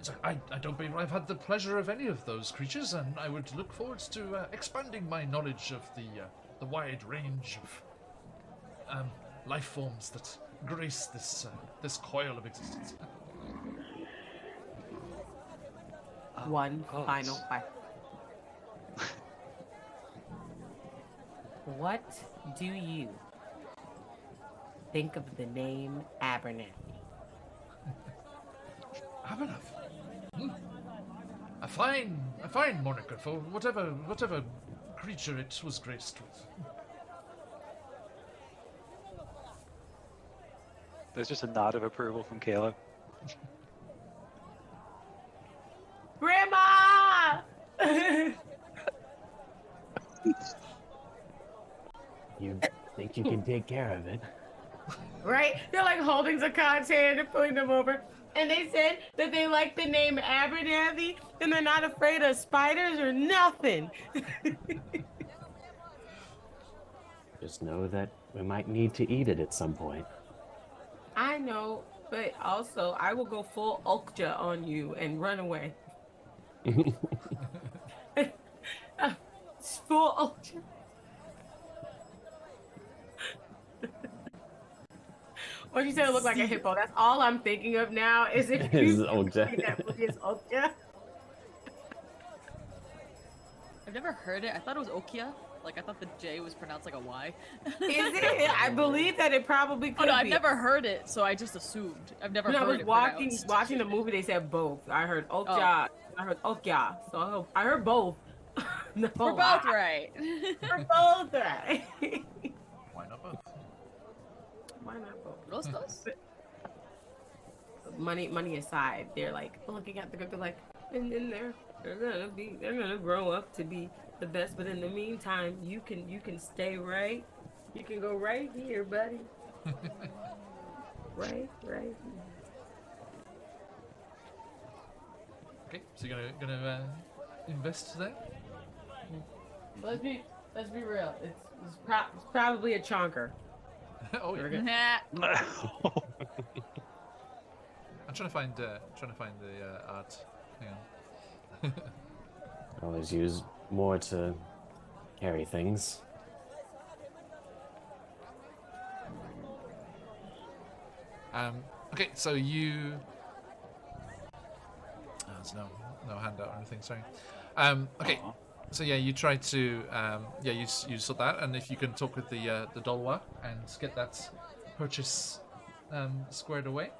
So I don't believe I've had the pleasure of any of those creatures, and I would look forward to expanding my knowledge of the wide range of life forms that grace this coil of existence. One oh, final it's- question. What do you think of the name Abernathy? Abernathy. A fine moniker for whatever creature it was graced with. There's just a nod of approval from Kayla. Grandma! You think you can take care of it? Right? They're like holding Zakat's hand and pulling them over. And they said that they like the name Abernathy and they're not afraid of spiders or nothing. Just know that we might need to eat it at some point. I know, but also I will go full Okja on you and run away. It's full Okja. What you said looked like a hippo. That's all I'm thinking of now. Is if Is you Okja. see that movie is Okja. I've never heard it. I thought it was Okia. Like, I thought the J was pronounced like a Y. Is it? I believe that it probably could Oh, no, I've be. never heard it, so I just assumed. I've never When I heard was it pronounced. watching the movie, they said both. I heard Okja. Oh. I heard Okja. So I heard both. No, We're both right. We're both right. Why not both? Why not both? Rostos? Money aside, they're like looking at the group. They're like, and then they're gonna grow up to be the best. But in the meantime, you can stay right. You can go right here, buddy. right. Okay, so you're gonna invest there? Let's be real. It's probably a chonker. Oh yeah. Nah. I'm trying to find the art. Hang on. Always use more to carry things. Okay, so you. Oh, there's no handout or anything. Sorry. Okay, Aw. so yeah, you try to you sort that, and if you can talk with the Dolwa and get that purchase squared away.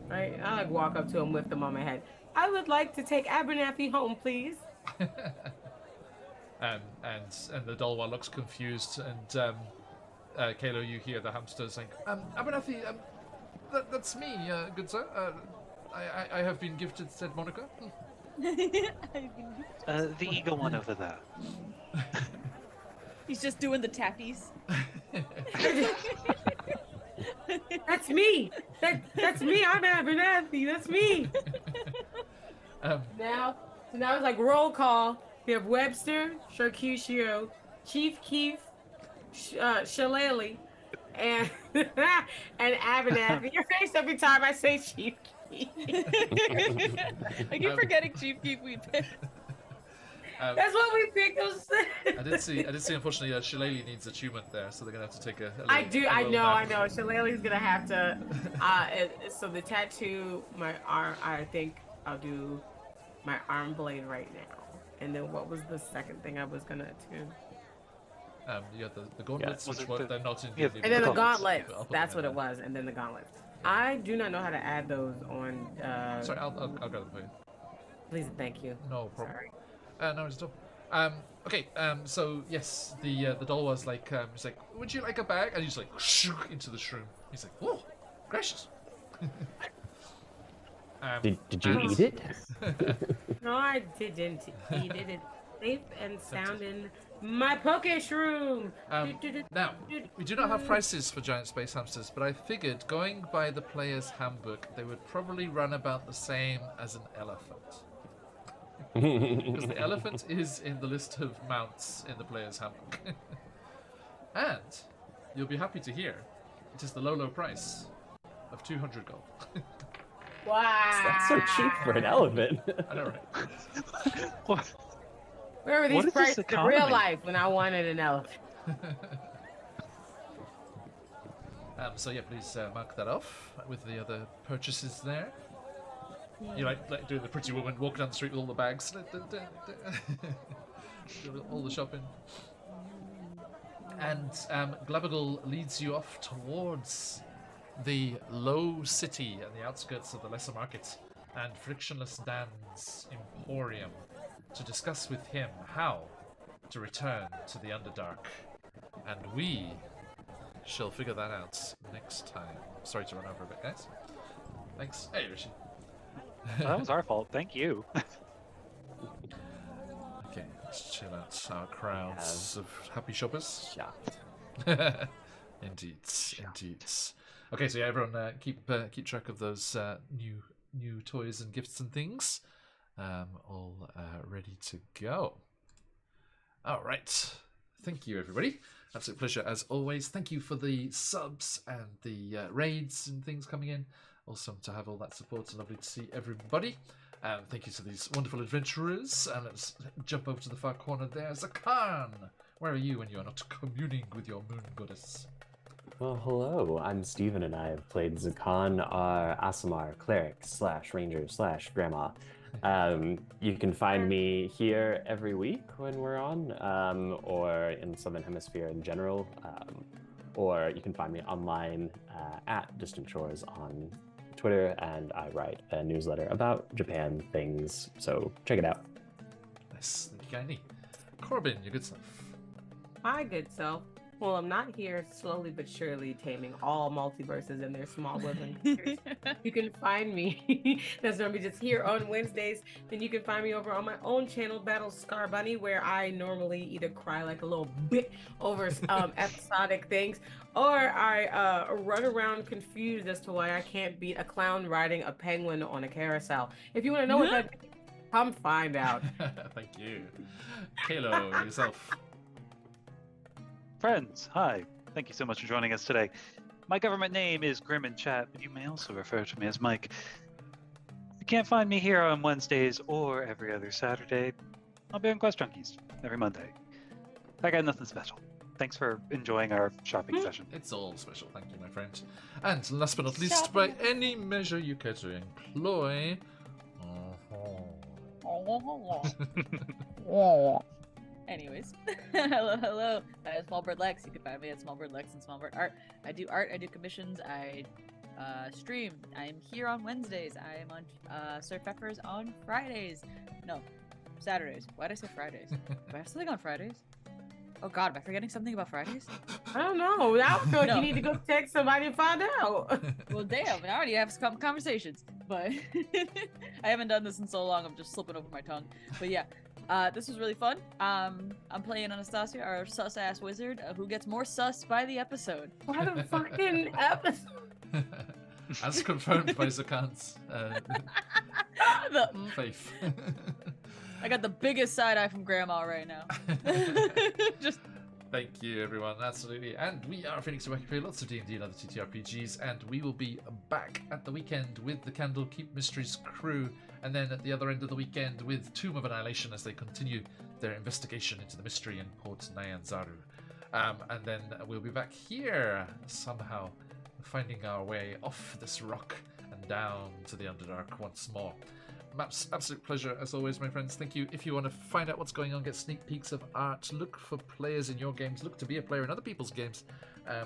Right? I like walk up to him with them on my head. I would like to take Abernathy home, please. And the Dolwa looks confused, and Kalo, you hear the hamster saying, Abernathy, that's me, good sir. I have been gifted said moniker. The eagle one over there. He's just doing the tappies. That's me. That's me. I'm Abernathy. That's me. Now it's like roll call. We have Webster, Sharkusio, Chief Keef, Shillelagh, and Abernathy. Your face every time I say Chief Keef. I keep forgetting Chief Keef we picked. That's what we picked. I did see. Unfortunately, Shillelagh needs achievement there, so they're gonna have to take a I little know. Shillelagh's gonna have to. So the tattoo, my arm. I think I'll do my arm blade right now. And then what was the second thing I was gonna attune? You got the gauntlets, Was which it they're not in. yeah, And then the gauntlets. gauntlets. I'll put That's them what in it was. And then the gauntlets. I do not know how to add those on. Sorry, I'll grab them for you. Please, thank you. No problem. Sorry. No, it's all. Okay. So yes, the doll was like, he's like, would you like a bag? And he's like, shook into the shroom. He's like, oh, gracious. Did you eat it? No, I didn't eat it. It's safe and sound in my poke shroom. Now, we do not have prices for giant space hamsters, but I figured going by the player's handbook, they would probably run about the same as an elephant. Because the elephant is in the list of mounts in the player's handbook. And you'll be happy to hear it is the low price of 200 gold. Wow. That's so cheap for an elephant. I know, right? What? Where were What these is this prices in economy? real life when I wanted an elephant? So yeah, please mark that off with the other purchases there. You like doing the pretty woman walking down the street with all the bags. All the shopping. And Glabagal leads you off towards the low city and the outskirts of the lesser market and Frictionless Dan's Emporium to discuss with him how to return to the Underdark. And we shall figure that out next time. Sorry to run over a bit, guys. Thanks. Hey, Rishi. That was our fault. Thank you. Okay, let's chill out our crowds of happy shoppers. Shocked. Indeed. Okay, so yeah, everyone keep track of those new toys and gifts and things. All ready to go. All right. Thank you, everybody. Absolute pleasure as always. Thank you for the subs and the raids and things coming in. Awesome to have all that support. It's lovely to see everybody. Thank you to these wonderful adventurers. And let's jump over to the far corner there. Zakan! Where are you when you're not communing with your moon goddess? Well, hello. I'm Steven, and I have played Zakan, our Asimar cleric / ranger / grandma. You can find me here every week when we're on, or in the Southern Hemisphere in general, or you can find me online at Distant Shores on Twitter, and I write a newsletter about Japan things, so check it out. Nice. Thank you, kindly. Corbin, your good self. Hi, good self. Well, I'm not here slowly but surely taming all multiverses in their small living creatures. You can find me. That's normally just here on Wednesdays. Then you can find me over on my own channel, Battle Scar Bunny, where I normally either cry like a little bit over episodic things, or I run around confused as to why I can't beat a clown riding a penguin on a carousel. If you want to know what that is, come find out. Thank you. Kalo, yourself. Friends, hi. Thank you so much for joining us today. My government name is Grim in Chat, but you may also refer to me as Mike. You can't find me here on Wednesdays or every other Saturday. I'll be on Quest Junkies every Monday. I got nothing special. Thanks for enjoying our shopping session. It's all special, thank you, my friend. And last but not least, by any measure you care to employ... Anyways, hello. Smallbird Lex. You can find me at Smallbird Lex and Smallbird Art. I do art. I do commissions. I stream. I am here on Wednesdays. I am on Sir Peppers on Fridays. No, Saturdays. Why did I say Fridays? Do I have something on Fridays? Oh God, am I forgetting something about Fridays? I don't know. I feel like No. you need to go text somebody and find out. Well, damn, I already have some conversations, but I haven't done this in so long. I'm just slipping over my tongue. But yeah, this was really fun. I'm playing Anastasia, our sus-ass wizard, who gets more sus by the episode. Why the fucking episode? As confirmed by Zakant's The- faith. I got the biggest side eye from Grandma right now. Just Thank you, everyone. Absolutely. And we are Phoenix UK, play lots of D&D and other TTRPGs, and we will be back at the weekend with the Candlekeep Mysteries crew, and then at the other end of the weekend with Tomb of Annihilation as they continue their investigation into the mystery in Port Nyanzaru. And then we'll be back here somehow, finding our way off this rock and down to the Underdark once more. Maps, absolute pleasure as always, my friends. Thank you. If you want to find out what's going on, get sneak peeks of art, look for players in your games, look to be a player in other people's games,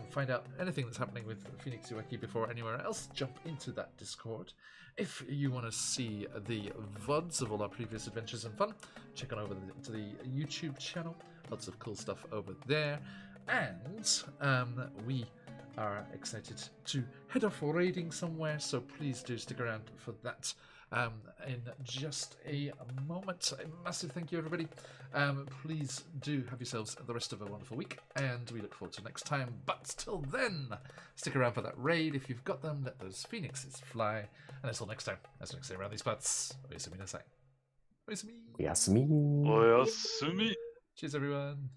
find out anything that's happening with Phoenix UK before anywhere else, jump into that Discord. If you want to see the VODs of all our previous adventures and fun, check on over to the YouTube channel. Lots of cool stuff over there. And we are excited to head off raiding somewhere, so please do stick around for that. In just a moment. A massive thank you, everybody. Please do have yourselves the rest of a wonderful week, and we look forward to next time. But till then, stick around for that raid. If you've got them, let those phoenixes fly. And until next time, as we say around these parts, oyasumi nasai. Oyasumi. Yasumi. Oyasumi. Cheers, everyone.